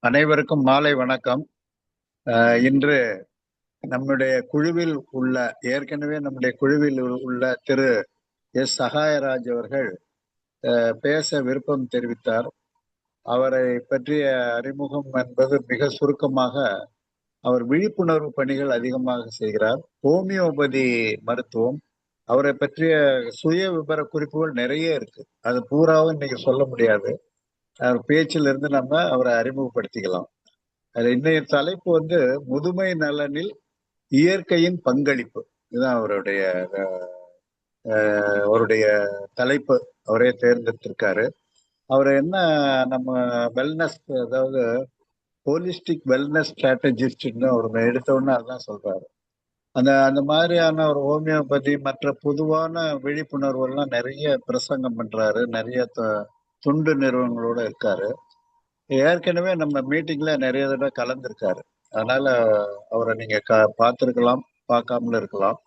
அனைவருக்கும் மாலை வணக்கம். இன்று நம்முடைய குழுவில் உள்ள ஏற்கனவே நம்முடைய குழுவில் உள்ள திரு எஸ் சகாயராஜ் அவர்கள் பேச விருப்பம் தெரிவித்தார். அவரை பற்றிய அறிமுகம் என்பது மிக சுருக்கமாக, அவர் விழிப்புணர்வு பணிகள் அதிகமாக செய்கிறார். ஹோமியோபதி மருத்துவம், அவரை பற்றிய சுய விபர குறிப்புகள் நிறைய இருக்கு. அது பூராவும் இன்னைக்கு சொல்ல முடியாது. அவர் பேச்சிலிருந்து நம்ம அவரை அறிமுகப்படுத்திக்கலாம். இன்றைய தலைப்பு வந்து முதுமை நலனில் இயற்கையின் பங்களிப்பு. இதுதான் அவருடைய தலைப்பு. அவரே தேர்ந்தெடுத்திருக்காரு. அவர் என்ன, நம்ம வெல்னஸ், அதாவது ஹோலிஸ்டிக் வெல்னஸ் ஸ்ட்ராட்டஜிஸ்ட்னு அவர் எடுத்தோன்னு அதான் சொல்றாரு. அந்த மாதிரியான ஒரு ஹோமியோபதி மற்ற பொதுவான விழிப்புணர்வு எல்லாம் நிறைய பிரசங்கம் பண்றாரு. நிறைய துண்டு நிறுவனங்களோட இருக்காரு. ஏற்கனவே நம்ம மீட்டிங்ல நிறைய தடவை கலந்துருக்காரு. அதனால அவரை நீங்க பார்த்துருக்கலாம், பார்க்காமல இருக்கலாம்.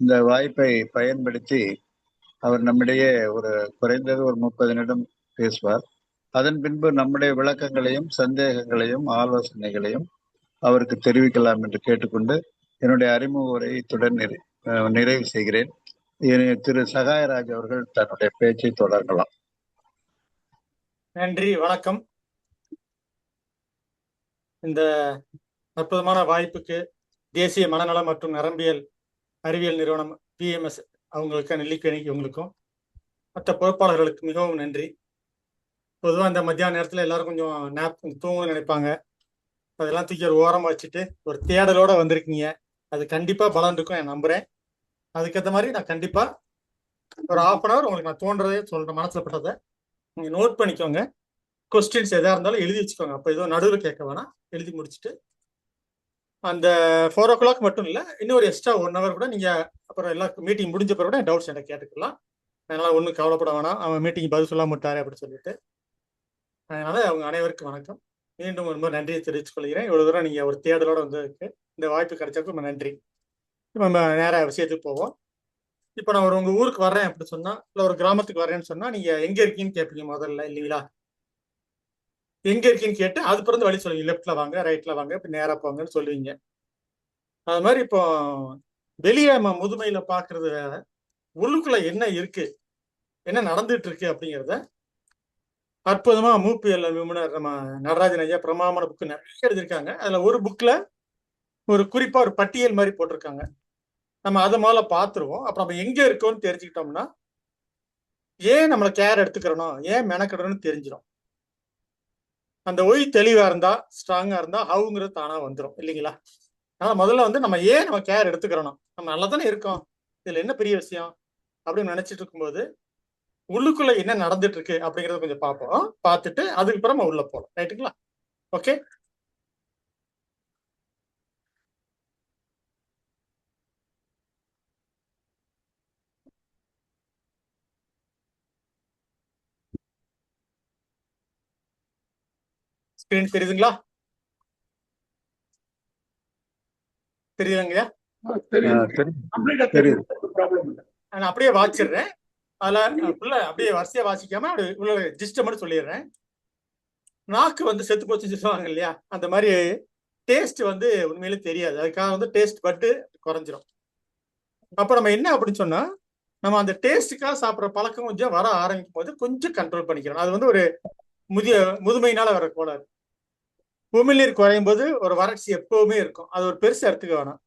இந்த வாய்ப்பை பயன்படுத்தி அவர் நம்மிடையே குறைந்தது ஒரு 30 நிமிடம் பேசுவார். அதன் பின்பு நம்முடைய விளக்கங்களையும் சந்தேகங்களையும் ஆலோசனைகளையும் அவருக்கு தெரிவிக்கலாம் என்று கேட்டுக்கொண்டு என்னுடைய அறிமுக உரையை இத்துடன் நிறைவு செய்கிறேன். திரு சகாயராஜ் அவர்கள் தன்னுடைய பேச்சை தொடரலாம். நன்றி, வணக்கம். இந்த அற்புதமான வாய்ப்புக்கு தேசிய மனநலம் மற்றும் நரம்பியல் அறிவியல் நிறுவனம் PMS அவங்களுக்கு, நெல்லிக்கணிக்கு உங்களுக்கும் மற்ற பொறுப்பாளர்களுக்கு மிகவும் நன்றி. பொதுவாக இந்த மத்தியான நேரத்தில் எல்லாரும் கொஞ்சம் தூங்கணும்னு நினைப்பாங்க. அதெல்லாம் தூக்கி ஒரு ஓரமாக வச்சுட்டு ஒரு தேடலோட வந்திருக்கீங்க. அது கண்டிப்பாக பலன் இருக்கும், நான் நம்புறேன். அதுக்கேற்ற மாதிரி நான் கண்டிப்பாக ஒரு 1/2 hour உங்களுக்கு நான் தோன்றதே சொல்கிறேன், மனசில் பட்டதை நீங்கள் நோட் பண்ணிக்கோங்க. கொஸ்டின்ஸ் எதாக இருந்தாலும் எழுதி வச்சுக்கோங்க. அப்போ ஏதோ நடுவில் கேட்க வேணாம், எழுதி முடிச்சுட்டு அந்த 4 o'clock மட்டும் இல்லை, இன்னும் ஒரு எக்ஸ்ட்ரா 1 hour கூட நீங்கள் அப்புறம் எல்லாம் மீட்டிங் முடிஞ்ச பிறகு கூட டவுட்ஸ் எனக்கு கேட்டுக்கலாம். அதனால் ஒன்றும் கவலைப்பட வேணாம், அவன் மீட்டிங் பதில் சொல்லாம விட்டாரு அப்படின்னு சொல்லிட்டு. அதனால அவங்க அனைவருக்கும் வணக்கம். மீண்டும் ரொம்ப நன்றியை தெரிவித்துக் கொள்கிறேன். இவ்வளவு தூரம் நீங்கள் ஒரு தேடலோட வந்ததுக்கு, இந்த வாய்ப்பு கிடைச்சதுக்கு ரொம்ப நன்றி. இப்போ நம்ம நேராக விஷயத்துக்கு போவோம். இப்போ நான் உங்கள் ஊருக்கு வர்றேன் அப்படின்னு சொன்னால், இல்லை ஒரு கிராமத்துக்கு வர்றேன்னு சொன்னால், நீங்கள் எங்கே இருக்கீங்கன்னு கேட்பீங்க முதல்ல, இல்லைங்களா? எங்கே இருக்கீங்கன்னு கேட்டு அது பிறந்து வழி சொல்லுவீங்க. லெஃப்ட்ல வாங்க, ரைட்ல வாங்க, இப்போ நேராக போங்கன்னு சொல்லுவீங்க. அது மாதிரி இப்போ வெளியே நம்ம முதுமையில பார்க்கறது வேற, உள்ளுக்குள்ள என்ன இருக்கு, என்ன நடந்துட்டு இருக்கு அப்படிங்கிறத அற்புதமா மூப்பியல் நிபுணர் நம்ம நடராஜன் ஐயா பிரமாமான புக்கு நிறைய எழுதியிருக்காங்க. அதுல ஒரு புக்ல ஒரு குறிப்பா ஒரு பட்டியல் மாதிரி போட்டிருக்காங்க. நம்ம அதை முதல்ல பார்த்துருவோம். அப்புறம் நம்ம எங்க இருக்கோம்னு தெரிஞ்சுக்கிட்டோம்னா ஏன் நம்மளை கேர் எடுத்துக்கிறோம், ஏன் மெனக்கிடணும்னு தெரிஞ்சிடும். அந்த ஒய் தெளிவா இருந்தா, ஸ்ட்ராங்கா இருந்தா ஹவுங்கிறது தானா வந்துடும், இல்லைங்களா? அதனால முதல்ல நம்ம ஏன் நம்ம கேர் எடுத்துக்கிறோம், நம்ம நல்லா தானே இருக்கோம், இதுல என்ன பெரிய விஷயம் அப்படின்னு நினைச்சிட்டு இருக்கும்போது உள்ளுக்குள்ள என்ன நடந்துட்டு இருக்கு அப்படிங்கறத கொஞ்சம் பார்ப்போம். பார்த்துட்டு அதுக்கப்புறம் நம்ம உள்ள போகலாம். ரைட்டுங்களா? ஓகே. ஸ்கிரீன் தெரியுதுங்களா? தெரியுதுங்கய்யா? நான் அப்படியே வாசிடுறேன். அதுல அப்படியே வரிசையா வாசிக்காம அப்படி உள்ள ஜிஸ்ட மட்டும் சொல்லிடுறேன். நாக்கு செத்து போச்சுன்னு சொல்லுவாங்க இல்லையா, அந்த மாதிரி டேஸ்ட் உண்மையிலே தெரியாது. அதுக்காக டேஸ்ட் பட்டு குறைஞ்சிரும். அப்ப நம்ம என்ன அப்படின்னு சொன்னா, நம்ம அந்த டேஸ்டுக்காக சாப்பிட்ற பழக்கம் கொஞ்சம் வர ஆரம்பிக்கும் போது கொஞ்சம் கண்ட்ரோல் பண்ணிக்கிறோம். அது ஒரு முதுமையினால வர கோளாறு. உமிழ்நீர் குறையும் போது ஒரு வறட்சி எப்பவுமே இருக்கும். அது ஒரு பெருசா எடுத்துக்க வேணாம்.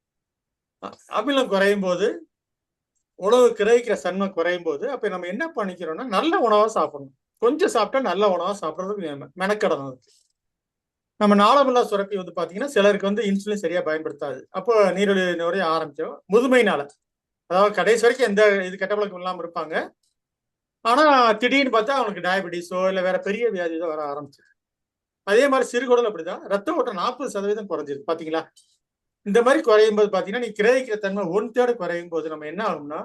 அமிலம் குறையும் போது, உணவு கிரகிக்கிற தன்மை குறையும் போது, அப்ப நம்ம என்ன பண்ணிக்கிறோம்னா நல்ல உணவா சாப்பிடணும். கொஞ்சம் சாப்பிட்டா நல்ல உணவா சாப்பிட்றதுக்கு மெனக்கடணும். அதுக்கு நம்ம நாளமில்லா சுரப்பி பாத்தீங்கன்னா சிலருக்கு இன்சுலின் சரியா பயன்படுத்தாது. அப்போ நீரிழிவு நோய் ஆரம்பிச்சோம் முதுமையினால. அதாவது கடைசி வரைக்கும் எந்த இது கெட்ட பழக்கம் இல்லாம இருப்பாங்க. ஆனா திடீர்னு பார்த்தா அவங்களுக்கு டயபெட்டிஸோ இல்லை வேற பெரிய வியாதியோ வர ஆரம்பிச்சு. அதே மாதிரி சிறுகுடல் அப்படிதான், ரத்த ஓட்டம் 40% குறைஞ்சிருக்கு. பாத்தீங்களா? இந்த மாதிரி குறையும் போது பாத்தீங்கன்னா நீ கிரகிக்கிற தன்மை 1/3 குறையும் போது நம்ம என்ன ஆகும்னா,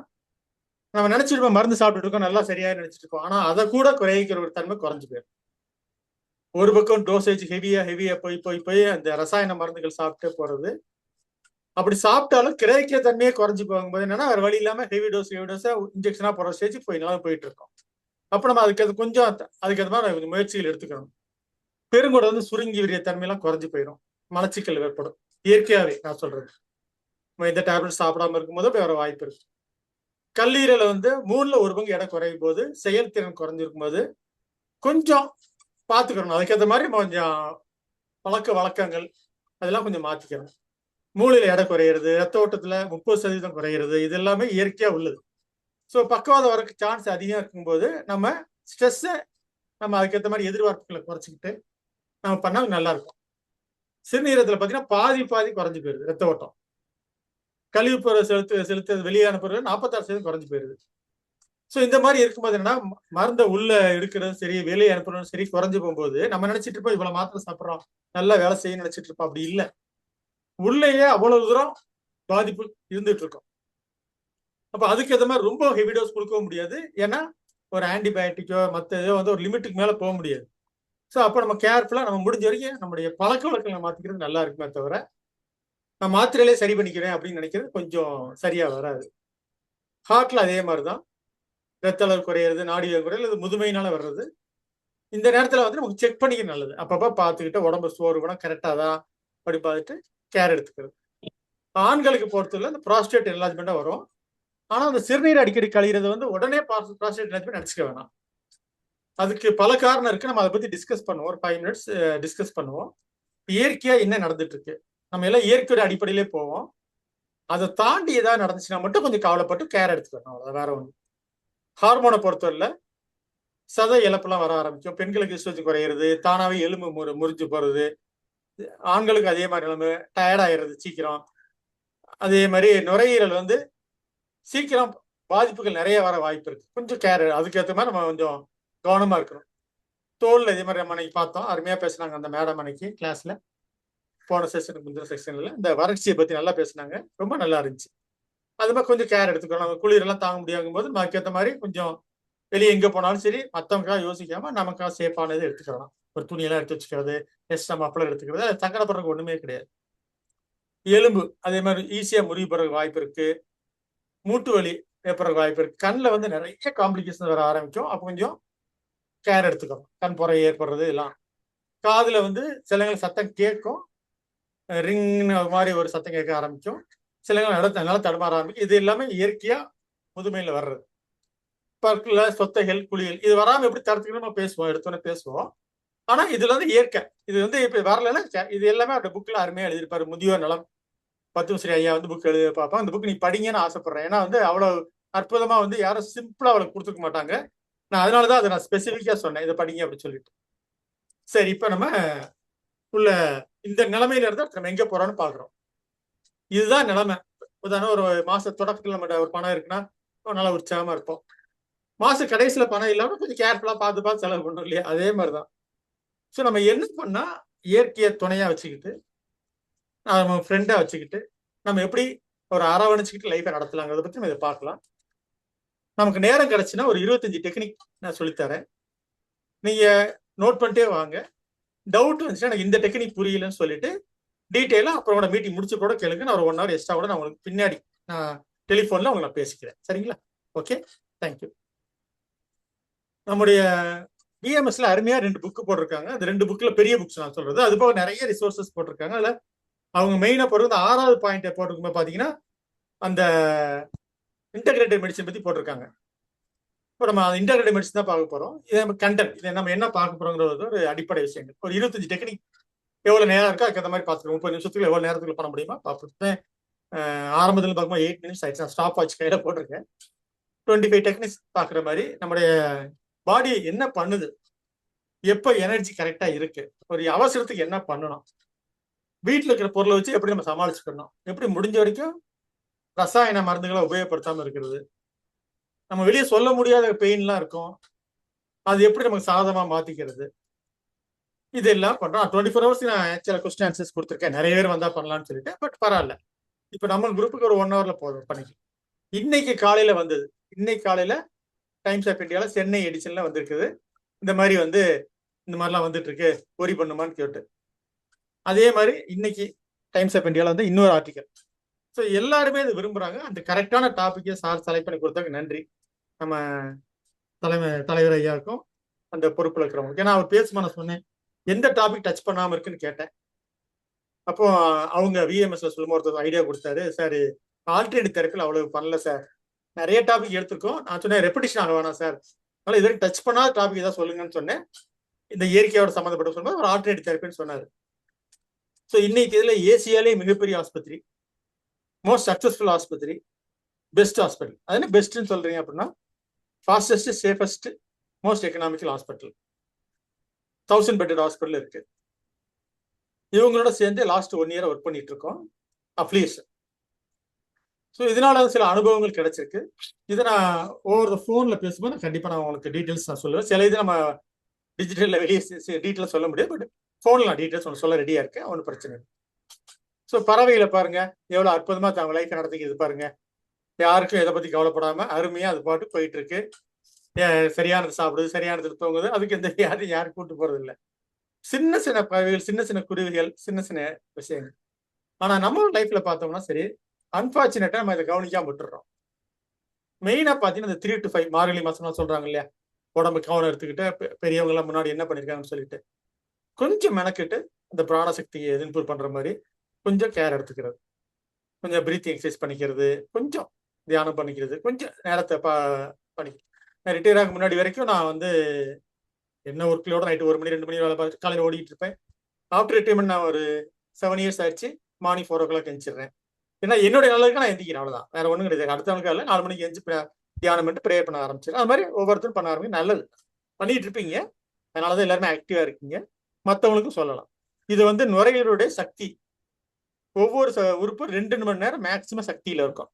நம்ம நினைச்சிருப்போம் மருந்து சாப்பிட்டு இருக்கோம், நல்லா சரியா நினைச்சிட்டு இருக்கோம். ஆனா அதை கூட குறைக்கிற ஒரு தன்மை குறைஞ்சு போயிடும். ஒரு பக்கம் டோசேஜ் ஹெவியா போய் அந்த ரசாயன மருந்துகள் சாப்பிட்டே போறது. அப்படி சாப்பிட்டாலும் கிரகிக்கிற தன்மையே குறைஞ்சு போகும்போது என்னன்னா வேற வழி இல்லாம ஹெவி டோஸா இன்ஜெக்ஷனா போற ஸ்டேஜ் போயிட்டு இருக்கோம். அப்ப நம்ம அதுக்கேற்ற மாதிரி கொஞ்சம் முயற்சிகள் எடுத்துக்கணும். பெருங்குடல் வந்து சுருங்கி விரிய தன்மையெல்லாம் குறைஞ்சு போயிடும், மலச்சிக்கல் ஏற்படும் இயற்கையாவே. நான் சொல்றது இந்த டேப்லெட் சாப்பிடாம இருக்கும்போது அப்படி வர வாய்ப்பு இருக்கு. கல்லீரல வந்து 1/3 எடை குறையும் போது, செயல்திறன் குறைஞ்சிருக்கும் போது கொஞ்சம் பார்த்துக்கணும். அதுக்கேற்ற மாதிரி நம்ம கொஞ்சம் பழக்க வழக்கங்கள் அதெல்லாம் கொஞ்சம் மாத்திக்கணும். மூளையில எடை குறையிறது, ரத்த ஓட்டத்துல 30% குறையிறது, இது எல்லாமே இயற்கையா உள்ளது. ஸோ பக்கவாதம் வரக்கு சான்ஸ் அதிகம் இருக்கும்போது நம்ம ஸ்ட்ரெஸ்ஸை நம்ம அதுக்கேற்ற மாதிரி எதிர்பார்ப்புகளை குறைச்சிக்கிட்டு நம்ம பண்ணால் நல்லா இருக்கும். சிறுநீரகத்துல பார்த்தீங்கன்னா பாதி குறைஞ்சு போயிருது ரத்த ஓட்டம். கழிவு பொருள் செலுத்து வெளியான பொருள் 46% குறைஞ்சு போயிருது. ஸோ இந்த மாதிரி இருக்கும்போது என்னன்னா, மருந்தை உள்ள எடுக்கிறதும் சரி, வெளியே அனுப்புறதும் சரி குறைஞ்சு போகும்போது நம்ம நினைச்சிட்டு இருப்போம் இவ்வளவு மாத்திரை சாப்பிட்றோம், நல்லா வேலை செய்ய நினைச்சிட்டு இருப்போம். அப்படி இல்லை, உள்ளேயே அவ்வளவு தூரம் பாதிப்பு இருந்துட்டு இருக்கும். அப்ப அதுக்கு ஏற்ற மாதிரி ரொம்ப ஹெவி டோஸ் கொடுக்கவும் முடியாது. ஏன்னா ஒரு ஆன்டிபயோட்டிக்கோ மற்ற ஏதோ வந்து ஒரு லிமிட்டுக்கு மேல போக முடியாது. ஸோ அப்போ நம்ம கேர்ஃபுல்லா நம்ம முடிஞ்ச வரைக்கும் நம்முடைய பழக்க வழக்கங்களை மாத்திக்கிறது நல்லா இருக்குமே தவிர, நான் மாத்திரையிலே சரி பண்ணிக்கிறேன் அப்படின்னு நினைக்கிறது கொஞ்சம் சரியா வராது. ஹார்ட்ல அதே மாதிரிதான் ரத்த அளவு குறையிறது, நாடி குறையிறது, இது முதுமையினால வர்றது. இந்த நேரத்துல வந்து நமக்கு செக் பண்ணிக்க நல்லது. அப்பப்ப பார்த்துக்கிட்டு உடம்பு சோர்வுனா கரெக்டா தான் அப்படி பார்த்துட்டு கேர் எடுத்துக்கிறது. ஆண்களுக்கு பொறுத்தவரை இந்த ப்ராஸ்டேட் என்லார்ஜ்மெண்டா வரும். ஆனா அந்த சிறுநீர் அடிக்கடி கழிகிறது வந்து உடனே ப்ராஸ்டேட் என்லார்ஜ்மெண்ட் நினைச்சுக்க வேணாம். அதுக்கு பல காரணம் இருக்கு. நம்ம அதை பத்தி டிஸ்கஸ் பண்ணுவோம். ஒரு 5 minutes டிஸ்கஸ் பண்ணுவோம். இயற்கையா என்ன நடந்துட்டு இருக்கு, நம்ம எல்லாம் இயற்கையோட அடிப்படையிலே போவோம். அதை தாண்டி ஏதாவது நடந்துச்சுன்னா மட்டும் கொஞ்சம் கவலைப்பட்டு கேர் எடுத்துக்கணும். அவ்வளவு, வேற ஒண்ணு. ஹார்மோனை பொறுத்தவரையில சதை இழப்பெல்லாம் வர ஆரம்பிக்கும். பெண்களுக்கு ஈஸ்ட்ரோஜன் குறையிறது, தானாவே எலும்பு முறிஞ்சு போறது, ஆண்களுக்கு அதே மாதிரி நிலைமை, டயர்ட் ஆயிடுறது சீக்கிரம். அதே மாதிரி நுரையீரல் வந்து சீக்கிரம் பாதிப்புகள் நிறைய வர வாய்ப்பு இருக்கு. கொஞ்சம் கேர், அதுக்கேற்ற மாதிரி நம்ம கொஞ்சம் கவனமா இருக்கணும். தோல் இதே மாதிரி நம்ம அன்னைக்கு பார்த்தோம், அருமையா பேசினாங்க அந்த மேடம் அன்னைக்கு கிளாஸ்ல. போன செஷனுக்கு முந்தின செக்ஷன்ல இந்த வறட்சியை பத்தி நல்லா பேசினாங்க, ரொம்ப நல்லா இருந்துச்சு. அது மாதிரி கொஞ்சம் கேர் எடுத்துக்கணும். நம்ம குளிரெல்லாம் தாங்க முடியாகும் போது அதுக்கேற்ற மாதிரி கொஞ்சம் வெளியே எங்க போனாலும் சரி மற்றவங்களுக்காக யோசிக்காம நமக்காக சேஃபானது எடுத்துக்கலாம். ஒரு துணியெல்லாம் எடுத்து வச்சுக்கிறது, எக்ஸ்ட்ரா மப்பளம் எடுத்துக்கிறது, அது சங்கடப்படுறதுக்கு ஒண்ணுமே கிடையாது. எலும்பு அதே மாதிரி ஈஸியா முறிவு போறதுக்கு வாய்ப்பு இருக்கு. மூட்டு வலி ஏற்படுறதுக்கு வாய்ப்பு இருக்கு. கண்ணில் வந்து நிறைய காம்ப்ளிகேஷன் வர ஆரம்பிக்கும். அப்போ கொஞ்சம் கேர் எடுத்துக்கணும். கண் புரை ஏற்படுறது எல்லாம். காதுல வந்து சிலங்களுக்கு சத்தம் கேட்கும், ரிங்னு மாதிரி ஒரு சத்தம் கேட்க ஆரம்பிக்கும். சிலங்கள் நல்லா தடுமாற ஆரம்பிக்கும். இது எல்லாமே இயற்கையா முதுமையில வர்றது. பற்குல சொத்தைகள், குழிகள் இது வராம எப்படி தடுத்துக்கணும் நம்ம பேசுவோம், எடுத்தோன்னே பேசுவோம். ஆனா இதுல வந்து இயற்கை. இது வந்து இப்ப வரலன்னா இது எல்லாமே அவருடைய புக்ல அருமையா எழுதியிருப்பாரு. முதியோர் நலம் பத்மஸ்ரீ ஐயா வந்து புக் எழுதி பார்ப்போம். அந்த புக் நீ படிங்கன்னு ஆசைப்படுறேன். ஏன்னா வந்து அவ்வளவு அற்புதமா வந்து யாரும் சிம்பிளா அவளுக்கு கொடுத்துக்க மாட்டாங்க. நான் அதனாலதான் அதை நான் ஸ்பெசிபிக்கா சொன்னேன், இதை படிங்க அப்படின்னு சொல்லிட்டு. சரி, இப்ப நம்ம உள்ள இந்த நிலைமையில இருந்தா நம்ம எங்க போறோம்னு பாக்குறோம். இதுதான் நிலைமை. உதாரணம் ஒரு மாச தொடக்கத்துல நம்ம ஒரு பணம் இருக்குன்னா நல்லா உற்சாகமா இருப்போம். மாச கடைசியில பணம் இல்லாம கொஞ்சம் கேர்ஃபுல்லா பார்த்து செலவு பண்ணணும் இல்லையா? அதே மாதிரிதான். ஸோ நம்ம என்ன பண்ணா இயற்கையை துணையா வச்சுக்கிட்டு, நம்ம ஃப்ரெண்டா வச்சுக்கிட்டு, நம்ம எப்படி ஒரு அரவணைச்சுக்கிட்டு லைஃபை நடத்தலாங்கிறத பத்தி நம்ம இதை பார்க்கலாம். நமக்கு நேரம் கிடைச்சுன்னா ஒரு 25 டெக்னிக் நான் சொல்லித்தரேன். நீங்க நோட் பண்ணிட்டே வாங்க. டவுட் வந்துச்சுன்னா எனக்கு இந்த டெக்னிக் புரியலன்னு சொல்லிட்டு டீட்டெயிலா அப்புறம் மீட்டிங் முடிச்சு கூட கேளுங்க. நான் ஒரு 1 hour எக்ஸ்ட்ரா கூட நான் உங்களுக்கு பின்னாடி டெலிஃபோன்ல உங்களுக்கு நான் பேசிக்கிறேன். சரிங்களா? Okay, thank you. நம்முடைய பிஎம்எஸ்ல அருமையா 2 புக் போட்டிருக்காங்க. அந்த 2 புக்ல பெரிய புக்ஸ் நான் சொல்றது. அது போக நிறைய ரிசோர்சஸ் போட்டிருக்காங்க. அதுல அவங்க மெயினா போடுறது 6வது பாயிண்ட் போட்டிருக்கும் பாத்தீங்கன்னா அந்த இன்டகிரேட்டட் மெடிசன் பத்தி போட்டிருக்காங்க. இப்போ நம்ம இன்டகிரேட்டட் மெடிசன் தான் பார்க்க போறோம். இது நம்ம கண்டென்ட், இதை நம்ம என்ன பார்க்க போறோங்கிறது ஒரு அடிப்படை விஷயங்கள். ஒரு 25 டெக்னிக் எவ்வளவு நேரம் இருக்கோ அதுக்கு மாதிரி பார்த்துக்கணும். 30 நிமிஷத்துக்கு எவ்வளவு நேரத்துக்கு பண்ண முடியுமா பார்ப்பேன். ஆரம்பத்தில் பார்க்கும்போது 8 minutes ஆயிடுச்சு. நான் ஸ்டாப் வாட்ச் கையில போட்டிருக்கேன். 25 டெக்னிக்ஸ் பார்க்குற மாதிரி நம்முடைய பாடி என்ன பண்ணுது, எப்ப எனர்ஜி கரெக்டா இருக்கு, ஒரு அவசரத்துக்கு என்ன பண்ணணும், வீட்டில் இருக்கிற பொருளை வச்சு எப்படி நம்ம சமாளிச்சுக்கணும், எப்படி முடிஞ்ச வரைக்கும் ரசாயன மருந்துகளை உபயோகப்படுத்தாம இருக்கிறது, நம்ம வெளியே சொல்ல முடியாத பெயின்லாம் இருக்கும், அது எப்படி நமக்கு சாதகமா மாத்திக்கிறது, இதெல்லாம் பண்றோம். 24 hours நான் சில கொஸ்டின் ஆன்சர்ஸ் கொடுத்துருக்கேன். நிறைய பேர் வந்தா பண்ணலாம்னு சொல்லிட்டு, பட் பரவாயில்ல. இப்ப நம்ம குரூப்புக்கு ஒரு 1 hourல போதும் பண்ணிக்கலாம். இன்னைக்கு காலையில வந்தது, இன்னைக்கு காலையில டைம்ஸ் ஆஃப் இந்தியால சென்னை எடிஷன்ல வந்திருக்குது. இந்த மாதிரி வந்து இந்த மாதிரிலாம் வந்துட்டு இருக்கு, ஒரி பண்ணுமான்னு கேட்டு. அதே மாதிரி இன்னைக்கு டைம்ஸ் ஆஃப் இந்தியால வந்து இன்னொரு ஆர்டிக்கல். ஸோ எல்லாருமே இது விரும்புறாங்க. அந்த கரெக்டான டாபிக்கை சார் செலக்ட் பண்ணி கொடுத்தாங்க. நன்றி. நம்ம தலைவர் ஐயாவுக்கும் அந்த பொறுப்புல இருக்கிறவங்களுக்கு. ஏன்னா அவர் பேசுமா நான் சொன்னேன் எந்த டாபிக் டச் பண்ணாம இருக்குன்னு கேட்டேன். அப்போ அவங்க விஎம்எஸ்ல சொல்லும் ஒருத்தர் ஐடியா கொடுத்தாரு, சார் ஆல்டர்னேட்டிவ் தெரப்பியில் அவ்வளவு பண்ணல சார், நிறைய டாபிக் எடுத்திருக்கோம். நான் சொன்னேன் ரெப்படிஷன் ஆக வேணாம் சார், அதனால இது வரைக்கும் டச் பண்ணாத டாபிக் ஏதாவது சொல்லுங்கன்னு சொன்னேன். இந்த இயற்கையோட சம்மந்தப்பட்ட சொல்லும்போது ஒரு ஆல்டர்னேட்டிவ் தெரப்பின்னு சொன்னாரு. ஸோ இன்னைக்கு இதுல ஏசியாலே மிகப்பெரிய ஆஸ்பத்திரி, மோஸ்ட் சக்சஸ்ஃபுல் ஆஸ்பத்திரி, பெஸ்ட் ஹாஸ்பிட்டல். அது என்ன பெஸ்ட்னு சொல்றீங்க அப்படின்னா fastest, safest, most economical hospital, 1000 bedded hospital இருக்கு. இவங்களோட சேர்ந்து லாஸ்ட் 1 இயர் ஒர்க் பண்ணிட்டு இருக்கோம் அப்ளிகேஷன். ஸோ இதனால சில அனுபவங்கள் கிடைச்சிருக்கு. இதை நான் ஓவர் த ஃபோன்ல பேசும்போது கண்டிப்பாக நான் உங்களுக்கு டீட்டெயில்ஸ் நான் சொல்லுவேன். சில இது நம்ம டிஜிட்டலில் வெளியே டீட்டெயிலாக சொல்ல முடியாது, பட் ஃபோனில் நான் டீட்டெயில்ஸ் ஒன்று சொல்ல ரெடியாக இருக்கேன், ஒன்றும் பிரச்சனை இல்லை. ஸோ பறவைகளை பாருங்க எவ்வளோ அற்புதமாக தாங்க லைஃப் நடத்திக்கிறது பாருங்க. யாருக்கும் எதை பற்றி கவலைப்படாமல் அருமையாக அது பாட்டு போயிட்டு இருக்கு. சரியானது சாப்பிடுது, சரியானது தூங்குது, அதுக்கு எந்த வியாதியும் யாரும் கூட்டு போறது இல்லை. சின்ன சின்ன பறவைகள், சின்ன சின்ன குருவிகள், சின்ன சின்ன விஷயங்கள். ஆனா நம்ம லைஃப்ல பார்த்தோம்னா சரி, அன்பார்ச்சுனேட்டா நம்ம இதை கவனிக்காம விட்டுறோம். மெயினா பாத்தீங்கன்னா இந்த 3 to 5 மார்கழி மாசம்லாம் சொல்றாங்க இல்லையா, உடம்பு கவனம் எடுத்துக்கிட்டு பெரியவங்க எல்லாம் முன்னாடி என்ன பண்ணிருக்காங்கன்னு சொல்லிட்டு கொஞ்சம் மெனக்கிட்டு அந்த பிராணசக்தியை இம்ப்ரூவ் பண்ற மாதிரி கொஞ்சம் கேர் எடுத்துக்கிறது, கொஞ்சம் பிரீத்திங் எக்ஸசைஸ் பண்ணிக்கிறது, கொஞ்சம் தியானம் பண்ணிக்கிறது, கொஞ்சம் நேரத்தை பண்ணி. ரிட்டையர் ஆக முன்னாடி வரைக்கும் நான் வந்து என்ன ஒர்க்லோட நைட்டு 1 மணி 2 மணி வேலை பார்த்து காலையில் ஓடிட்டு இருப்பேன். ஆஃப்டர் ரிட்டைர்மெண்ட் நான் ஒரு 7 இயர்ஸ் ஆயிடுச்சு. Morning 4 o'clock எழுந்திரிச்சிடுறேன். ஏன்னா என்னுடைய நல்லதுக்கு நான் எந்திக்கிறேன், அவ்வளவுதான், வேற ஒன்றும் கிடையாது. அடுத்தவனுக்கு இல்லை, 4 மணிக்கு எழுந்து தியானம் பண்ணிட்டு ப்ரேயர் பண்ண ஆரம்பிச்சிடும். அது மாதிரி ஒவ்வொருத்தரும் பண்ண ஆரம்பிங்க, நல்லது பண்ணிட்டு இருப்பீங்க. அதனாலதான் எல்லாருமே ஆக்டிவா இருக்கீங்க. மற்றவங்களுக்கும் சொல்லலாம். இது வந்து நுரையீரலுடைய சக்தி. ஒவ்வொரு உறுப்பு 2 மணி நேரம் மேக்சிமம் சக்தியில இருக்கும்.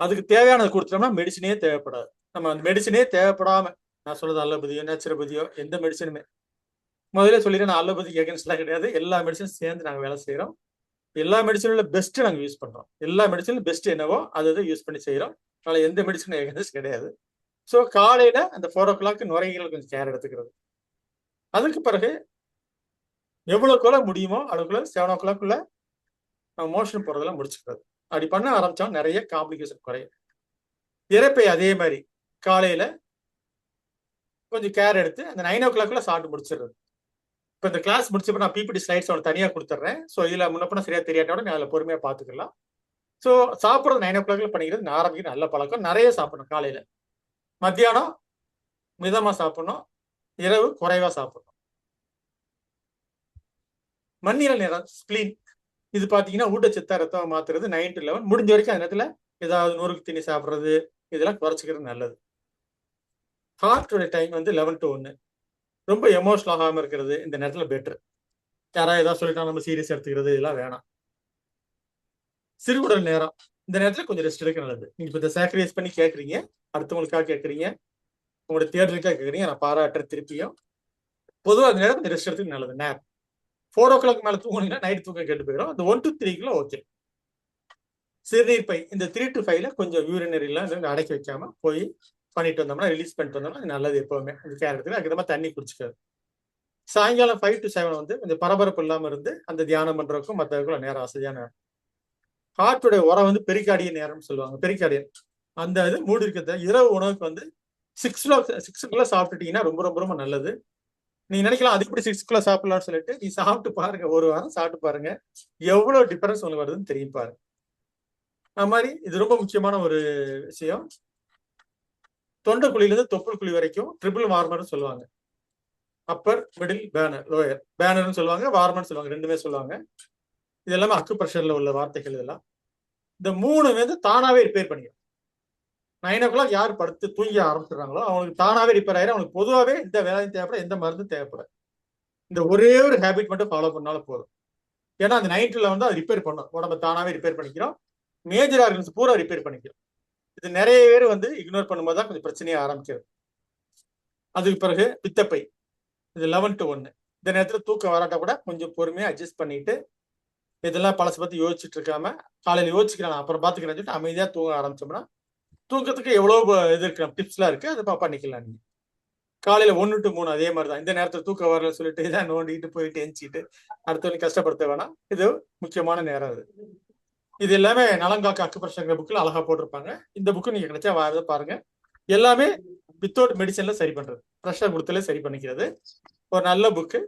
அதுக்கு தேவையானது கொடுத்துட்டோம்னா மெடிசனே தேவைப்படாது. நம்ம அந்த மெடிசனே தேவைப்படாம, நான் சொல்றது அல்லோபதியோ நேச்சுரோபதியோ எந்த மெடிசனுமே முதல்ல சொல்லிடுறேன், நான் அல்லோபதிக்கு எகென்ஸ்ட்லாம் கிடையாது. எல்லா மெடிசனும் சேர்ந்து நாங்கள் வேலை செய்யறோம். எல்லா மெடிசனும் பெஸ்ட் நாங்கள் யூஸ் பண்றோம். எல்லா மெடிசனும் பெஸ்ட் என்னவோ அதை யூஸ் பண்ணி செய்யறோம். அதனால எந்த மெடிசனும் எகென்ஸ்ட் கிடையாது. ஸோ காலையில அந்த 4 o'clock நுரையீரல் கொஞ்சம் கேர் எடுத்துக்கிறது. அதுக்கு பிறகு எவ்வளவுக்குள்ள முடியுமோ அதுக்குள்ள 7 o'clock நம்ம மோஷன் போறதெல்லாம் முடிச்சுக்கிறது. அப்படி பண்ண ஆரம்பிச்சோம் நிறைய காம்ப்ளிகேஷன் குறையும். இறப்பை அதே மாதிரி காலையில கொஞ்சம் கேர் எடுத்து அந்த 9 o'clock சாப்பிட்டு முடிச்சிடுறது. இப்போ இந்த கிளாஸ் முடிச்சப்ப நான் பிபிடி ஸ்லைட்ஸ் ஒன்று தனியாக கொடுத்துட்றேன். ஸோ இதில் முன்னப்பண்ண சரியா தெரியாட்டோட நான் அதில் பொறுமையாக பார்த்துக்கலாம். ஸோ சாப்பிட்றது 9 o'clock பண்ணிக்கிறது நான் ஆரம்பிக்கிறது நல்ல பழக்கம். நிறைய சாப்பிடணும். காலையில் மத்தியானம் மிதமாக சாப்பிடணும், இரவு குறைவாக சாப்பிடணும். மண்ணீரல் நேரம் ஸ்பிளீன் இது பார்த்தீங்கன்னா ஊட்டச்சத்தா ரத்தம் மாத்துறது 9 to 11. முடிஞ்ச வரைக்கும் அந்த நேரத்தில் ஏதாவது நொறுக்கு தண்ணி சாப்பிட்றது இதெல்லாம் குறைச்சிக்கிறது நல்லது. ஹார்ட்டோட டைம் வந்து 11 to 1. ரொம்ப எமோஷனல் ஆகாமல் இருக்கிறது இந்த நேரத்தில் பெட்ரு. யாராவது ஏதாவது சொல்லிட்டா நம்ம சீரியஸ் எடுத்துக்கிறது இதெல்லாம் வேணாம். சிறுகுடல் நேரம் இந்த நேரத்தில் கொஞ்சம் ரெஸ்ட் எடுக்க நல்லது. நீங்க இப்போ இதை சாக்ரிஃபைஸ் பண்ணி கேட்குறீங்க, அடுத்தவங்களுக்காக கேட்குறீங்க, உங்களோட தேர்தலுக்காக கேட்குறீங்க, நான் பாராட்டுற திருப்பியும். பொதுவாக அந்த நேரம் கொஞ்சம் ரெஸ்ட் எடுத்துக்கு நல்லது. நேரம் 4 o'clock மேலே தூங்குனீங்கன்னா நைட் தூக்கம் கெட்டு போயிடும். அந்த 1 to 3 ஓகே. சிறுநீர் பை இந்த 3 to 5 கொஞ்சம் யூரினரிலாம் அடக்கி வைக்காம போய் பண்ணிட்டு வந்தோம்னா, ரிலீஸ் பண்ணிட்டு வந்தோம்னா நல்லது. எப்பவுமே அந்த கேர் எடுத்துக்கு அதுக்கு மாதிரி தண்ணி குடிச்சுக்காது. சாயங்காலம் 5 to 7 வந்து கொஞ்சம் பரபரப்பு இல்லாமல் இருந்து அந்த தியானம் பண்றதுக்கும் மற்றவர்களுக்கும் நேரம் வசதியான நேரம். ஹார்ட்டுடைய உரம் வந்து பெரிகார்டியன் நேரம்னு சொல்லுவாங்க. பெரிகார்டியன் அந்த இது மூடி இருக்கிறத இரவு உணவுக்கு வந்து 6 சாப்பிட்டுட்டீங்கன்னா ரொம்ப ரொம்ப ரொம்ப நல்லது. நீங்க நினைக்கலாம் அது எப்படி 6 சாப்பிடலாம்னு சொல்லிட்டு நீ சாப்பிட்டு பாருங்க, ஒரு வாரம் சாப்பிட்டு பாருங்க, எவ்வளவு டிஃபரன்ஸ் உங்களுக்கு வருதுன்னு தெரியும் பாருங்க. அது மாதிரி இது ரொம்ப முக்கியமான ஒரு விஷயம். தொண்டைக்குழியிலிருந்து தொப்புள் குழி வரைக்கும் ட்ரிபிள் வார்மர்னு சொல்லுவாங்க. Upper, middle, burner, lower. பேனர்னு சொல்லுவாங்க, வார்மர்னு சொல்லுவாங்க, ரெண்டுமே சொல்லுவாங்க. இது எல்லாமே அக்கு பிரஷர்ல உள்ள வார்த்தைகள். இதெல்லாம் இந்த 3 வந்து தானாவே ரிப்பேர் பண்ணிடும். 9 o'clock யார் படுத்து தூங்கி ஆரம்பிச்சிடுறாங்களோ அவங்களுக்கு தானாவே ரிப்பேர் ஆயிரும். அவங்களுக்கு பொதுவாகவே எந்த வேலையும் தேவைப்பட, எந்த மருந்தும் தேவைப்படாது. இந்த ஒரே ஒரு ஹேபிட் மட்டும் ஃபாலோ பண்ணாலும் போதும். ஏன்னா அந்த 9 to 11 அது ரிப்பேர் பண்ணும். உடம்பை தானாவே ரிப்பேர் பண்ணிக்கிறோம். மேஜர் ஆர்கன்ஸ் பூரா ரிப்பேர் பண்ணிக்கிறோம். இது நிறைய பேர் வந்து இக்னோர் பண்ணும்போது தான் கொஞ்சம் பிரச்சனையே ஆரம்பிக்கிறது. அதுக்கு பிறகு பித்தப்பை இது 11 to 1. இந்த நேரத்தில் தூக்கம் வராட்ட கூட கொஞ்சம் பொறுமையாக அட்ஜஸ்ட் பண்ணிட்டு இதெல்லாம் பழசை பற்றி யோசிச்சுட்டு இருக்காம காலையில் யோசிக்கிறேன் அப்புறம் பார்த்துக்கிறேன்னு சொல்லிட்டு அமைதியாக தூங்க ஆரம்பிச்சோம்னா தூக்கத்துக்கு எவ்வளோ இது இருக்கு, டிப்ஸ்லாம் இருக்கு, அதை பண்ணிக்கலாம். நீங்க காலையில் 1 to 3 அதே மாதிரி தான். இந்த நேரத்தில் தூக்கம் வரல சொல்லிட்டு இதான் நோண்டிட்டு போயிட்டு எஞ்சிட்டு அடுத்தவங்க கஷ்டப்படுத்த வேணாம். இது முக்கியமான நேரம். இது எல்லாமே நலங்காக்க அக்குப்ரெஷர் புக்கில் அழகா போட்டிருப்பாங்க. இந்த புக்கு நீங்க கிடைச்சா பாருங்க. எல்லாமே வித்தவுட் மெடிசன்ல சரி பண்றது, ப்ரெஷர் கொடுத்தல சரி பண்ணிக்கிறது ஒரு நல்ல புக்கு.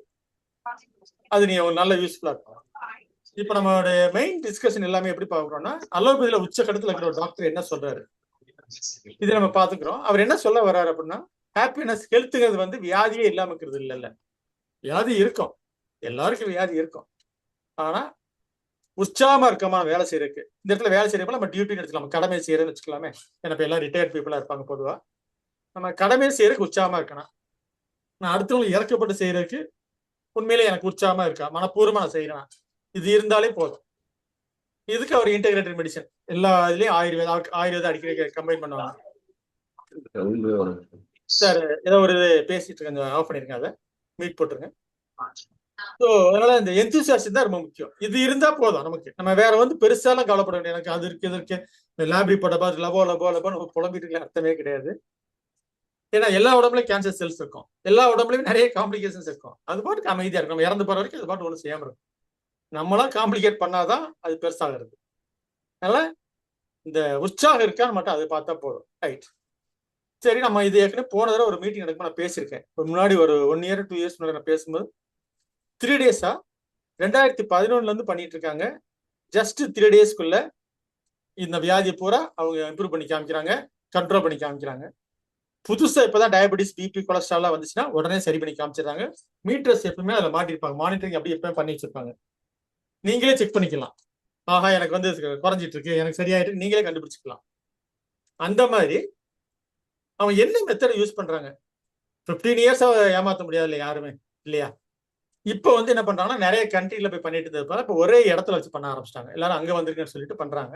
அது நீ ஒரு நல்ல யூஸ்ஃபுல்லா இருக்கும். இப்ப நம்மளோட மெயின் டிஸ்கஷன் எல்லாமே எப்படி பாக்குறோம்னா, அலோபதியில உச்சகட்டத்துல இருக்கிற ஒரு டாக்டர் என்ன சொல்றாரு இது நம்ம பாத்துக்கிறோம். அவர் என்ன சொல்ல வர்றாரு அப்படின்னா, ஹாப்பினஸ் ஹெல்த்துங்கிறது வந்து வியாதியே இல்லாம இருக்கிறது இல்ல. வியாதி இருக்கும், எல்லாருக்கும் வியாதி இருக்கும். ஆனா உற்சாகமா இருக்கமா வேலை செய்யறதுக்கு. இந்த இடத்துல வேலை செய்யறப்ப நம்ம டியூட்டின்னு எடுத்துக்கலாம், கடமை செய்யறதுன்னு வச்சுக்கலாமே. ஏன்னா இப்ப எல்லாம் ரிட்டையர்ட் பீப்புளா இருப்பாங்க பொதுவா. நம்ம கடமை செய்யறதுக்கு உற்சாகமா இருக்கணும். நான் அடுத்தவங்களுக்கு இறக்கப்பட்டு செய்யறதுக்கு உண்மையிலே எனக்கு உற்சாகமா இருக்கா, மனப்பூர்வமா நான் செய்யறேன், இது இருந்தாலே போதும். இதுக்கு அவர் இன்டெகிரேட்டட் மெடிசன் எல்லா இதுலயும் ஆயுர்வேதம் அடிக்கடி கம்பைன் பண்ணுவாங்க. சார் ஏதோ ஒரு பேசிட்டு இருக்க, ஆஃப் பண்ணிருக்கேன், அதை மீட் போட்டுருங்க. ஸோ அதனால இந்த எந்தூசியாசம் தான் ரொம்ப முக்கியம். இது இருந்தா போதும் நமக்கு. நம்ம வேற வந்து பெருசாலாம் கவலைப்பட வேண்டிய, எனக்கு அது இருக்கு இது இருக்கு, லேப் ரிப்போர்ட்டை பார்த்து லபோ புலம்பிட்டு இருக்க அர்த்தமே கிடையாது. ஏன்னா எல்லா உடம்புலயும் கேன்சர் செல்ஸ் இருக்கும், எல்லா உடம்புலயும் நிறைய காம்ப்ளிகேஷன்ஸ் இருக்கும். அது பாட்டுக்கு அமைதியா இருக்கும். நம்ம இறந்து போற வரைக்கும் அது பாட்டு ஒன்றும் செய்யாம இருக்கும். நம்மளா காம்ப்ளிகேட் பண்ணாதான் அது பெருசாகிறது. அதனால இந்த உற்சாகம் இருக்கான்னு மட்டும் அதை பார்த்தா போதும். ரைட், சரி. நம்ம இது ஏற்கனவே போன தடவை ஒரு மீட்டிங் நடக்கும், நான் பேசியிருக்கேன். முன்னாடி ஒரு 1 year 2 years முன்னாடி நான் பேசும்போது 3 days 2011 இருந்து பண்ணிட்டு இருக்காங்க. ஜஸ்ட் 3 daysக்குள்ள இந்த வியாதியை பூரா அவங்க இம்ப்ரூவ் பண்ணி காமிக்கிறாங்க, கண்ட்ரோல் பண்ணி காமிக்கிறாங்க. புதுசா இப்பதான் டயபெட்டிஸ், பிபி, கொலஸ்ட்ரால் வந்துச்சுன்னா உடனே சரி பண்ணி காமிச்சிடுறாங்க. மீட்டர்ஸ் எப்பவுமே அதில் மாட்டிருப்பாங்க, மானிட்டரிங் அப்படி எப்பவுமே பண்ணி வச்சிருப்பாங்க. நீங்களே செக் பண்ணிக்கலாம். ஆஹா, எனக்கு வந்து குறைஞ்சிட்டு இருக்கு, எனக்கு சரியாயிட்டு, நீங்களே கண்டுபிடிச்சிக்கலாம். அந்த மாதிரி அவன் என்ன மெத்தட் யூஸ் பண்றாங்க. 15 years ஏமாத்த முடியாது இல்லை யாருமே, இல்லையா? இப்போ வந்து என்ன பண்றாங்கன்னா, நிறைய கண்ட்ரில போய் பண்ணிட்டு இருந்தது இப்போ ஒரே இடத்துல வச்சு பண்ண ஆரம்பிச்சிட்டாங்க. எல்லாரும் அங்க வந்திருக்குன்னு சொல்லிட்டு பண்றாங்க.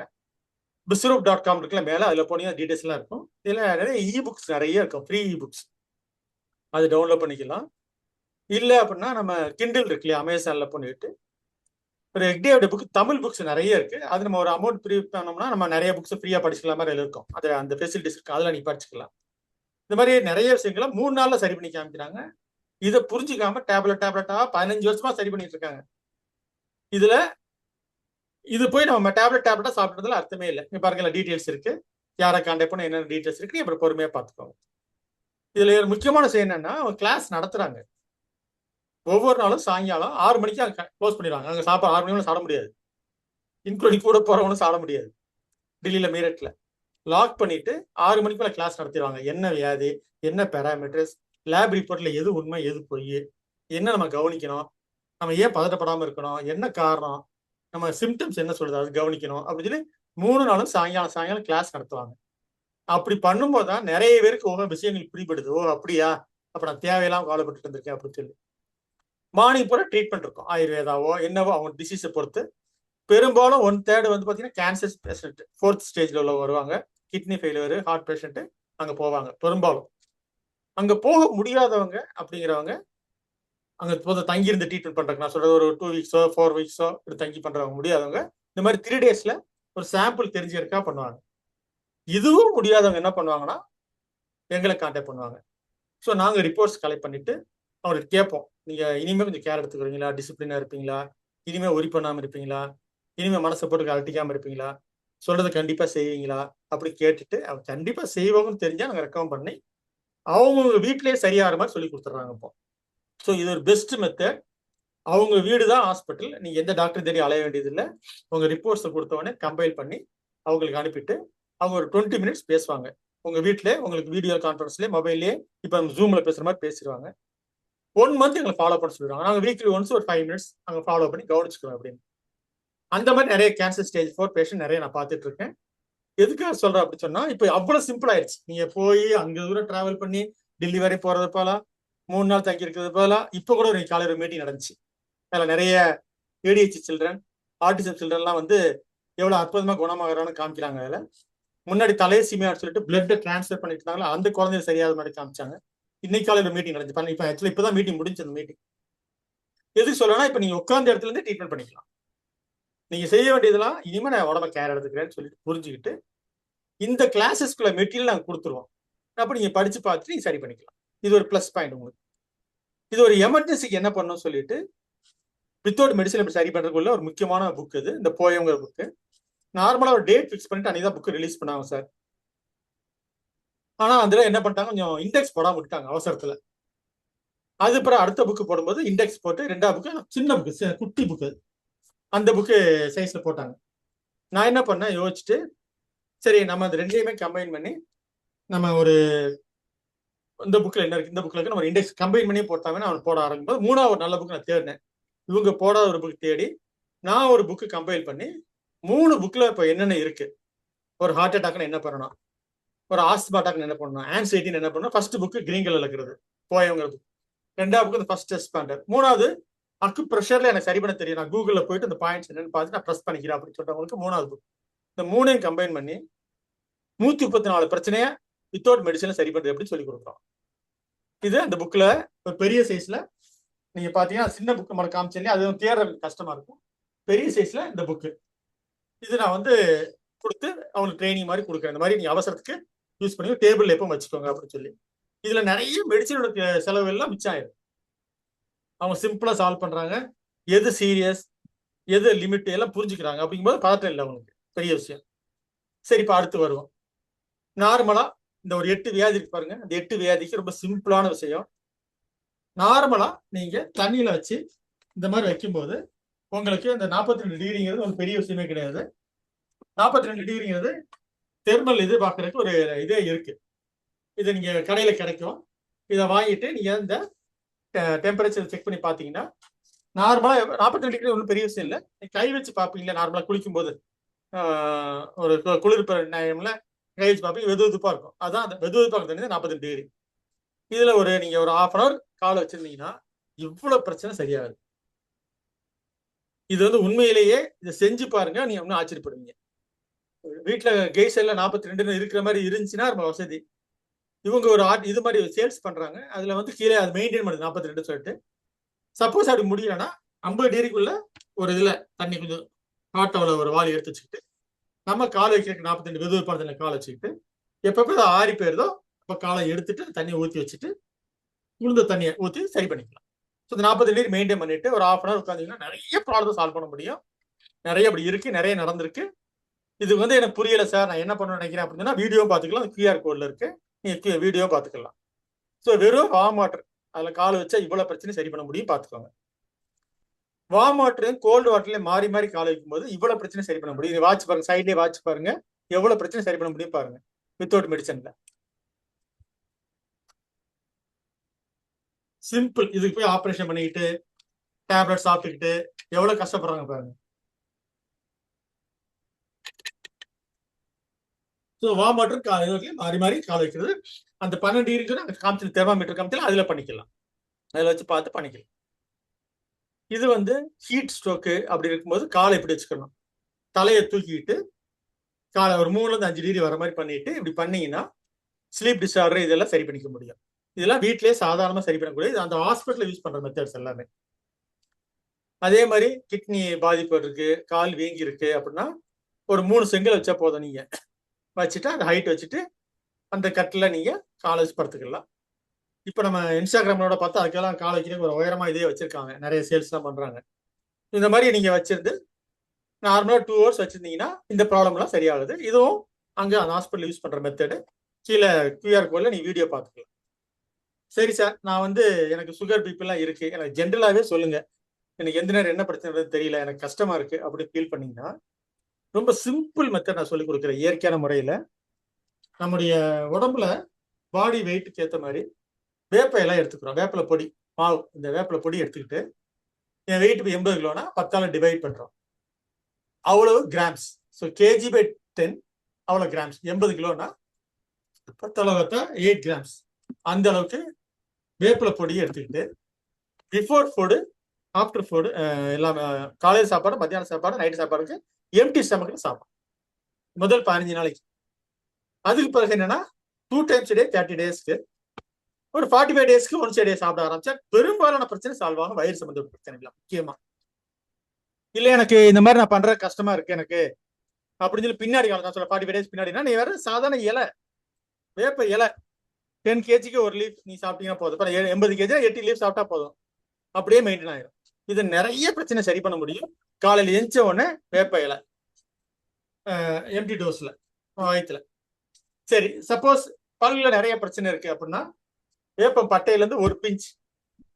bisroop.com இருக்குல்ல மேல, அதுல போனீங்கன்னா டீடைல்ஸ் எல்லாம் இருக்கும். இதுல நிறைய புக்ஸ் நிறைய இருக்கும், ஃப்ரீ புக்ஸ், அது டவுன்லோட் பண்ணிக்கலாம். இல்ல அப்படின்னா நம்ம கிண்டில் இருக்கு இல்லையா, அமேசான்ல பண்ணிட்டு ஒரு எக்டேவோட புக், தமிழ் புக்ஸ் நிறைய இருக்கு. அது நம்ம ஒரு அமௌண்ட் ப்ரீ பண்ணோம்னா நம்ம நிறைய புக்ஸ் ஃப்ரீயா படிச்சுக்கலாம் மாதிரி இருக்கும். அது அந்த ஃபெசிலிட்டிஸ் இருக்கு, அதுல நீ படிச்சுக்கலாம். இந்த மாதிரி நிறைய விஷயங்களை 3 நாள்ல சரி பண்ணி காமிக்கிறாங்க. இதை புரிஞ்சுக்காம டேப்லெட்டா 15 வருஷமா சரி பண்ணிட்டு இருக்காங்க. இதுல இது போய் நம்ம டேப்லெட்டா சாப்பிட்றதுல அர்த்தமே இல்லை. நீங்க பாருங்க, டீடைல்ஸ் இருக்கு, யாரை கான்டாக்ட் பண்ண, என்னென்ன டீடைல்ஸ் இருக்கு, அப்புறம் பொறுமையா பார்த்துக்கோங்க. இதுல ஒரு முக்கியமான விஷயம் என்னன்னா, அவங்க கிளாஸ் நடத்துறாங்க. ஒவ்வொரு நாளும் சாயங்காலம் 6 மணிக்கு அங்க க்ளோஸ் பண்ணிடுவாங்க. அங்க சாப்பிட 6 மணி சாப்பிட முடியாது, இன்க்ளூடிங் கூட போறவங்களும் சாப்பிட முடியாது. டெல்லியில மீரட்ல லாக் பண்ணிட்டு 6 மணிக்கு மேல கிளாஸ் நடத்திடுவாங்க. என்ன வியாதி, என்ன பேராமீட்டர்ஸ், லேப் ரிப்போர்ட்ல எது உண்மை எது பொய், என்ன நம்ம கவனிக்கணும், நம்ம ஏன் பதட்டப்படாம இருக்கணும், என்ன காரணம், நம்ம சிம்டம்ஸ் என்ன சொல்றது அது கவனிக்கணும் அப்படின்னு சொல்லி 3 நாளும் சாயங்காலம் கிளாஸ் நடத்துவாங்க. அப்படி பண்ணும்போது தான் நிறைய பேருக்கு ஒவ்வொரு விஷயங்கள் பிடிபடுது. ஓ அப்படியா, அப்ப நான் தேவையெல்லாம் கவலைப்பட்டு இருந்திருக்கேன் அப்படின்னு சொல்லி. மார்னிங் பூரா ட்ரீட்மெண்ட் இருக்கும், ஆயுர்வேதாவோ என்னவோ அவங்க டிசீஸை பொறுத்து. பெரும்பாலும் 1/3 வந்து பாத்தீங்கன்னா கேன்சர் பேஷண்ட் 4th ஸ்டேஜ்ல உள்ள வருவாங்க. கிட்னி ஃபெயிலியர், ஹார்ட் பேஷண்ட் அங்க போவாங்க. பெரும்பாலும் அங்க போக முடியாதவங்க அப்படிங்கிறவங்க அங்க தங்கி இருந்து ட்ரீட்மெண்ட் பண்றாங்க. நான் சொல்றது ஒரு 2 weeks 4 weeks இப்படி தங்கி பண்றவங்க முடியாதவங்க இந்த மாதிரி 3 daysல ஒரு சாம்பிள் தெரிஞ்சிருக்கா பண்ணுவாங்க. இதுவும் முடியாதவங்க என்ன பண்ணுவாங்கன்னா எங்களை கான்டாக்ட் பண்ணுவாங்க. ஸோ நாங்க ரிப்போர்ட்ஸ் கலெக்ட் பண்ணிட்டு அவங்களுக்கு கேட்போம், நீங்க இனிமே கொஞ்சம் கேர் எடுத்துக்கிறீங்களா, டிசிப்ளினா இருப்பீங்களா, இனிமே ஒரி பண்ணாம இருப்பீங்களா, இனிமே மனசை போட்டு அழட்டிக்காம இருப்பீங்களா, சொல்றதை கண்டிப்பா செய்வீங்களா அப்படி கேட்டுட்டு அவங்க கண்டிப்பா செய்வாங்கன்னு தெரிஞ்சா நாங்க ரெக்கமெண்ட் பண்ணி அவங்க வீட்டிலேயே சரியாகிற மாதிரி சொல்லி கொடுத்துட்றாங்க இப்போ. ஸோ இது ஒரு பெஸ்ட் மெத்தட். அவங்க வீடு தான் ஹாஸ்பிட்டல், நீங்க எந்த டாக்டர் தேடி அலைய வேண்டியது இல்லை. உங்க ரிப்போர்ட்ஸை கொடுத்தவொடனே கம்பைல் பண்ணி அவங்களுக்கு அனுப்பிட்டு அவங்க ஒரு 20 minutes பேசுவாங்க. உங்க வீட்டிலே உங்களுக்கு வீடியோ கான்ஃபரன்ஸ்லேயே மொபைல்லேயே இப்போ ஜூம்ல பேசுற மாதிரி பேசிடுவாங்க. 1 month எங்களை ஃபாலோ பண்ண சொல்லிடுவாங்க. நாங்கள் வீக்லி ஒன்ஸ் ஒரு 5 minutes அங்கே ஃபாலோ பண்ணி கவனிச்சுக்கிறோம் அப்படின்னு. அந்த மாதிரி நிறைய கேன்சர் ஸ்டேஜ் 4 பேஷண்ட் நிறைய நான் பார்த்துட்டு இருக்கேன். எதுக்காக சொல்றேன் அப்படி சொன்னா, இப்போ அவ்வளவு சிம்பிள் ஆயிடுச்சு. நீங்க போய் அங்க தூரம் டிராவல் பண்ணி டெல்லி வரை போறது போல 3 நாள் தங்கி இருக்கிறது போல. இப்போ கூட ஒரு காலையில் மீட்டிங் நடந்துச்சு. அதில் நிறைய ADHD சில்ட்ரன், ஆட்டிசம் சில்ட்ரன்லாம் வந்து எவ்வளவு அற்புதமா குணமாகறான்னு காமிக்கிறாங்க. அதில் முன்னாடி தலையசீமையான்னு சொல்லிட்டு பிளட் டிரான்ஸ்ஃபர் பண்ணிட்டு இருந்தாங்களா, அந்த குழந்தைய சரியாத மாதிரி காமிச்சாங்க. இன்னைக்கு காலையில் மீட்டிங் நடந்துச்சு. இப்போ ஆக்சுவலி இப்போதான் மீட்டிங் முடிஞ்சு. அந்த மீட்டிங் எதுக்கு சொல்லணும்னா, இப்போ நீங்க உட்கார்ந்த இடத்துல இருந்து ட்ரீட்மெண்ட் பண்ணிக்கலாம். நீங்க செய்ய வேண்டியதெல்லாம் இனிமே நான் உடம்ப கேர் எடுத்துக்கிறேன்னு சொல்லிட்டு புரிஞ்சுக்கிட்டு இந்த கிளாஸஸ்க்குள்ள மெட்டீரியல் நாங்கள் கொடுத்துருவோம். அப்ப நீங்க படிச்சு பார்த்துட்டு நீங்க சரி பண்ணிக்கலாம். இது ஒரு பிளஸ் பாயிண்ட் உங்களுக்கு. இது ஒரு எமர்ஜென்சிக்கு என்ன பண்ணணும் சொல்லிட்டு வித்தவுட் மெடிசன் எப்படி சரி பண்றதுக்குள்ள ஒரு முக்கியமான புக் இது, இந்த போயம்ங்கிற புக்கு. நார்மலா ஒரு டேட் ஃபிக்ஸ் பண்ணிட்டு அன்னைக்கு தான் புக் ரிலீஸ் பண்ணாங்க சார். ஆனா அதுல என்ன பண்ணிட்டாங்க, கொஞ்சம் இண்டெக்ஸ் போடாம விட்டாங்க அவசரத்துல. அது பிறகு அடுத்த புக்கு போடும்போது இண்டெக்ஸ் போட்டு 2வது புக்கு சின்ன புக்கு, குட்டி புக்கு, அந்த புக்கு சைஸ்ல போட்டாங்க. நான் என்ன பண்ணேன் யோசிச்சுட்டு, சரி நம்ம அது ரெண்டையுமே கம்பைன் பண்ணி நம்ம ஒரு இந்த புக்ல என்ன இருக்கு, இந்த புக்ல இருக்கு, நம்ம இண்டெக்ஸ் கம்பைன் பண்ணி போட்டாங்கன்னா அவன் போட ஆரம்பிக்கும் போது 3வது ஒரு நல்ல புக் நான் தேடினேன். இவங்க போடாத ஒரு புக் தேடி நான் ஒரு புக்கு கம்பைல் பண்ணி 3 புக்ல இப்போ என்னென்ன இருக்கு, ஒரு ஹார்ட் அட்டாக்னு என்ன பண்ணணும், ஒரு ஆஸ்துமா அட்டாக்னு என்ன பண்ணணும், ஆன்சைட்டின்னு என்ன பண்ணணும். ஃபர்ஸ்ட் புக்கு கிரீன் கலர்ல இருக்கிறது போயங்கிறது, 2வது புக்கு ஃபர்ஸ்ட் எக்ஸ்பாண்டர், 3வது அக்கு ப்ரெஷர்ல எனக்கு சரி பண்ண தெரியும், நான் கூகுள்ல போயிட்டு அந்த பாயிண்ட்ஸ் என்னன்னு பார்த்து நான் ப்ரெஸ் பண்ணிக்கிறேன் அப்படின்னு சொல்றவங்களுக்கு 3வது புக். இந்த 3ஐயும் கம்பைன் பண்ணி 134 பிரச்சனையை வித்தவுட் மெடிசன் சரி பண்றது எப்படி சொல்லி கொடுக்குறோம். இது அந்த புக்ல ஒரு பெரிய சைஸ்ல நீங்க பாத்தீங்கன்னா, சின்ன புக் நம்ம காமிச்சேன், அது தேடுறது கஷ்டமா இருக்கும். பெரிய சைஸ்ல இந்த புக்கு இது நான் வந்து கொடுத்து அவங்களுக்கு ட்ரைனிங் மாதிரி கொடுக்குறேன். இந்த மாதிரி நீங்க அவசரத்துக்கு யூஸ் பண்ணி டேபிள் எப்போ வச்சுக்கோங்க அப்படின்னு சொல்லி. இதுல நிறைய மெடிசனோட செலவு எல்லாம் மிச்சம் ஆயிடும். அவங்க சிம்பிளா சால்வ் பண்றாங்க. எது சீரியஸ், எது லிமிட் எல்லாம் புரிஞ்சுக்கிறாங்க. அப்படிங்கும்போது பதட்டம் இல்லை அவங்களுக்கு, பெரிய விஷயம். சரி, இப்ப அடுத்து வருவோம். நார்மலா இந்த ஒரு 8 வியாதி இருக்கு பாருங்க, அந்த 8 வியாதிக்கு ரொம்ப சிம்பிளான விஷயம். நார்மலா நீங்க தண்ணியில வச்சு இந்த மாதிரி வைக்கும்போது உங்களுக்கு அந்த 42 டிகிரிங்கிறது ஒரு பெரிய விஷயமே கிடையாது. 42 டிகிரிங்கிறது தெர்மல் இது பார்க்கறதுக்கு ஒரு இதே இருக்கு. இது நீங்க கடையில கிடைக்கும். இதை வாங்கிட்டு நீங்க இந்த டெம்பரேச்சர் செக் பண்ணி பார்த்தீங்கன்னா, நார்மலா 42 டிகிரி ஒன்றும் பெரிய விஷயம் இல்லை. கை வச்சு பார்ப்பீங்களா நார்மலா குளிக்கும் போது, ஒரு குளிர் டைம்ல கை வச்சு பார்ப்பீங்க, வெது வெதுப்பா இருக்கும். அதான் அந்த வெது வெதுப்பா தண்ணி 42 டிகிரி. இதுல நீங்க ஒரு 1/2 hour காலை வச்சிருந்தீங்கன்னா இவ்வளவு பிரச்சனை சரியாகுது. இது உண்மையிலேயே இதை செஞ்சு பாருங்க, நீங்க ஒன்னும் ஆச்சரியப்படுவீங்க. வீட்டுல கெய்சர்ல 42 இருக்கிற மாதிரி இருந்துச்சுன்னா ரொம்ப வசதி. இவங்க ஒரு இது மாதிரி சேல்ஸ் பண்றாங்க. அதுல கீழே அது மெயின்டைன் பண்ணுது 42 சொல்லிட்டு. சப்போஸ் அப்படி முடியலன்னா 50 டிகிரிக்குள்ள ஒரு இதுல தண்ணி கொஞ்சம் ஹாட்டோல ஒரு வாளி எடுத்து வச்சுக்கிட்டு நம்ம காலை வைக்கிறதுக்கு 42 வெது வெதுப்பான காலை வச்சுக்கிட்டு எப்பப்போ ஆறி போயிருதோ அப்ப காலை எடுத்துட்டு தண்ணியை ஊற்றி வச்சுட்டு உளுந்த தண்ணியை ஊற்றி சரி பண்ணிக்கலாம். ஸோ இந்த 40 டிகிரி மெயின்டைன் பண்ணிட்டு ஒரு 1/2 hour உட்காந்தீங்கன்னா நிறைய ப்ராப்ளம் சால்வ் பண்ண முடியும். நிறைய அப்படி இருக்கு, நிறைய நடந்திருக்கு. இது எனக்கு புரியல சார், நான் என்ன பண்ண நினைக்கிறேன் அப்படின்னா வீடியோ பார்த்துக்கலாம். QR கோட்ல இருக்கு, நீங்க வீடியோ பார்த்துக்கலாம். ஸோ வெறும் வார்ம் வாட்டர் அதுல கால் வச்சா இவ்வளவு பிரச்சனை சரி பண்ண முடியும், பார்த்துக்கோங்க. வார்ம் வாட்டர் கோல்டு வாட்டர்ல மாறி மாறி கால் வைக்கும் போது இவ்வளவு பிரச்சனை சரி பண்ண முடியும். வாட்ச் பாருங்க, சைட்லேயே வாட்ச் பாருங்க, எவ்வளவு பிரச்சனை சரி பண்ண முடியும் பாருங்க வித்தவுட் மெடிசன்ல. சிம்பிள். இதுக்கு போய் ஆப்ரேஷன் பண்ணிக்கிட்டு டேப்லெட் சாப்பிட்டுக்கிட்டு எவ்வளவு கஷ்டப்படுறாங்க பாருங்க. ஸோ வார்ம் வாட்டர் மாறி மாறி கால் வைக்கிறது அந்த 12 டிகிரி காமிச்சு தெர்மாமீட்டர் காமிச்சல அதுல பண்ணிக்கலாம், அதுல வச்சு பார்த்து பண்ணிக்கலாம். இது ஹீட் ஸ்ட்ரோக்கு அப்படி இருக்கும்போது காலை எப்படி வச்சுக்கணும், தலையை தூக்கிட்டு காலை ஒரு 3ல இருந்து 5 டிகிரி வர மாதிரி பண்ணிட்டு இப்படி பண்ணீங்கன்னா ஸ்லீப் டிஸார்டர் இதெல்லாம் சரி பண்ணிக்க முடியும். இதெல்லாம் வீட்லயே சாதாரணமா சரி பண்ணக்கூடிய அந்த ஹாஸ்பிட்டல் யூஸ் பண்ற மெத்தட்ஸ் எல்லாமே. அதே மாதிரி கிட்னி பாதிப்பு இருக்கு, கால் வீங்கி இருக்கு அப்படின்னா ஒரு 3 செங்கல் வச்சா போதும். நீங்க வச்சுட்டு அந்த ஹைட் வச்சுட்டு அந்த கட்டில் நீங்க காலை வச்சு படுத்துக்கலாம். இப்ப நம்ம இன்ஸ்டாகிராமோட பார்த்தா அதுக்கெல்லாம் காலை வைக்கிறதுக்கு ஒரு உயரமா இதே வச்சிருக்காங்க, நிறைய சேல்ஸ் தான் பண்றாங்க. இந்த மாதிரி நீங்க வச்சிருந்து நார்மலா 2 hours வச்சிருந்தீங்கன்னா இந்த ப்ராப்ளம் எல்லாம் சரியாகுது. இதுவும் அங்க அந்த ஹாஸ்பிட்டல் யூஸ் பண்ற மெத்தடு. கீழே QR கோட்ல நீ வீடியோ பார்த்துக்கலாம். சரி சார், நான் எனக்கு சுகர் பிபி எல்லாம் இருக்கு, எனக்கு ஜென்ரலாவே சொல்லுங்க, எனக்கு எந்த நேரம் என்ன பிரச்சனை தெரியல, எனக்கு கஷ்டமா இருக்கு அப்படி ஃபீல் பண்ணீங்கன்னா ரொம்ப சிம்பிள் மெத்தட் நான் சொல்லி கொடுக்குறேன். இயற்கையான முறையில நம்முடைய உடம்புல பாடி வெயிட்டுக்கு ஏற்ற மாதிரி வேப்ப இலை எடுத்துக்கிறோம். வேப்பில பொடி மாவு, இந்த வேப்பில பொடி எடுத்துக்கிட்டு என் வெயிட் 80 கிலோனா 10ஆல டிவைட் பண்றோம், அவ்வளவு கிராம்ஸ். ஸோ kg/10 அவ்வளவு கிராம்ஸ். 80 கிலோனா 8 கிராம்ஸ். அந்த அளவுக்கு வேப்பில பொடியை எடுத்துக்கிட்டு பிஃபோர் ஃபுட்டு ஆஃப்டர் ஃபுட்டு எல்லாம் காலையில் சாப்பாடு, மத்தியான சாப்பாடு, நைட்டு சாப்பாடுக்கு எம்டி ஸ்டமக்ல சாப்பிடும் முதல் 15 நாளைக்கு. அதுக்கு பிறகு என்னன்னா 2 times a day 30 டேஸ்க்கு, ஒரு 45 டேஸ்க்கு ஒன்ஸ் a day சாப்பிட ஆரம்பிச்சா பெரும்பாலான பிரச்சனை சால்வ் ஆகும். வயிறு சம்பந்தப்பட்ட பிரச்சனை இல்லை முக்கியமா. இல்லை எனக்கு இந்த மாதிரி நான் பண்ற கஷ்டமா இருக்கு எனக்கு அப்படின்னு சொல்லி பின்னாடி நான் சொல்ல 45 டேஸ் பின்னாடினா நீ வேற சாதாரண இலை வேப்ப இலை 10 kgக்கு ஒரு லீஃப் நீ சாப்பிட்டீங்கன்னா போதும். 80 kg 8 லீஃப் சாப்பிட்டா போதும், அப்படியே மெயின்டைன் ஆயிடும். இது நிறைய பிரச்சனை சரி பண்ண முடியும். காலையில் எந்த உடனே வேப்ப இலை எம்டி டோஸ்ல வயிற்றுல. சரி, சப்போஸ் பல்லுல நிறைய பிரச்சனை இருக்கு அப்படின்னா வேப்பம் பட்டையில இருந்து ஒரு பிஞ்ச்,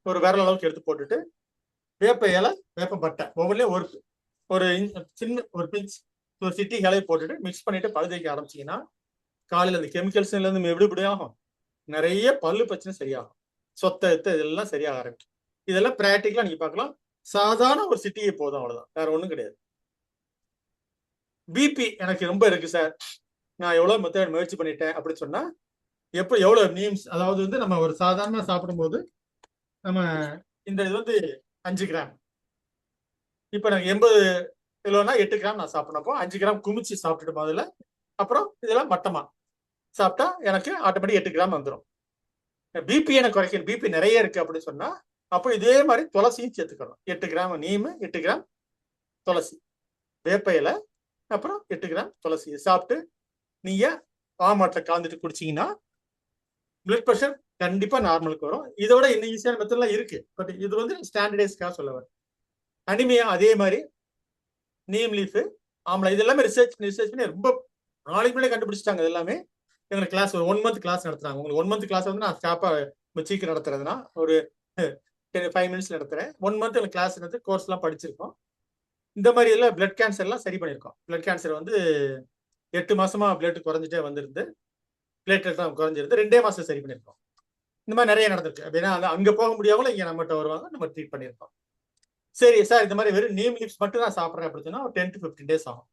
ஒரு விரல் அளவுக்கு எடுத்து போட்டுட்டு வேப்ப இலை வேப்பம் பட்டை ஒவ்வொன்றிலையும் ஒரு ஒரு சின்ன ஒரு பிஞ்ச் ஒரு சிட்டி இலையை போட்டுட்டு மிக்ஸ் பண்ணிட்டு பல் தேய்க்க ஆரம்பிச்சீங்கன்னா காலையில் அந்த கெமிக்கல்ஸ்ல இருந்து எப்படி ஆகும், நிறைய பல்லு பிரச்சனை சரியாகும், சொத்த இதெல்லாம் சரியாக ஆரம்பிக்கும். இதெல்லாம் பிராக்டிக்கலா நீங்க பார்க்கலாம். சாதாரண ஒரு சிட்டியை போதும், அவ்வளவுதான், வேற ஒண்ணும் கிடையாது. பிபி எனக்கு ரொம்ப இருக்கு சார், நான் எவ்வளவு மெத்தட் முயற்சி பண்ணிட்டேன் அப்படின்னு சொன்னா எவ்வளவு நீம்ஸ், அதாவது வந்து நம்ம ஒரு சாதாரண சாப்பிடும்போது நம்ம இந்த இது வந்து 5 கிராம், இப்ப எனக்கு 80 கிலோனா 8 கிராம் நான் சாப்பிடப்போ 5 கிராம் குமிச்சு சாப்பிட்டுட்டு முதல்ல, அப்புறம் இதெல்லாம் மட்டமா சாப்பிட்டா எனக்கு ஆட்டோமேட்டிக் 8 கிராம் வந்துடும். பிபி எனக்கு குறைக்கணும், பிபி நிறைய இருக்கு அப்படின்னு சொன்னா அப்போ இதே மாதிரி துளசியும் சேர்த்துக்கணும். 8 கிராம் நீம், 8 கிராம் துளசி, வேப்பையில, அப்புறம் 8 கிராம் துளசி சாப்பிட்டு நீங்க பாமாட்டில் கலந்துட்டு குடிச்சீங்கன்னா பிளட் ப்ரெஷர் கண்டிப்பா நார்மலுக்கு வரும். இதோட இன்னும் ஈஸியான மெத்தட்லாம் இருக்கு, பட் இது வந்து ஸ்டாண்டர்டைஸ்க்காக சொல்ல வரும். அனிமியா அதே மாதிரி நீம் லீஃப், ஆம்லா, இது எல்லாமே ரிசர்ச் பண்ணி ரொம்ப நாளைக்கு முன்னாடி கண்டுபிடிச்சிட்டாங்க. இது எல்லாமே எங்களுக்கு கிளாஸ் ஒரு 1 மந்த் கிளாஸ் நடத்துறாங்க. உங்களுக்கு 1 மந்த் கிளாஸ் வந்து நான் ஸ்டாப்பா சீக்கிரம் நடத்துறதுன்னா ஒரு 5 மினிட்ஸ் நடத்துறேன். 1 மந்த் எனக்கு கிளாஸ் நடத்து கோர்ஸ் எல்லாம் படிச்சிருக்கோம். இந்த மாதிரி எல்லாம் பிளட் கேன்சர் எல்லாம் சரி பண்ணியிருக்கோம். பிளட் கேன்சர் வந்து 8 மாசமா பிளட் குறைஞ்சிட்டே வந்திருந்து, பிளேட்லெட் குறைஞ்சிருந்து 2 மாசம் சரி பண்ணியிருக்கோம். இந்த மாதிரி நிறைய நடந்திருக்கு. அப்படின்னா அங்க போக முடியாமல இங்க நம்மகிட்ட வருவாங்க, நம்ம ட்ரீட் பண்ணியிருக்கோம். சரி சார், இந்த மாதிரி வெறும் நீம் லீவ்ஸ் மட்டும் நான் சாப்பிட்றேன் அப்படின்னு சொன்னா ஒரு 10 to 15 days ஆகும்.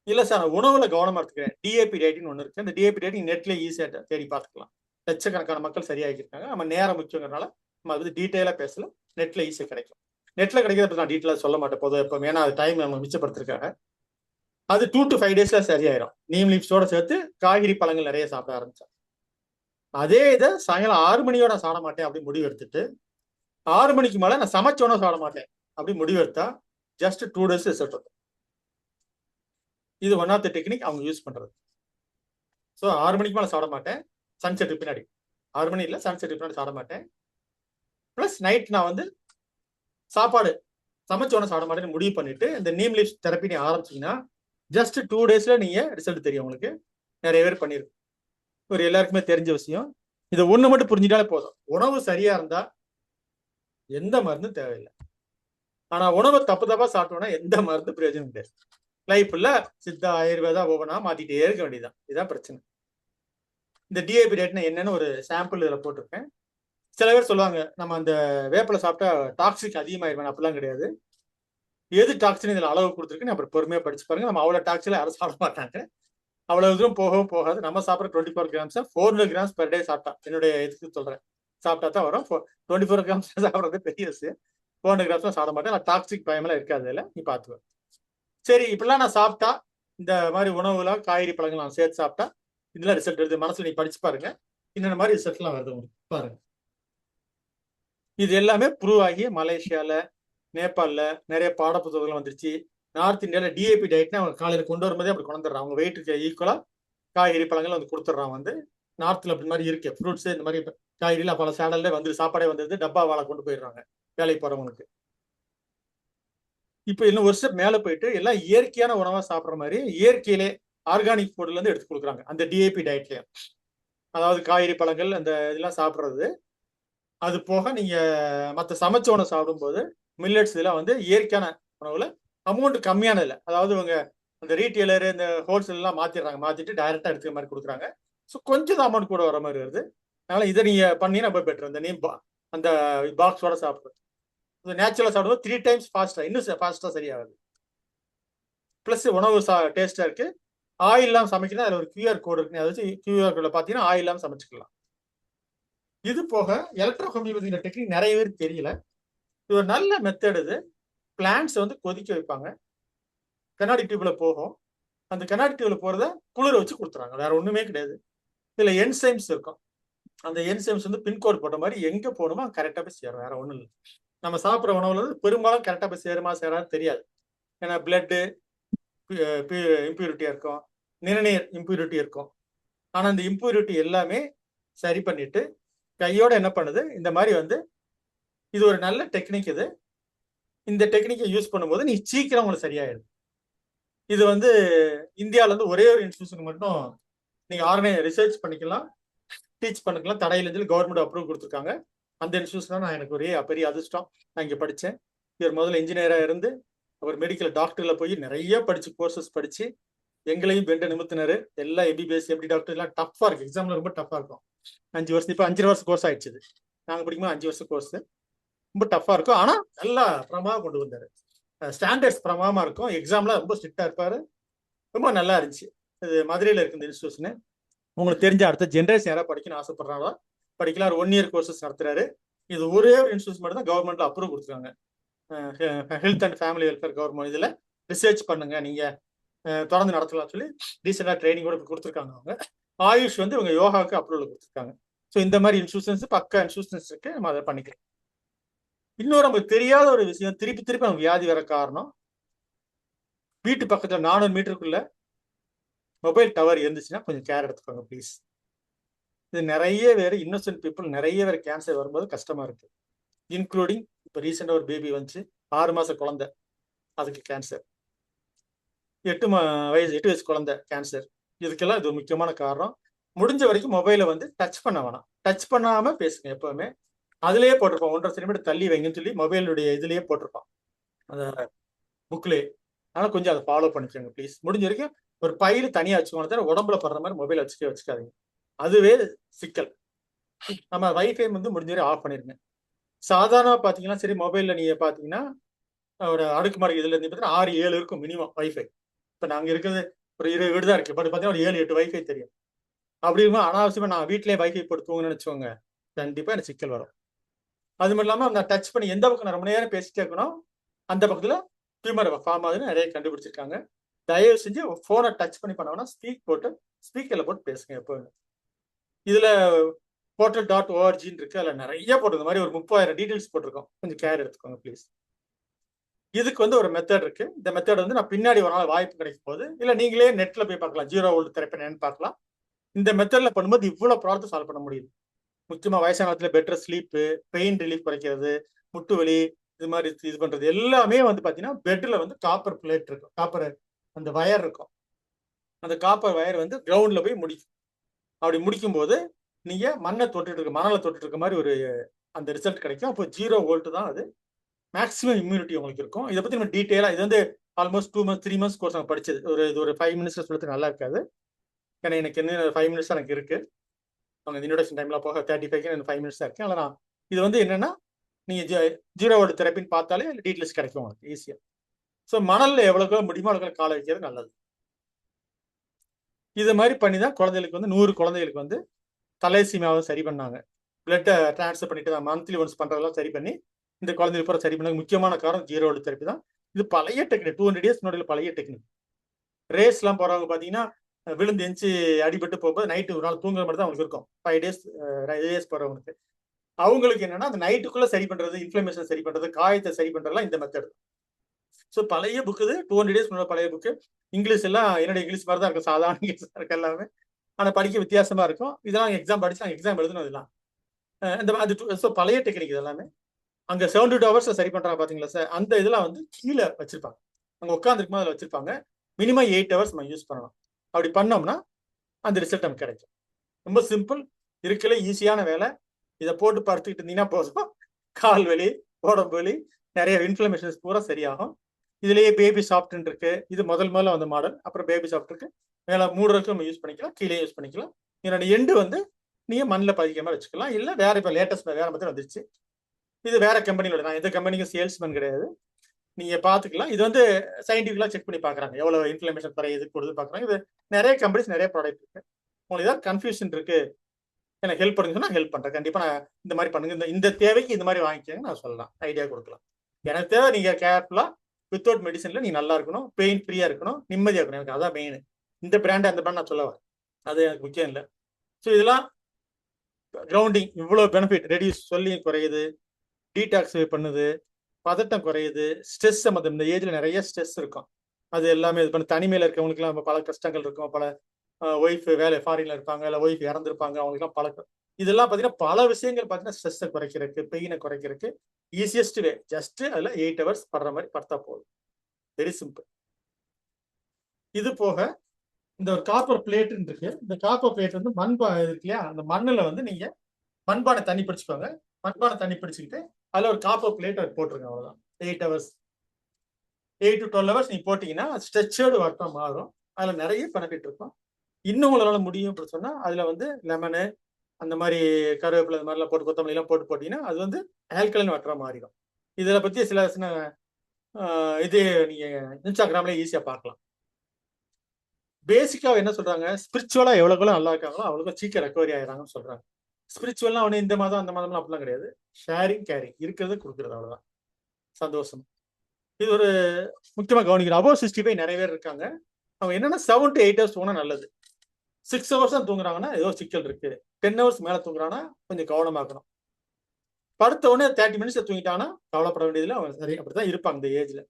இல்ல சார், நான் உணவுல கவனமா எடுத்துக்கிறேன். டிஏபி டயட்டின்னு ஒன்று இருக்கு. அந்த டிஏபி டயட்டிங் நெட்ல ஈஸியா தேடி பார்த்துக்கலாம். லட்சக்கணக்கான மக்கள் சரியாகிருக்காங்க. நம்ம நேரம் முக்கியங்கிறனால நம்ம அது டீட்டெயிலா பேசல, நெட்ல ஈஸியா கிடைக்கும். நெட்ல கிடைக்கிறத நான் டீட்டெயிலா சொல்ல மாட்டேன் பொதுவாக எப்போ, ஏன்னா அது டைம் நம்ம மிச்சப்படுத்திருக்காங்க. அது 2 to 5 daysல சரியாயிரும். நீம் லீவ்ஸோட சேர்த்து காய்கறி பழங்கள் நிறைய சாப்பிட ஆரம்பிச்சேன். அதே இதை சாயங்காலம் 6 மணியோட சாப்பிட மாட்டேன் அப்படி முடிவு எடுத்துட்டு 6 மணிக்கு மேல நான் சமைச்சோன்னு சாப்பிட மாட்டேன் அப்படி முடிவு எடுத்தா ஜஸ்ட் 2 days ரிசல்ட் வரும். இது ஒன் ஆஃப் த டெக்னிக் அவங்க யூஸ் பண்றது. ஸோ 6 மணிக்கு மேல சாப்பிட மாட்டேன், சன்செட் பின்னாடி. 6 மணி இல்லை, சன்செட் பின்னாடி சாப்பிட மாட்டேன். பிளஸ் நைட் நான் வந்து சாப்பாடு சமைச்சோன்னு சாப்பிட மாட்டேன்னு முடிவு பண்ணிட்டு இந்த நீம் லீவ்ஸ் தெரப்பி நீ ஆரம்பிச்சீங்கன்னா ஜஸ்ட் 2 daysல நீங்க ரிசல்ட் தெரியும். உங்களுக்கு நிறைய பேர் பண்ணிருக்கு, ஒரு எல்லாருக்குமே தெரிஞ்ச விஷயம். இதை ஒண்ணு மட்டும் புரிஞ்சுட்டாலே போதும். உணவு சரியா இருந்தா எந்த மருந்தும் தேவையில்லை. ஆனா உணவை தப்பா சாப்பிட்டோம்னா எந்த மருந்து பிரயோஜனம் கிடையாது. லைஃப்ல சித்தா ஆயுர்வேதா ஒவ்வொன்றா மாத்திட்டே இருக்க வேண்டியதுதான். இதுதான் பிரச்சனை. இந்த டிஏபி டயட்னா என்னன்னு ஒரு சாம்பிள் இதுல போட்டிருக்கேன். சில பேர் சொல்லுவாங்க நம்ம அந்த வேப்பில சாப்பிட்டா டாக்ஸிக் அதிகமாயிருவேன். அப்படிலாம் கிடையாது. எது டாக்ஸின் இதுல அளவு கொடுத்துருக்குன்னு அப்புறம் பொறுமையா படிச்சு பாருங்க. நம்ம அவ்வளவு டாக்ஸில யாரும் சாப்பிட மாட்டாங்க. அவ்வளவு தூரம் போகவும் போகாது. நம்ம சாப்பிட்ற 24 கிராம்ஸ் 400 கிராம்ஸ் பெர் டே சாப்பிட்டா, என்னுடைய இதுக்கு சொல்றேன், சாப்பிட்டா தான் வரும். 24 கிராம்ஸ் சாப்பிட்றது பெரிய விஷயம். 400 கிராம்ஸ் சாப்பிட மாட்டேன். நான் டாக்ஸிக் பயமெல்லாம் இருக்காது இல்லை, நீ பார்த்துவேன். சரி, இப்படிலாம் நான் சாப்பிட்டா இந்த மாதிரி உணவுல காய்கறி பழங்கள் நான் சேர்த்து சாப்பிட்டா இதெல்லாம் ரிசல்ட் வருது. மனசுல நீ படிச்சு பாருங்க, என்னென்ன மாதிரி ரிசல்ட்லாம் வருது உங்களுக்கு பாருங்க. இது எல்லாமே ப்ரூவ் ஆகி மலேசியால, நேபாளில் நிறைய பாட புத்தகங்கள் வந்துருச்சு. நார்த் இந்தியாவில் டிஏபி டயட்னா அவங்க காலையில் கொண்டு வரும்போதே அப்படி கொண்டு வந்துடுறான். அவங்க வெயிட்டுக்கு ஈக்குவலாக காய்கறி பழங்கள் வந்து கொடுத்துட்றான். வந்து நார்த்தில் அப்படி மாதிரி இருக்கு. ஃப்ரூட்ஸு இந்த மாதிரி காய்கறிலாம் பல சேனல்ல வந்து சாப்பாடே வந்துருது, டப்பா வாழை கொண்டு போயிடுறாங்க வேலைக்கு போகிறவங்களுக்கு. இப்போ இன்னும் ஒரு ஸ்டெப் மேலே போயிட்டு எல்லாம் இயற்கையான உணவாக சாப்பிட்ற மாதிரி இயற்கையிலே ஆர்கானிக் ஃபுட்லேருந்து எடுத்து கொடுக்குறாங்க அந்த டிஏபி டயட்லேயும். அதாவது காய்கறி பழங்கள் அந்த இதெல்லாம் சாப்பிட்றது. அது போக நீங்கள் மற்ற சமைச்ச உணவு சாப்பிடும்போது மில்லட்ஸ் இதெல்லாம் வந்து இயற்கையான உணவுல அமௌண்ட் கம்மியான இல்லை. அதாவது இவங்க அந்த ரீட்டெயிலர் இந்த ஹோல்சேல் எல்லாம் மாத்திடுறாங்க, மாத்திட்டு டைரக்டா எடுத்துக்கிற மாதிரி கொடுக்குறாங்க. ஸோ கொஞ்சம் தான் அமௌண்ட் கூட வர மாதிரி வருது. அதனால இதை நீங்க பண்ணி ரொம்ப பெட்டர். இந்த நீம் அந்த பாக்ஸோட சாப்பிடுறது நேச்சுரலா சாப்பிடும்போது 3 times ஃபாஸ்டா, இன்னும் ஃபாஸ்டா சரியாகுது. பிளஸ் உணவு டேஸ்டா இருக்கு. ஆயில் இல்லாமல் சமைக்கணும். அதில் ஒரு QR கோடு இருக்கு, அதை வச்சு QR கோட்ல பார்த்தீங்கன்னா ஆயில் இல்லாமல் சமைச்சுக்கலாம். இது போக எலக்ட்ரோ ஹோமியோபதி டெக்னிக் நிறைய பேருக்கு தெரியல. இது ஒரு நல்ல மெத்தட். இது பிளான்ட்ஸ் வந்து கொதிக்க வைப்பாங்க, கண்ணாடி டியூப்ல போகும். அந்த கண்ணாடி டியூப்ல போறத குளிர வச்சு கொடுத்துறாங்க, வேற ஒண்ணுமே கிடையாது. இதுல என்சைம்ஸ் இருக்கும். அந்த என்சைம்ஸ் வந்து பின்கோடு போட்ட மாதிரி எங்க போகணுமோ கரெக்டா போய் சேரும், வேற ஒண்ணும் இல்லை. நம்ம சாப்பிட்ற உணவுல பெரும்பாலும் கரெக்டா போய் சேருமா சேராது தெரியாது. ஏன்னா பிளட்டு இம்ப்யூரிட்டியா இருக்கும், நிணநீர் இம்ப்யூரிட்டி இருக்கும். ஆனா இந்த இம்ப்யூரிட்டி எல்லாமே சரி பண்ணிட்டு கையோட என்ன பண்ணுது, இந்த மாதிரி வந்து இது ஒரு நல்ல டெக்னிக். இது இந்த டெக்னிக்கை யூஸ் பண்ணும்போது நீ சீக்கிரம் உங்களுக்கு சரியாயிடும். இது வந்து இந்தியாவில இருந்து ஒரே ஒரு இன்ஸ்டியூஷன் மட்டும் நீங்க ரிசர்ச் பண்ணிக்கலாம், டீச் பண்ணிக்கலாம், தடையில சொல்லி கவர்மெண்ட் அப்ரூவ் கொடுத்துருக்காங்க. அந்த இன்ஸ்டியூஷன் தான் எனக்கு ஒரே பெரிய அதிர்ஷ்டம். நான் இங்க படித்தேன். இவர் முதல்ல இன்ஜினியரா இருந்து அவர் மெடிக்கல் டாக்டர்ல போய் நிறைய படிச்சு கோர்சஸ் படிச்சு எங்களையும் பெண்ட நிமித்தினாரு. எல்லாம் எம்பிபிஎஸ் எப்படி டாக்டர் எல்லாம் டஃபா இருக்கு, எக்ஸாம்ல ரொம்ப டஃபா இருக்கும். 5 வருஷம், இப்போ 5 வருஷம் கோர்ஸ் ஆயிடுச்சு. நாங்க படிக்கும்போது 5 வருஷம் கோர்ஸ் ரொம்ப டஃபா இருக்கும். ஆனா நல்லா பிரமாதமா கொண்டு வந்தாரு. ஸ்டாண்டர்ட்ஸ் பிரமாதமா இருக்கும். எக்ஸாம்ல ரொம்ப ஸ்ட்ரிக்டா இருப்பாரு. ரொம்ப நல்லா இருந்துச்சு. இது மதுரையில இருக்கு இந்த இன்ஸ்டியூஷன். உங்களுக்கு தெரிஞ்ச அடுத்த ஜென்ரேஷன் யாராவது படிக்கணும்னு ஆசைப்படுறாங்களோ படிக்கலாம். ஒரு 1 இயர் கோர்சஸ் நடத்துறாரு. இது ஒரே ஒரு இன்ஸ்டியூஷன் மட்டும் தான் கவர்மெண்ட்ல அப்ரூவ் கொடுத்துருக்காங்க. Health and family welfare government. இதுல ரிசர்ச் பண்ணுங்க, நீங்க தொடர்ந்து நடத்தலாம் சொல்லி ரீசெண்டா ட்ரைனிங் கூட கொடுத்துருக்காங்க. அவங்க ஆயுஷ் வந்து இவங்க யோகாவுக்கு அப்ரூவல் கொடுத்துருக்காங்க. ஸோ இந்த மாதிரி இன்ஸ்டியூஷன்ஸ் பக்கா இன்ஸ்டியூஷன்ஸ் இருக்கு. நம்ம அதை பண்ணிக்கலாம். இன்னொரு நமக்கு தெரியாத ஒரு விஷயம், திருப்பி திருப்பி நமக்கு வியாதி வர காரணம், வீட்டு பக்கத்துல 400 மீட்டருக்குள்ள மொபைல் டவர் இருந்துச்சுன்னா கொஞ்சம் கேர் எடுத்துக்கோங்க ப்ளீஸ். இது நிறைய பேர் இன்னோசென்ட் பீப்புள் நிறைய பேர் கேன்சர் வரும்போது கஷ்டமா இருக்கு. இன்க்ளூடிங் இப்போ ரீசெண்டாக ஒரு பேபி வந்துச்சு, 6 மாச குழந்தை, அதுக்கு கேன்சர். 8 வயசு குழந்தை கேன்சர். இதுக்கெல்லாம் இது ஒரு முக்கியமான காரணம். முடிஞ்ச வரைக்கும் மொபைலை வந்து டச் பண்ண வேணாம். டச் பண்ணாம பேசுங்க எப்பவுமே. அதுலயே போட்டிருப்பான் 1.5 சென்டிமீட்டர் தள்ளி வைங்கன்னு சொல்லி மொபைலுடைய இதுலயே போட்டிருப்பான் அந்த புக்லேயே. ஆனால் கொஞ்சம் அதை ஃபாலோ பண்ணிக்கோங்க ப்ளீஸ். முடிஞ்ச வரைக்கும் ஒரு பையில தனியாக வச்சுக்கோங்க, தவிர உடம்புல படுற மாதிரி மொபைல் வச்சுக்காதீங்க. அதுவே சிக்கல். நம்ம வைஃபை வந்து முடிஞ்ச வரை ஆஃப் பண்ணிருங்க. சாதாரணமாக பார்த்தீங்கன்னா சரி, மொபைலில் நீங்கள் பார்த்தீங்கன்னா ஒரு அடுக்குமாடி இதில் இருந்து பார்த்தீங்கன்னா 6-7 இருக்கும் மினிமம் வைஃபை. இப்போ நாங்கள் இருக்கிறது ஒரு 20 வீடு தான் இருக்குது. பட் பார்த்தீங்கன்னா ஒரு 7-8 வைஃபை தெரியும். அப்படி இருக்கும் அனாவசியமாக நான் வீட்டிலேயே வைஃபை போட்டு தூங்கணும்னு வச்சுக்கோங்க, கண்டிப்பாக எனக்கு சிக்கல் வரும். அது மட்டும் இல்லாமல் நான் டச் பண்ணி எந்த பக்கம் நான் ரொம்ப நேரம் பேசிட்டே இருக்கணும் அந்த பக்கத்தில் டியூமர் ஃபார்ம் ஆகுதுன்னு நிறைய கண்டுபிடிச்சிருக்காங்க. தயவு செஞ்சு ஃபோனை டச் பண்ணி பண்ணோம்னா ஸ்பீக்கரில் போட்டு பேசுங்க எப்போதும். இதில் portal.org இருக்கு, அதில் நிறைய போட்டு இந்த மாதிரி ஒரு 30,000 டீட்டெயில்ஸ் போட்டிருக்கோம். கொஞ்சம் கேர் எடுத்துக்கோங்க ப்ளீஸ். இதுக்கு வந்து ஒரு மெத்தட் இருக்கு. இந்த மெத்தட் வந்து நான் பின்னாடி ஒரு நாள் வாய்ப்பு கிடைக்கும் போது, இல்லை நீங்களே நெட்ல போய் பார்க்கலாம், 0 வோல்ட் தெரப்பி என்னன்னு பார்க்கலாம். இந்த மெத்தட்ல பண்ணும்போது இவ்வளவு ப்ராப்ளத்தை சால்வ் பண்ண முடியுது. முக்கியமா வயசானத்துல பெட்டர் ஸ்லீப்பு, பெயின் ரிலீஃப் குறைக்கிறது, முட்டு வலி, இது மாதிரி இது பண்றது எல்லாமே வந்து பாத்தீங்கன்னா பெட்ல வந்து காப்பர் பிளேட் இருக்கும், காப்பர் அந்த வயர் இருக்கும். அந்த காப்பர் வயர் வந்து கிரவுண்ட்ல போய் முடிக்கும். அப்படி முடிக்கும் போது நீங்க மண்ணை மணலை தொட்டுட்டு இருக்க மாதிரி ஒரு அந்த ரிசல்ட் கிடைக்கும். அப்போ 0 வோல்ட் தான் அது. மேக்ஸிமம் இம்யூனிட்டி உங்களுக்கு இருக்கும். இதை பத்தி நம்ம டீட்டெயிலா, இது வந்து ஆல்மோஸ்ட் 2 months 3 months கோர்ஸ் நாங்கள் படிச்சது. ஒரு 5 minutes சொல்றது நல்லா இருக்காது. ஏன்னா எனக்கு என்ன 5 minutes தான் எனக்கு இருக்கு. அவங்க இன்ட்ரோடக்ஷன் டைம்ல போக 35 எனக்கு 5 minutes தான் இருக்கு. அதனால் இது வந்து என்னன்னா நீங்க 0 வோல்ட் தெரப்பின்னு பார்த்தாலே டீட்டெயில்ஸ் கிடைக்கும் உங்களுக்கு ஈஸியா. ஸோ மணல்ல எவ்வளவு முடியுமோ அவ்வளவு காலை வைக்கிறது நல்லது. இது மாதிரி பண்ணி தான் குழந்தைகளுக்கு வந்து 100 குழந்தைகளுக்கு வந்து தலைசீமாவை சரி பண்ணாங்க. பிளட்டை டிரான்ஸ்ஃபர் பண்ணிட்டு தான் மந்த்லி ஒன்ஸ் பண்றதெல்லாம் சரி பண்ணி இந்த குழந்தைகளுக்கு பூரா சரி பண்ண முக்கியமான காரணம் 0 வோல்ட் தெரப்பி தான். இது பழைய டெக்னிக், 200 years முன்னாடி பழைய டெக்னிக். ரேஸ்லாம் போறவங்க பார்த்தீங்கன்னா விழுந்து எஞ்சி அடிபட்டு போகும்போது நைட்டு ஒரு நாள் தூங்குற மாதிரி தான் அவங்களுக்கு இருக்கும். 5 days போறவங்களுக்கு அவங்களுக்கு என்னன்னா அந்த நைட்டுக்குள்ள சரி பண்றது, இன்ஃப்ளமேஷன் சரி பண்றது, காயத்தை சரி பண்றதுலாம் இந்த மெத்தட். ஸோ பழைய புக்கு இது, 200 days முன்னாடி பழைய புக்கு. இங்கிலீஷ் எல்லாம் என்னோட இங்கிலீஷ் மாதிரி தான் இருக்கும், சாதாரண இங்கிலீஷ் இருக்கு எல்லாமே. ஆனால் படிக்க வித்தியாசமா இருக்கும். இதெல்லாம் எக்ஸாம் படிச்சு நாங்கள் எக்ஸாம் எழுதணும். இதெல்லாம் இந்த அது ஸோ பழைய டெக்னிக் இதெல்லாமே. அங்க 72 hours சரி பண்றாங்க பாத்தீங்களா சார், அந்த இதெல்லாம் வந்து கீழே வச்சிருப்பாங்க. அங்க உட்காந்துருக்கும் அதில் வச்சிருப்பாங்க. மினிமம் 8 hours நம்ம யூஸ் பண்ணணும். அப்படி பண்ணோம்னா அந்த ரிசல்ட் நமக்கு கிடைக்கும். ரொம்ப சிம்பிள், இருக்கல ஈஸியான வேலை. இதை போட்டு படுத்துக்கிட்டு இருந்தீங்கன்னா போதும், கால் வலி, உடம்பு வலி, நிறைய இன்ஃப்ளமேஷன்ஸ் பூரா சரியாகும். இதுலயே பேபி சாஃப்ட்னு இருக்கு. இது முதல்ல வந்த மாடல். அப்புறம் பேபி சாஃப்ட் இருக்கு. மேலே மூடுறதுக்கு நம்ம யூஸ் பண்ணிக்கலாம், கீழே யூஸ் பண்ணிக்கலாம். என்னோட எண்டு வந்து நீங்க மண்ணில் பதிக்காம வச்சுக்கலாம். இல்லை வேற இப்போ லேட்டஸ்ட் வேற மாதிரி வந்துருச்சு. இது வேற கம்பெனியோட, நான் எந்த கம்பெனிக்கும் சேல்ஸ்மேன் கிடையாது, நீங்க பாத்துக்கலாம். இது வந்து சயின்டிஃபிக்கலா செக் பண்ணி பாக்குறாங்க, எவ்வளவு இன்ஃப்ளமேஷன் குறையுது கொடுத்து பாக்குறாங்க. இது நிறைய கம்பெனிஸ் நிறைய ப்ராடக்ட் இருக்கு. உங்களுக்கு ஏதாவது கன்ஃபியூஷன் இருக்கு, எனக்கு ஹெல்ப் பண்ணுங்க, நான் ஹெல்ப் பண்றேன். கண்டிப்பா நான் இந்த மாதிரி பண்ணுங்க, இந்த தேவைக்கு இந்த மாதிரி வாங்கிக்கங்க, நான் சொல்லலாம், ஐடியா கொடுக்கலாம். எனக்கு தேவை நீங்க கேர்ஃபுல்லா வித்தவுட் மெடிசன்ல நீ நல்லா இருக்கணும், பெயின் ஃப்ரீயா இருக்கணும், நிம்மதியா இருக்கணும். எனக்கு அதான் மெயின். இந்த பிராண்ட் அந்த பிராண்ட் நான் சொல்ல வரேன், அது எனக்கு முக்கியம் இல்லை. ஸோ இதெல்லாம் கிரவுண்டிங், இவ்வளவு பெனிஃபிட், ரெடியூஸ் சொல்லி குறையுது, டீடாக்ஸ் பண்ணுது, பதட்டம் குறையுது, ஸ்ட்ரெஸ் சம்மந்தம். இந்த ஏஜ்ல நிறைய ஸ்ட்ரெஸ் இருக்கும், அது எல்லாமே இது பண்ண. தனிமையில இருக்கவங்களுக்குலாம் பல கஷ்டங்கள் இருக்கும். பல ஒய்ஃப் வேலை ஃபாரின்ல இருப்பாங்க, இல்லை ஒய்ஃப் இறந்துருப்பாங்க, அவங்களுக்குலாம் பழக்கம். இதெல்லாம் பார்த்தீங்கன்னா பல விஷயங்கள் பார்த்தீங்கன்னா ஸ்ட்ரெஸ்ஸை குறைக்கிறதுக்கு, பெயினை குறைக்கிறதுக்கு ஈஸியஸ்ட் வே ஜஸ்ட் அதில் 8 hours படுற மாதிரி படுத்தா போதும். Very simple. இது போக இந்த ஒரு காப்பர் பிளேட் இருக்கு. இந்த காப்பர் பிளேட் வந்து இருக்கு இல்லையா, அந்த மண்ணுல வந்து நீங்க மண்பானை தண்ணி பிடிச்சுக்கோங்க. மண்பானை தண்ணி பிடிச்சிக்கிட்டு அதுல ஒரு காப்பர் பிளேட் போட்டுருங்க. அவ்வளவுதான். 8 ஹவர்ஸ் 8 to 12 ஹவர்ஸ் நீ போட்டீங்கன்னா ஸ்ட்ரெச்சர்டு வாட்டரா மாறும். அதுல நிறைய பெனிஃபிட் இருக்கும். இன்னும் உங்களால முடியும் அப்படின்னு சொன்னா அதுல வந்து லெமனு, அந்த மாதிரி கருவேப்பிலை, இந்த மாதிரிலாம் போட்டு கொத்தமல்லி எல்லாம் போட்டு போட்டீங்கன்னா அது வந்து ஆல்கலைன் வாட்டரா மாறிடும். இதில் பத்தி சில சின்ன இது நீங்க இன்ஸ்டாகிராம்ல ஈஸியா பார்க்கலாம். பேசிக்கா என்ன சொல்றாங்க, ஸ்பிரிச்சுவலா எவ்வளவுக்குள்ள நல்லா இருக்காங்களோ அவ்வளவு சீக்கிரம் ரெக்கவரி ஆயிடுறாங்கன்னு சொல்றாங்க. ஸ்பிரிச்சுவல்னா அவனு இந்த மாதம் அந்த மாதம்லாம் அப்படிலாம் கிடையாது. ஷேரிங் கேரிங் இருக்கிறது கொடுக்குறது, அவ்வளவுதான். சந்தோஷம். இது ஒரு முக்கியமா கவனிக்கிறோம். அபோவ் 65 நிறைய பேர் இருக்காங்க. அவங்க என்னன்னா 7 to 8 ஹவர்ஸ் தூங்கினா நல்லது. 6 ஹவர்ஸ் தான் தூங்குறாங்கன்னா ஏதோ சிக்கல் இருக்கு. 10 ஹவர்ஸ் மேல தூங்குறாங்கன்னா கொஞ்சம் கவனமாக்கணும். படுத்த உடனே 30 மினிட்ஸ் தூங்கிட்டாங்கன்னா கவலைப்பட வேண்டியதுல அவங்க சரி அப்படிதான் இருப்பாங்க இந்த ஏஜ்ல.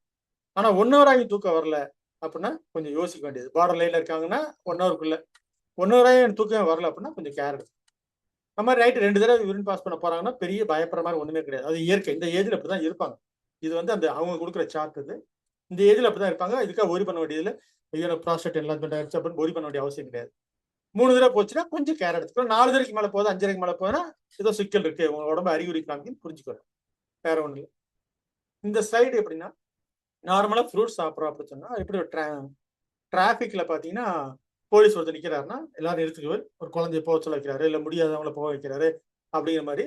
ஆனா 1 ஹவர் ஆகி தூக்கம் வரல அப்படின்னா கொஞ்சம் யோசிக்க வேண்டியது. பார்டர் லைன்ல இருக்காங்கன்னா 1 ஹவருக்குள்ள 1 ஹவர் ஆகி தூக்கம் வரல அப்படின்னா கொஞ்சம் கேர் எடுத்து. நம்ம மாதிரி நைட்டு 2 தடவை யூரின் பாஸ் பண்ண போறாங்கன்னா பெரிய பயப்படுற மாதிரி ஒண்ணுமே கிடையாது. அது இயற்கை. இந்த ஏஜ்ல அப்படிதான் இருப்பாங்க. இது வந்து அந்த அவங்க கொடுக்குற சார்ட் இது. இந்த ஏஜ்ல அப்படிதான் இருப்பாங்க. இதுக்காக ஒரி பண்ண வேண்டியதுல ஐயோ ப்ராஸ்டேட் என்லார்ஜ்மென்ட் ஆயிடுச்சு அப்படின்னு ஒரி பண்ண வேண்டிய அவசியம் கிடையாது. 3 தடவை போச்சுன்னா கொஞ்சம் கேர் எடுத்துக்கணும். 4 தடவைக்கு மேல போகுது, 5 தடவைக்கு மேல போகுதுன்னா ஏதோ சிக்கல் இருக்கு, உங்க உடம்பு அறிகுறி காமிக்குன்னு புரிஞ்சுக்கணும். வேற ஒண்ணு இல்லை. இந்த ஸ்லைடு எப்படின்னா, நார்மலா ஃப்ரூட்ஸ் சாப்பிட்றோம் அப்படின்னு சொன்னா எப்படி ஒரு டிராபிக்ல பாத்தீங்கன்னா போலீஸ் ஒருத்தர் நிக்கிறாருன்னா எல்லாரும் நிறுத்துக்குவர், ஒரு குழந்தைய போக சொல்ல வைக்கிறாரு, இல்ல முடியாதவங்கள போக வைக்கிறாரு. அப்படிங்கிற மாதிரி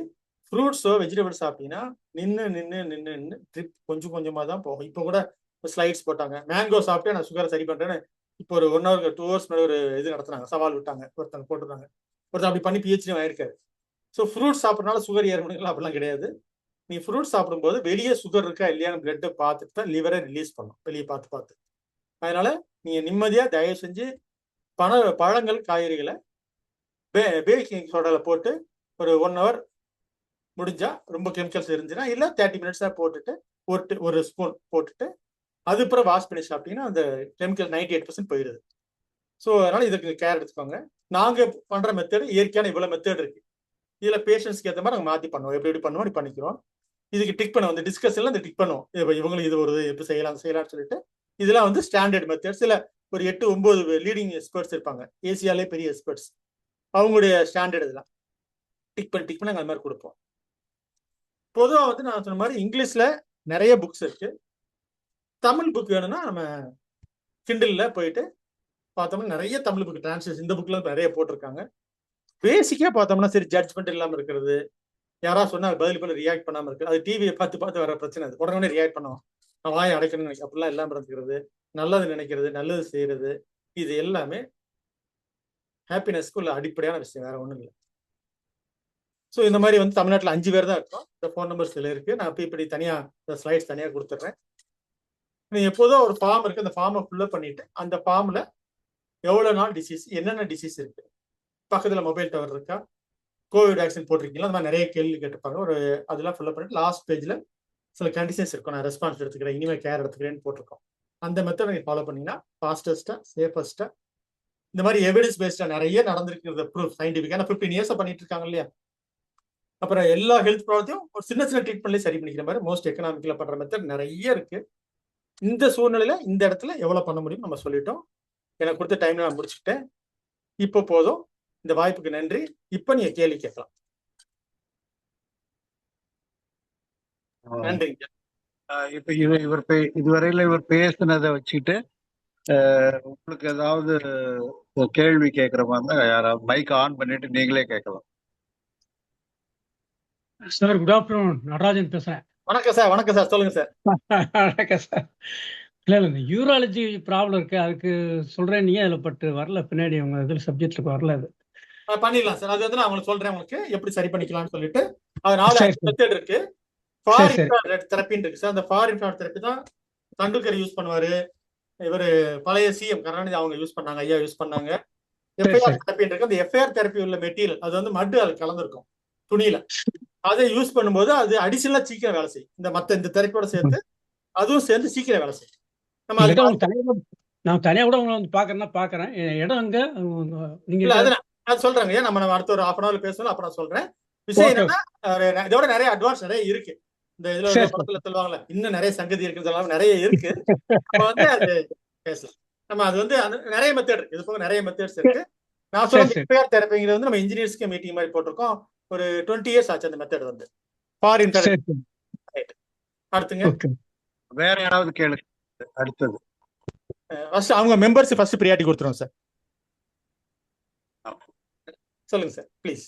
ஃப்ரூட்ஸோ வெஜிடபிள்ஸ் சாப்பிட்டீங்கன்னா நின்று நின்று நின்று நின்று ட்ரிப் கொஞ்சம் கொஞ்சமா தான் போகும். இப்போ கூட ஸ்லைட்ஸ் போட்டாங்க, மேங்கோ சாப்பிட்டு நான் சுகரை சரி பண்றேன்னு. இப்போ ஒரு 1 ஹவர் 2 ஹவர்ஸ் மேலே ஒரு இது நடத்துனாங்க, சவால் விட்டாங்க, ஒருத்தங்க போட்டுருந்தாங்க. ஒருத்தர் அப்படி பண்ணி PhD ஆயிருக்காரு. ஸோ ஃப்ரூட்ஸ் சாப்பிட்றதுனால சுகர் ஏறணுங்களா? அப்படிலாம் கிடையாது. நீ ஃப்ரூட்ஸ் சாப்பிடும்போது வெளியே சுகர் இருக்கா இல்லையான்னு பிளட்டை பார்த்துட்டு தான் லிவரை ரிலீஸ் பண்ணும், வெளியே பார்த்து. அதனால நீங்க நிம்மதியா தயவு செஞ்சு பழங்கள் காய்கறிகளை பேக்கிங் சோடால போட்டு ஒரு 1 ஹவர் முடிஞ்சா, ரொம்ப கெமிக்கல்ஸ் இருந்துச்சுன்னா இல்ல 30 மினிட்ஸ் தான் போட்டுட்டு ஒரு ஸ்பூன் போட்டுட்டு அதுக்கப்புறம் வாஷ் பண்ணி சாப்பிட்டீங்கன்னா அந்த கெமிக்கல் 98% போயிடுது. ஸோ அதனால இதுக்கு கேர் எடுத்துக்கோங்க. நாங்க பண்ற மெத்தட் இயற்கையான இவ்வளவு மெத்தட் இருக்கு. இதுல பேஷன்ஸ்க்கு ஏற்ற மாதிரி நாங்கள் மாத்தி பண்ணுவோம். எப்படி பண்ணுவோம் அப்படி பண்ணிக்கிறோம். இதுக்கு டிக் பண்ணுவோம். இந்த டிஸ்கஷன்ல இந்த டிக் பண்ணுவோம். இவங்களுக்கு இது ஒரு எப்படி செய்யலாம்னு சொல்லிட்டு இதெல்லாம் வந்து ஸ்டாண்டர்ட் மெத்தட்ஸ். இல்ல ஒரு 8-9 லீடிங் எக்ஸ்பர்ட்ஸ் இருப்பாங்க, ஏசியாலே பெரிய எக்ஸ்பர்ட்ஸ். அவங்களுடைய ஸ்டாண்டர்ட் இதெல்லாம் டிக் பண்ணி நாங்கள் அது மாதிரி கொடுப்போம். பொதுவாக வந்து நான் சொன்ன மாதிரி இங்கிலீஷ்ல நிறைய புக்ஸ் இருக்கு. தமிழ் புக் வேணும்னா நம்ம கிண்டல்ல போயிட்டு பார்த்தோம்னா நிறைய தமிழ் புக் டிரான்ஸ்லேஷன் இந்த புக்ல நிறைய போட்டிருக்காங்க. பேசிக்கா பார்த்தோம்னா சரி, ஜட்ஜ்மெண்ட் இல்லாம இருக்கிறது, யாராவது சொன்னா பதில் பண்ண ரியாக்ட் பண்ணாம இருக்கு, அது டிவியை பார்த்து வர பிரச்சனை. அது உடனே ரியாக்ட் பண்ணுவோம், நான் வாயை அடைக்கணும்னு நினைக்க, அப்படிலாம் இல்லாம இருந்துக்கிறது, நல்லது நினைக்கிறது, நல்லது செய்யறது, இது எல்லாமே ஹாப்பினஸ்க்கு உள்ள அடிப்படையான விஷயம், வேற ஒண்ணும் இல்லை. ஸோ இந்த மாதிரி வந்து தமிழ்நாட்டில் 5 பேர் தான் இருக்கும். இந்த ஃபோன் நம்பர்ஸ் இதில் இருக்கு. நான் இப்படி தனியா இந்த ஸ்லைட்ஸ் தனியா கொடுத்துட்றேன். நீங்க எப்போதும் ஒரு ஃபார்ம் இருக்கு, அந்த ஃபார்மை ஃபுல்லப் பண்ணிட்டு அந்த ஃபார்ம்ல எவ்வளவு நாள் டிசீஸ், என்னென்ன டிசீஸ் இருக்கு, பக்கத்துல மொபைல் டவர் இருக்கா, கோவிட் வேக்சின் போட்டிருக்கீங்களா, அந்த மாதிரி நிறைய கேள்வி கேட்டிருப்பாங்க. ஒரு அதெல்லாம் ஃபில்லப் பண்ணிட்டு லாஸ்ட் பேஜ்ல சில கண்டிஷன்ஸ் இருக்கும், நான் ரெஸ்பான்ஸ் எடுத்துக்கிறேன், இனிமேல் கேர் எடுத்துக்கிறேன்னு போட்டிருக்கோம். அந்த மெத்தட் நீங்க ஃபாலோ பண்ணீங்கன்னா ஃபாஸ்டஸ்டா சேஃபஸ்டா இந்த மாதிரி எவிடன்ஸ் பேஸ்டா நிறைய நடந்திருக்கிறது ப்ரூஃப் சயின்டிஃபிக்கா 15 இயர்ஸா பண்ணிட்டு இருக்காங்க இல்லையா. அப்புறம் எல்லா ஹெல்த் ப்ராப்ளத்தையும் ஒரு சின்ன ட்ரீட்மெண்ட்லேயே சரி பண்ணிக்கிற மாதிரி மோஸ்ட் எக்கனாமிக்கலா பண்ற மெத்தட் நிறைய இருக்கு. இந்த சூழ்நிலையில இந்த இடத்துல எவ்வளவு பண்ண முடியும் நம்ம சொல்லிட்டோம். எனக்கு கொடுத்த டைம்ல நான் முடிச்சுக்கிட்டேன். இப்போ போதும். இந்த வாய்ப்புக்கு நன்றி. இப்ப நீங்க கேள்வி கேட்கலாம். நன்றிங்க. இப்ப இதுவரையில இவர் பேசினதை வச்சுட்டு உங்களுக்கு ஏதாவது கேள்வி கேட்கிற மாதிரி இருந்தா யாராவது மைக் ஆன் பண்ணிட்டு நீங்களே கேட்கலாம். சார் குட் ஆஃப்டர்நூன், நடராஜன் பேசுறேன். வணக்கம் சார். வணக்கம் சார், சொல்லுங்க சார். வணக்கம் சார். இல்லை இந்த யூராலஜி ப்ராப்ளம் இருக்கு, அதுக்கு சொல்றேன். நீங்க அதில் பட்டு வரல, பின்னாடி உங்க இதில் சப்ஜெக்ட்ல வரல. அது பண்ணிடலாம் சார். அது வந்து நான் உங்களுக்கு சொல்றேன், உங்களுக்கு எப்படி சரி பண்ணிக்கலாம்னு சொல்லிட்டு. அதனால மெத்தட் இருக்கு. ஃபார் இன்ஃப்ராரெட் தெரப்பின்னு இருக்கு சார். அந்த ஃபார் இன்ஃப்ராரெட் தெரப்பி தான் தண்டுக்கர் யூஸ் பண்ணுவாரு, இவர் பழைய சிஎம் கருணாநிதி அவங்க யூஸ் பண்ணாங்க, ஐயா யூஸ் பண்ணாங்க. எஃப்ஐஆர் தெரப்பின்னு இருக்கு. அந்த எஃப்ஐஆர் தெரப்பி உள்ள மெட்டீரியல் அது வந்து மட்டு அது கலந்துருக்கும் துணியில. அதை யூஸ் பண்ணும்போது அது அடிஷனலா சீக்கிரம் வேலை செய்யும். இந்த தெரப்பியோட சேர்த்து அதுவும் சேர்ந்து சீக்கிரம் வேலை செய்யும். நான் தனியா கூட உங்களை வந்து பாக்குறேன். இடம் அங்க நீங்க அது சொல்றாங்க. ஏன் நம்ம அடுத்த ஒரு 1/2 hour பேசணும், அப்புறம் சொல்றேன். விஷயம் என்னன்னா இதோட நிறைய அட்வான்ஸ் நிறைய இருக்கு. இந்த இதுல படத்துல சொல்லுவாங்கல்ல, இன்னும் நிறைய சங்கதி இருக்குன்னு நிறைய இருக்கு. நம்ம வந்து அது பேசலாம். நம்ம அது வந்து நிறைய மெத்தட் இருக்கு, இது போக நிறைய மெத்தட்ஸ் இருக்கு. நான் சரி சொல்ல சரி பிஆர் தெரப்பிங்கிறது வந்து நம்ம இன்ஜினியர்ஸ்க்கு மீட்டிங் மாதிரி போட்டிருக்கோம். ஒரு 20 years ஆச்சு அந்த மெத்தட் வந்து ஃபார் சரி இன்டர். சரி அடுத்துங்க, ஓகே. வேற யாராவது கேளுங்க. அடுத்தது ஃபர்ஸ்ட் அவங்க மெம்பர்ஸ் ஃபர்ஸ்ட் ப்ரியாரிட்டி கொடுத்துருவோம் சார். சொல்லுங்க சார் ப்ளீஸ்.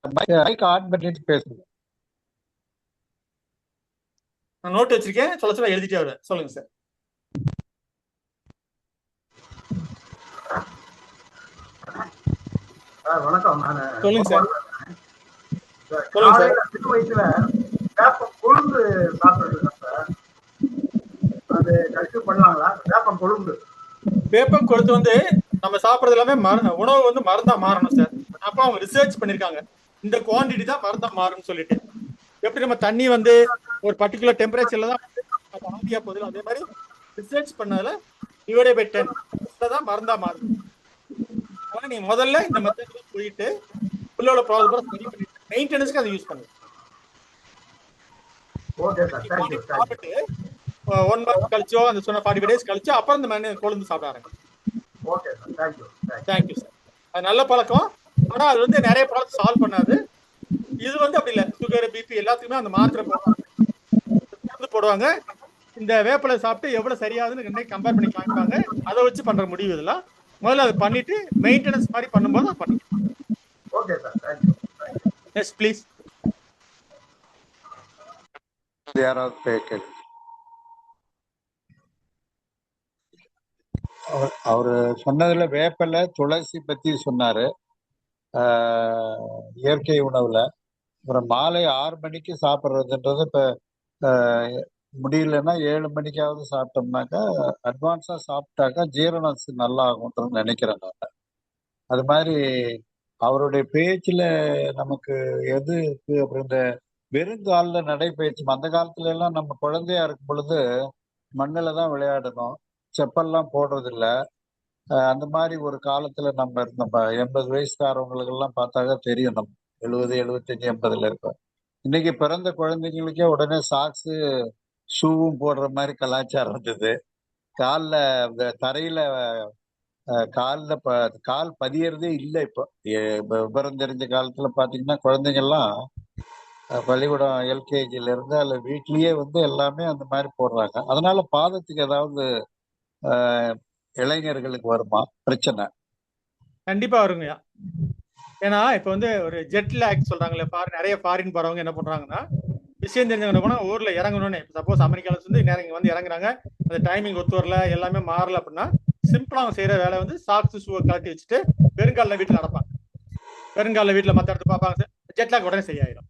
மைக் ஆன் பண்ணிட்டு பேசுங்க. நான் நோட் வச்சிருக்கேன், சொல்ல சொல்ல எழுதிட்டே வருவேன். சொல்லுங்க சார். வணக்கம். நான் சொல்லுங்க சார். சொல்லுங்க சார். காலையில சிறு வயசுல வேப்பம் கொழுந்து சாப்பிட்டுருக்கேன் சார். அது கழிச்சு பண்ணலாங்களா? வேப்பம் கொழுந்து. வேப்பம் கொழுந்து வந்து நம்ம சாப்பிட்றது எல்லாமே உணவு வந்து மருந்தா மாறணும் சார். அப்போ அவங்க ரிசர்ச் பண்ணிருக்காங்க இந்த குவான்டிட்டி தான் மருந்தா மாறும்னு சொல்லிட்டு. எப்படி நம்ம தண்ணி வந்து ஒரு பர்டிகுலர் டெம்பரேச்சர்ல தான் அது ஆவியா போகுது, அதே மாதிரி ரிசர்ச் பண்ணதுல டிவைடட் பை 10 தான் மருந்தா மாறும். ஆனா நீ முதல்ல இந்த மெத்தட்ல போயிட்டு உள்ள ப்ராப்ளம் சரி பண்ணிட்டு மெயின்டெனன்ஸ்க்கு அதை யூஸ் பண்ணுங்க. Okay sir, thank you. சாப்பிட்டு 1 month கழிச்சோ அந்த சொன்ன 45 days கழிச்சோ அப்புறம் இந்த கொழுந்து சாப்பிட ஆரம்பிங்க. Okay sir, thank you. Thank you sir. அது நல்ல பழக்கம். ஆனா அது வந்து நிறைய ப்ராப்ளம் சால்வ் பண்ணாது. இது வந்து அப்படி இல்லை, சுகர் பிபி எல்லாத்துக்குமே அந்த மாத்திரை போடுவாங்க. இந்த வேப்பிலை சாப்பிட்டு எவ்வளவு சரியாகுதுன்னு கம்பேர் பண்ணி காமிப்பாங்க. அதை வச்சு பண்ற முடிவு இதெல்லாம். முதல்ல அதை பண்ணிட்டு மெயின்டெனன்ஸ் மாதிரி பண்ணும்போது அதை பண்ணுங்க. Okay sir, thank you. Yes please. யாராவது கேட்க. அவரு சொன்னதுல வேப்பலை துளசி பத்தி சொன்னாரு. இயற்கை உணவுல அப்புறம் மாலை 6 மணிக்கு சாப்பிட்றதுன்றது இப்ப முடியலன்னா 7 மணிக்காவது சாப்பிட்டோம்னாக்கா அட்வான்ஸா சாப்பிட்டாக்கா ஜீரணம் நல்லா ஆகும்ன்றது நினைக்கிறேன் நான். அது மாதிரி அவருடைய பேச்சுல நமக்கு எது இருக்கு அப்புறம் இந்த வெறுங்கால நடைபயிற்சி அந்த காலத்துல எல்லாம் நம்ம குழந்தையா இருக்கும் பொழுது மண்ணில் தான் விளையாடணும், செப்பல்லாம் போடுறது இல்லை. அந்த மாதிரி ஒரு காலத்துல நம்ம இருந்தோம். 80 வயசுக்காரவங்களுக்கு எல்லாம் பார்த்தாக்க தெரியும். நம்ம 70, 75, 80ல இருக்கோம். இன்னைக்கு பிறந்த குழந்தைங்களுக்கே உடனே சாக்ஸு ஷூவும் போடுற மாதிரி கலாச்சாரம் இருந்தது. காலில் இந்த தரையில கால் பதியறதே இல்லை. இப்போ விவரம் தெரிஞ்ச காலத்துல பாத்தீங்கன்னா குழந்தைங்கள்லாம் பள்ளிக்கூடம் எல்கேஜில இருந்து அல்ல வீட்லயே வந்து எல்லாமே அந்த மாதிரி போடுறாங்க. அதனால பாதத்துக்கு ஏதாவது இளைஞர்களுக்கு வருமா பிரச்சனை? கண்டிப்பா வருங்க. ஏன்னா இப்ப வந்து ஒரு ஜெட் லேக் சொல்றாங்களே, நிறைய ஃபாரின் போறவங்க என்ன பண்றாங்கன்னா விஷயம் தெரிஞ்சவங்க போனா ஊர்ல இறங்கணும்னு. சப்போஸ் அமெரிக்கால இருந்து இங்க வந்து இறங்குறாங்க, அந்த டைமிங் ஒத்து வரல, எல்லாமே மாறல அப்படின்னா சிம்பிளா அவங்க செய்யற வேலை வந்து சாக்ஸ் ஷூவை கழட்டி வச்சுட்டு வெறுங்கால வீட்டுல நடப்பாங்க. வெறுங்கால வீட்டுல மத்த இடத்து பார்ப்பாங்க, ஜெட் லேக் உடனே சரியாயிடும்.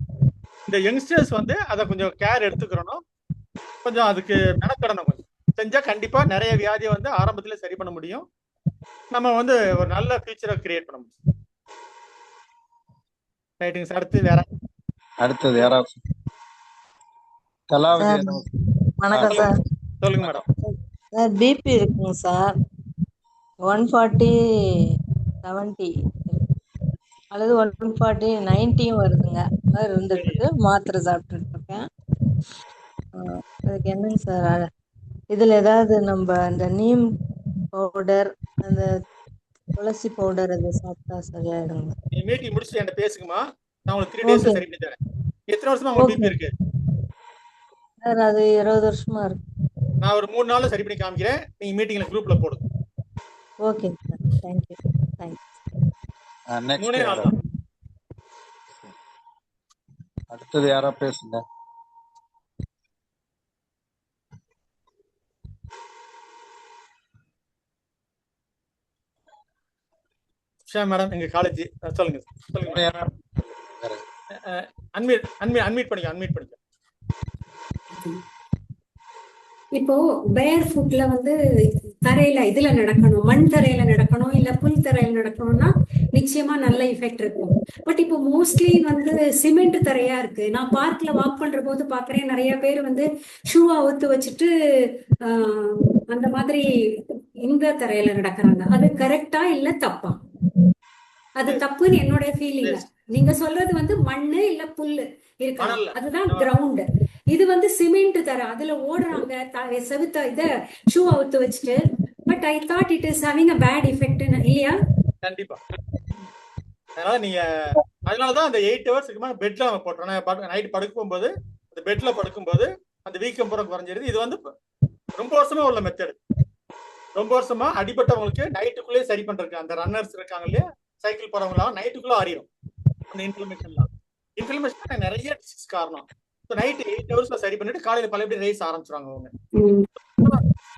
இந்த யங்ஸ்டர்ஸ் வந்து அதை கொஞ்சம் கேர் எடுத்துக்கிறணும், கொஞ்சம் அதுக்கு மெனக்கடணும். கொஞ்சம் செஞ்சா கண்டிப்பா நிறைய வியாதியை வந்து ஆரம்பத்துல சரி பண்ண முடியும். நம்ம வந்து ஒரு நல்ல ஃபியூச்சரை கிரியேட் பண்ண முடியும். ரைட்டுங்க சார். அடுத்தது யாராவது கலாவதி. வணக்கம் சார். சொல்லுங்க மேடம். சார் பிபி இருக்குங்க சார், 140/70 அல்லது 140/90 வருதுங்க. மாதிரி இருந்துட்டு இருக்கு. மாத்திரை சாப்பிட்டுட்டு இருக்கேன். அதுக்கு என்னங்க சார், இதுல ஏதாவது நம்ம இந்த நீம் பவுடர், அந்த துளசி பவுடர் அதை சாப்பிட்டா சரியாயிடுங்க? நீ மீட்டிங் முடிச்சுட்டு என்கிட்ட பேசுங்கம்மா, நான் உங்களுக்கு 3 days சரி பண்ணி தரேன். எத்தனை வருஷமா உங்களுக்கு பிபி இருக்கு சார்? அது 20 வருஷமா இருக்கு. நான் ஒரு 3 நாள்ல சரி பண்ணி காமிக்கிறேன். நீங்க மீட்டிங்ல குரூப்ல போடுங்க. Okay sir, thank you. மூணே நாள் தான். அடுத்தது யாரா பேசுங்க. மேடம் எங்க காலேஜ் சொல்லுங்க. அன்மியூட் பண்ணிக்க. இப்போ பேர் ஃபுட்ல வந்து தரையில இதுல நடக்கணும், மண் தரையில நடக்கணும், இல்ல புல் தரையில நடக்கணும்னா நிச்சயமா நல்ல எஃபெக்ட் இருக்கும். பட் இப்போ மோஸ்ட்லி வந்து சிமெண்ட் தரையா இருக்கு. நான் பார்க்ல வாக் பண்ற போது பாக்குறேன், நிறைய பேர் வந்து ஷூவா அவுத்து வச்சுட்டு அந்த மாதிரி இந்த தரையில நடக்கிறாங்க. அது கரெக்டா இல்ல தப்பா? அது தப்புன்னு என்னோட ஃபீலிங். நீங்க சொல்றது வந்து மண்ணு இல்ல புல்லு இருக்கலாம், மணல்ல அதுதான் கிரவுண்ட். இது வந்து சிமெண்ட் தர, அதுல ஓடுறாங்க செவுத்த இத ஷூ அவுத்து வச்சுட்டு. But I thought it is having a bad effect இல்லையா? கண்டிப்பா. அதனால நீங்க அதனாலதான் அந்த 8 ஹவர்ஸ்க்கு மேல பெட்ல நம்ம போட்டோம். நைட் படுக்கும் போகும்போது அந்த பெட்ல படுக்கும்போது அந்த வீக்கம் பூரா குறைஞ்சிருது. இது வந்து ரொம்ப வருஷமா உள்ள மெத்தட். ரொம்ப வருஷமா அடிபட்டவங்களுக்கு நைட்டுக்குள்ளேயே சரி பண்றதுக்கு அந்த ரன்னர்ஸ் இருக்காங்க இல்லையா, சைக்கிள் போறவங்களாம் நைட்டுக்குள்ள ஆறிடும் அந்த இன்ஃபிளமேஷன்லாம். இன்ஃபிளமேஷன் நிறைய டிசீஸ் காரணம். நைட் 8 ஹவர்ஸ்ல சரி பண்ணிட்டு காலையில பழையபடி ரேஸ் ஆரம்பிச்சிருவாங்க அவங்க.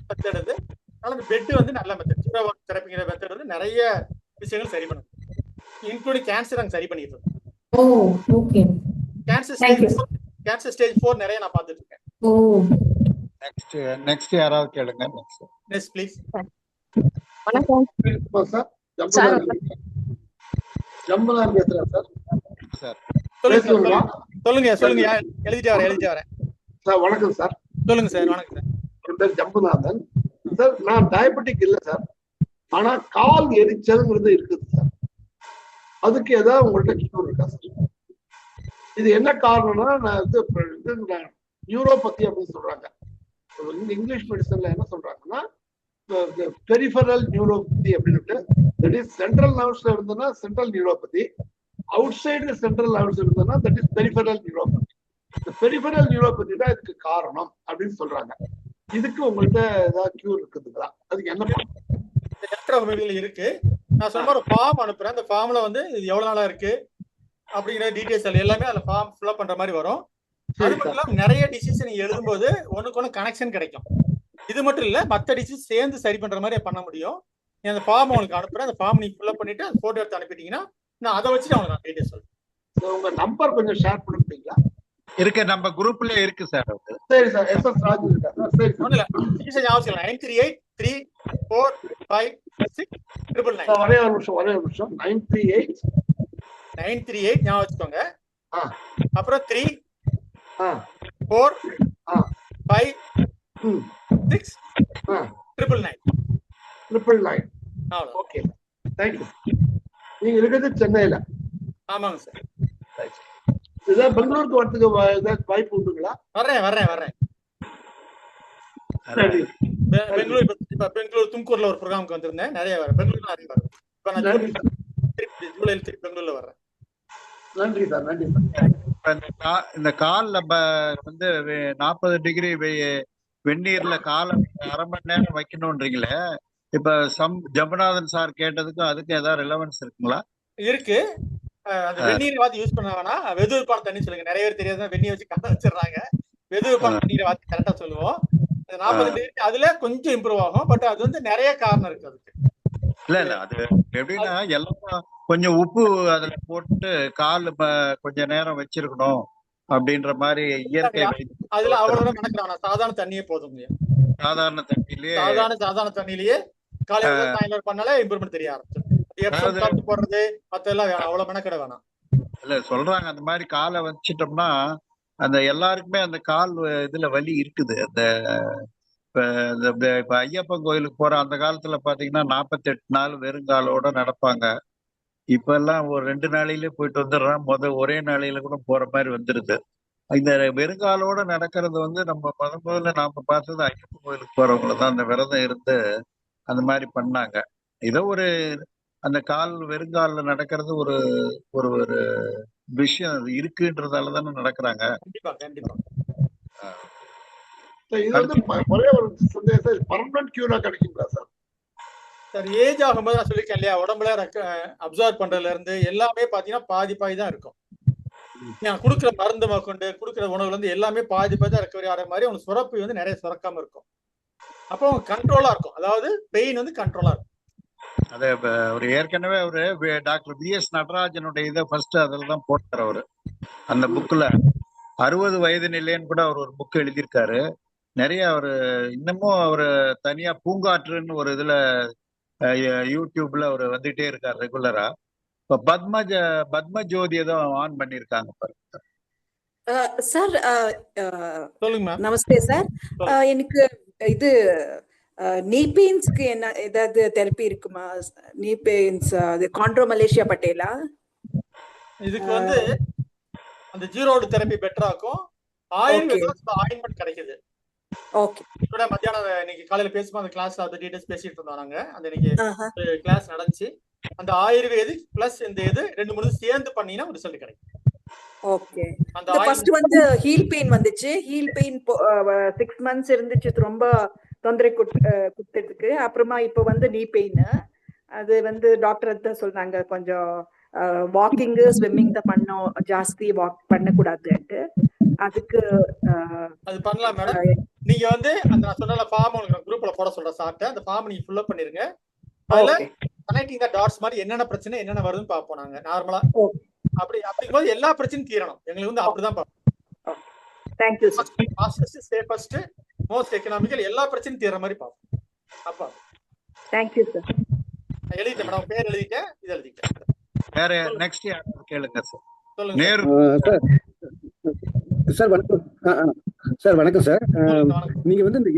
மெத்தட் அது. அதனால அந்த பெட் வந்து நல்ல மெத்தட். தெரப்பிங்கிற மெத்தட் வந்து நிறைய விஷயங்கள் சரி பண்ணுது, இன்க்ளூடிங் கேன்சர் அங்க சரி பண்ணிட்டு இருக்கோம். Oh okay, cancer thank you. Stage 4 நிறைய நான் பார்த்துட்டு இருக்கேன். ஓ நெக்ஸ்ட் யாராவது கேளுங்க. Next please. வணக்கம் சார். சார். ஜம்புநாதன் பேசுறேன் சார். சார் பேசுவீங்களா? சொல்லுங்க எழுதிட்டே வரேன் சார். வணக்கம் சார். சொல்லுங்க சார். வணக்கம் சார். என் பேர் ஜம்புநாதன் சார். நான் டயபெட்டிக் இல்லை சார், ஆனா கால் எரிச்சல்ங்கிறது இருக்குது சார். அதுக்கு ஏதாவது உங்கள்கிட்ட கியூர் இருக்கா சார்? இது என்ன காரணம்னா, நான் நியூரோபதி அப்படின்னு சொல்றாங்க. இங்கிலீஷ் மெடிசன்ல என்ன சொல்றாங்கன்னா பெரிஃபரல் நியூரோபதி அப்படின்ட்டு, தட் இஸ் சென்ட்ரல் நர்வ்ஸ்ல இருந்ததுன்னா central neuropathy, out side central nerves இருந்ததுன்னா தட் இஸ் பெரிஃபரல் நியூரோபதி. இந்த பெரிஃபரல் நியூரோபதி தான் இதுக்கு காரணம் அப்படின்னு சொல்றாங்க. இதுக்கு உங்கள்கிட்ட ஏதாவது கியூர் இருக்குதுங்களா? அதுக்கு என்ன இருக்கு? நான் சொன்ன ஒரு ஃபார்ம் அனுப்புறேன். அந்த ஃபார்ம்ல வந்து இது எவ்வளவு நாளா இருக்கு அப்படிங்கிற டீடைல்ஸ் எல்லாமே அதுல ஃபார்ம் ஃபில் பண்ற மாதிரி வரும். அது மட்டும் இல்லாம நிறைய டிசீஸ் நீங்க எழுதும்போது ஒண்ணுக்கு ஒண்ணு கனெக்ஷன் கிடைக்கும். இது மட்டும் இல்ல, மற்ற டிசீஸ் சேர்ந்து சரி பண்ற மாதிரி பண்ண முடியும். அந்த ஃபார்ம் உங்களுக்கு அனுப்புறேன். அந்த ஃபார்ம் நீங்க ஃபில் பண்ணிட்டு அந்த போட்டோ எடுத்து அனுப்பிட்டீங்கன்னா நான் அதை வச்சு உங்களுக்கு நான் டீடைல்ஸ் சொல்றேன். உங்க நம்பர் கொஞ்சம் ஷேர் பண்ண முடியுங்களா? இருக்கு, நம்ம குரூப்ல இருக்கு சார். சரி சார். SS ராஜு இருக்கா சார்? சரி சார். 9383456999. ஒரே ஒரு நிமிஷம். 938 ஞாபகம் வச்சுக்கோங்க. அப்புறம் 3 ஆ 4 ஆ 5 6 999. 999. அவ்வளவு. Okay, thank you. நீங்க இருக்கிறது சென்னையில? ஆமாங்க சார். இதான் பெங்களூருக்கு வரதுக்கு ஏதாவது வாய்ப்பு உண்டுங்களா? வர்றேன். சரி. பெங்களூர் தும்கூர்ல ஒரு ப்ரோக்ராமுக்கு வந்திருந்தேன். நிறைய வரும். பெங்களூர்ல நிறைய வரும். இப்ப நான் ஜூலைல திருப்பி பெங்களூர்ல வர்றேன். நன்றி சார். இந்த கால் நம்ம வந்து 40 டிகிரி வெந்நீர்ல காலை அரை மணி நேரம் வைக்கணும்ன்றீங்களே, இப்ப ஜம்புநாதன் சார் கேட்டதுக்கும் அதுக்கும் ஏதாவது ரிலவன்ஸ் இருக்குங்களா? இருக்கு. அந்த வெந்நீர் வாத்தி யூஸ் பண்ண வேணா, வெதுவெப்பான தண்ணி சொல்லுங்க. நிறைய பேர் தெரியாத வெந்நீர் வச்சு கதை வச்சிடறாங்க. வெதுவெப்பான தண்ணீரை வாத்தி கரெக்டா சொல்லுவோம். 40 டிகிரி அதுல கொஞ்சம் இம்ப்ரூவ் ஆகும். பட் அது வந்து நிறைய காரணம் இருக்கு அதுக்கு. இல்ல அது எப்படின்னா, எல்லாம் கொஞ்சம் உப்பு அதுல போட்டு கால் கொஞ்ச நேரம் வச்சிருக்கணும் அப்படின்ற மாதிரி இயற்கை அதுல அவ்வளவு நடக்கிறாங்க. சாதாரண தண்ணியே போதும். சாதாரண தண்ணியிலேயே காலையில சாயங்காலம் பண்ணாலே இம்ப்ரூவ்மெண்ட் தெரிய ஆரம்பிச்சு. போடுறது மத்த எல்லாம் வேணாம், அவ்வளவு மெனக்கெட வேணாம். இல்ல சொல்றாங்க, அந்த மாதிரி காலை வச்சிட்டோம்னா அந்த எல்லாருக்குமே அந்த கால் இதுல வலி இருக்குது. அந்த இப்ப ஐயப்பன் கோயிலுக்கு போற அந்த காலத்துல பாத்தீங்கன்னா 48 நாள் வெறுங்காலோட நடப்பாங்க. இப்ப எல்லாம் ஒரு 2 நாளையிலே போயிட்டு வந்துடுறான். ஒரே நாளையில கூட போற மாதிரி வந்துருது. இந்த வெறுங்காலோட நடக்கிறது வந்து நம்ம முதல்ல நாம பார்த்தது ஐயப்பன் கோயிலுக்கு போறவங்களதான் அந்த விரதம் இருந்து அந்த மாதிரி பண்ணாங்க. ஏதோ ஒரு அந்த கால் வெறுங்கால நடக்கிறது ஒரு ஒரு ஒரு விஷயம் இருக்குன்றதால தானே நடக்கிறாங்க. கண்டிப்பா. இது வந்து ஒரே ஒரு சந்தேகம், பர்மனன்ட் கியூரா கிடைக்குங்களா சார்? சார், ஏஜ் ஆகும்போது நான் சொல்லியிருக்கேன் இல்லையா, உடம்புல அப்சர்வ் பண்றதுல இருந்து எல்லாமே பாத்தீங்கன்னா பாதி தான் இருக்கும். நான் கொடுக்குற மருந்து கொண்டு கொடுக்குற உணவுல இருந்து எல்லாமே பாதி தான் ரெக்கவரி ஆகிற மாதிரி அவனுக்கு சுரப்பு வந்து நிறைய சுரக்காம இருக்கும். அப்போ கண்ட்ரோலா இருக்கும். அதாவது பெயின் வந்து கண்ட்ரோலா இருக்கும். அதே ஒரு ஏற்கனவே ஒரு டாக்டர் VS நடராஜனுடைய இதை ஃபர்ஸ்ட் அதில் தான் போட்டார் அவரு. அந்த புக்ல 60 வயது நிலைன்னு கூட அவர் ஒரு புக் எழுதியிருக்காரு. நிறைய அவரு இன்னமும் அவரு தனியா பூங்காற்றுன்னு ஒரு இதுல யூடியூப்ல அவர் வந்துட்டே இருக்காரு ரெகுலரா. இப்ப பத்மஜோதி ஏதோ ஆன் பண்ணிருக்காங்க பாருங்க சார். சொல்லுங்க. நமஸ்தே சார். எனக்கு இது நீ பெயின்ஸ்க்கு என்ன ஏதாவது தெரப்பி இருக்குமா? நீ பெயின்ஸ் அது காண்ட்ரோ மலேசியா பட்டேலா? இதுக்கு வந்து அந்த ஜீரோடு தெரப்பி பெட்டராக்கும். ஆயுர்வேதம் ஆயின்மெண்ட் கிடைக்குது. ஓகே கூட மத்தியானம் இன்னைக்கு காலையில பேசும்போது அந்த கிளாஸ்ல அந்த டீடைல்ஸ் பேசிட்டு இருந்தோம் நாங்க. அந்த இன்னைக்கு கிளாஸ் நடந்துச்சு. அந்த ஆயுர்வேதிக் பிளஸ் இந்த இது 2-3 சேர்ந்து பண்ணீங்கன்னா ஒரு ரிசல்ட் கிடைக்கும். ஓகே இந்த ஃபர்ஸ்ட் வந்து ஹீல் பெயின் வந்துச்சு. ஹீல் பெயின் 6 months இருந்துச்சு, ரொம்ப தொந்தரை கொடுத்ததுக்கு. அப்புறமா இப்போ வந்து நீ பெயின். அது வந்து டாக்டர் தான் சொன்னாங்க கொஞ்சம் வாக்கிங் ஸ்விம்மிங் தான் பண்ணோம், ஜாஸ்தி வாக் பண்ணக்கூடாதுன்ட்டு. அதுக்கு அது பண்ணலாம் மேடம். நீங்க வந்து அந்த நான் சொன்ன ஃபார்ம் உங்களுக்கு குரூப்ல போட சொல்றேன் சார்ட்ட. அந்த ஃபார்ம் நீங்க ஃபில் அப் பண்ணிருங்க. அதுல கனெக்டிங் தி டாட்ஸ் மாதிரி என்னென்ன பிரச்சனை என்னென்ன வருதுன்னு பாப்போம் நாங்க நார்மலா. அப்படிங்கும்போது எல்லா பிரச்சனையும் தீரணும். எங்களுக்கு வந்து அப்படிதான் பார்ப்போம். Thank you sir. Fastest safest most economical எல்லா பிரச்சனையும் தீர்ற மாதிரி பார்ப்போம். அப்பா தேங்க் யூ சார். எழுதிட்டேன் மேடம், பேர் எழுதிட்டேன், இது எழுதிட்டேன். வேற நெக்ஸ்ட் கேளுங்க சார். சொல்லுங்க நேரு சார். வணக்கம் சார். வணக்கம் சார். நீங்க வந்து இந்த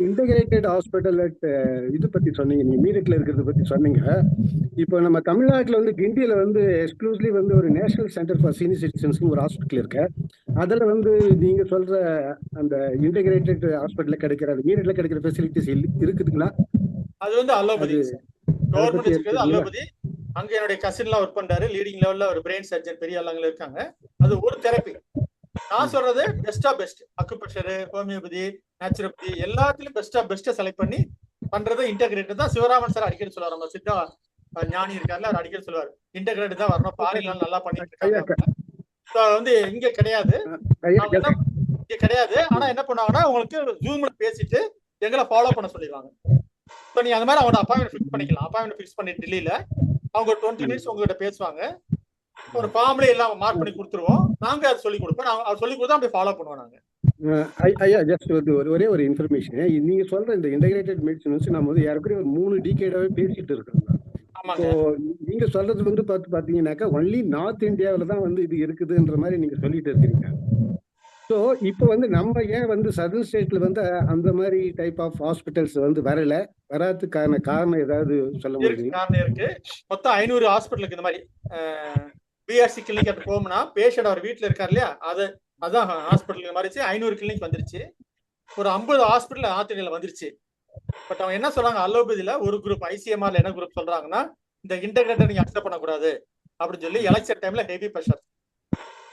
இன்டகிரேட்டட் ஹாஸ்பிட்டல் இது பத்தி சொன்னீங்க, நீங்க மீரட்ல இருக்கிறத பத்தி சொன்னீங்க. இப்போ நம்ம தமிழ்நாட்டில் வந்து கிண்டியில வந்து எக்ஸ்க்ளூசிவ்லி வந்து ஒரு நேஷனல் சென்டர் ஃபார் சீனியர் சிட்டிசன்ஸ்க்கு ஒரு ஹாஸ்பிட்டல் இருக்கு. அதில் வந்து நீங்க சொல்ற அந்த இன்டகிரேட்டட் ஹாஸ்பிட்டல் கிடைக்கிற அந்த மீரட்ல கிடைக்கிற ஃபெசிலிட்டிஸ் இருக்குதுங்களா? அது வந்து அலோபதி கவர்மெண்ட் இருக்குது. அலோபதி அங்க என்னுடைய கசின்லாம் ஒர்க் பண்றாரு. லீடிங் லெவல்ல ஒரு பிரெயின் சர்ஜன் பெரிய ஆளுங்க இருக்காங்க. அது ஒரு தெரப்பி. நான் சொல்றது பெஸ்டா பெஸ்ட். அக்குபஞ்சர், ஹோமியோபதி, நேச்சுரோபதி எல்லாத்துலயும் பெஸ்டா செலக்ட் பண்ணி பண்றது இன்டகிரேட்டட் தான். சிவராமன் சார் அடிக்கடி சொல்லுவார், நம்ம சித்தா ஞானி இருக்காருல்ல, அவர் அடிக்கடி சொல்லுவார் இன்டகிரேட்டட் தான் வரணும், பாரிலாம் நல்லா பண்ணிட்டு இருக்காங்க. வந்து இங்க கிடையாது, இங்க கிடையாது. ஆனா என்ன பண்ணுவாங்கன்னா உங்களுக்கு ஜூம்ல பேசிட்டு எங்களை ஃபாலோ பண்ண சொல்லிடுவாங்க. இப்போ நீங்க அந்த மாதிரி அவங்களோட அப்பாயின்மெண்ட் ஃபிக்ஸ் பண்ணிக்கலாம். அப்பாயின்மெண்ட் ஃபிக்ஸ் பண்ணி டெல்லியில அவங்க 20 minutes உங்ககிட்ட பேசுவாங்க. ஒரு ஃபார்ம்ல எல்லாம் மார்க் பண்ணி கொடுத்துருவோம். நாங்க அதை சொல்லி கொடுப்போம். அவர் சொல்லி கொடுத்தா அப்படியே ஃபாலோ பண்ணுவோம் நாங்க. ஐயா ஜஸ்ட் ஒரே ஒரு இன்ஃபர்மேஷன். நீங்க சொல்ற இந்த இன்டகிரேட்டட் மெடிசன் வந்து நம்ம வந்து ஏற்கனவே ஒரு 3 டிகேடாவே பேசிட்டு இருக்கோம். ஸோ நீங்க சொல்றது வந்து பாத்தீங்கன்னாக்கா ஒன்லி நார்த் இந்தியாவில தான் வந்து இது இருக்குதுன்ற மாதிரி நீங்க சொல்லிட்டு இருக்கிறீங்க. ஸோ இப்போ வந்து நம்ம ஏன் வந்து சதர்ன் ஸ்டேட்ல வந்து அந்த மாதிரி டைப் ஆஃப் ஹாஸ்பிட்டல்ஸ் வந்து வராதுக்கான காரணம் ஏதாவது சொல்ல முடியும்? காரணம் இருக்கு. மொத்தம் 500 ஹாஸ்பிட்டலுக்கு இந்த மாதிரி பிஆர்சி கிளினிக் அப்படி போகணும்னா பேஷண்ட் அவர் வீட்டுல இருக்காரு இல்லையா, அதான் ஹாஸ்பிட்டல் மாதிரி 500 கிளினிக் வந்துருச்சு. ஒரு 50 ஹாஸ்பிட்டல் நார்த் இந்தியால வந்துருச்சு. பட் அவங்க என்ன சொல்றாங்க, அலோபதியில ஒரு குரூப் ஐசிஎம்ஆர்ல என்ன குரூப் சொல்றாங்கன்னா, இந்த இன்டகிரேட்டர் நீங்க அக்செப்ட் பண்ணக்கூடாது அப்படின்னு சொல்லி எலெக்ஷன் டைம்ல ஹெவி ப்ரெஷர்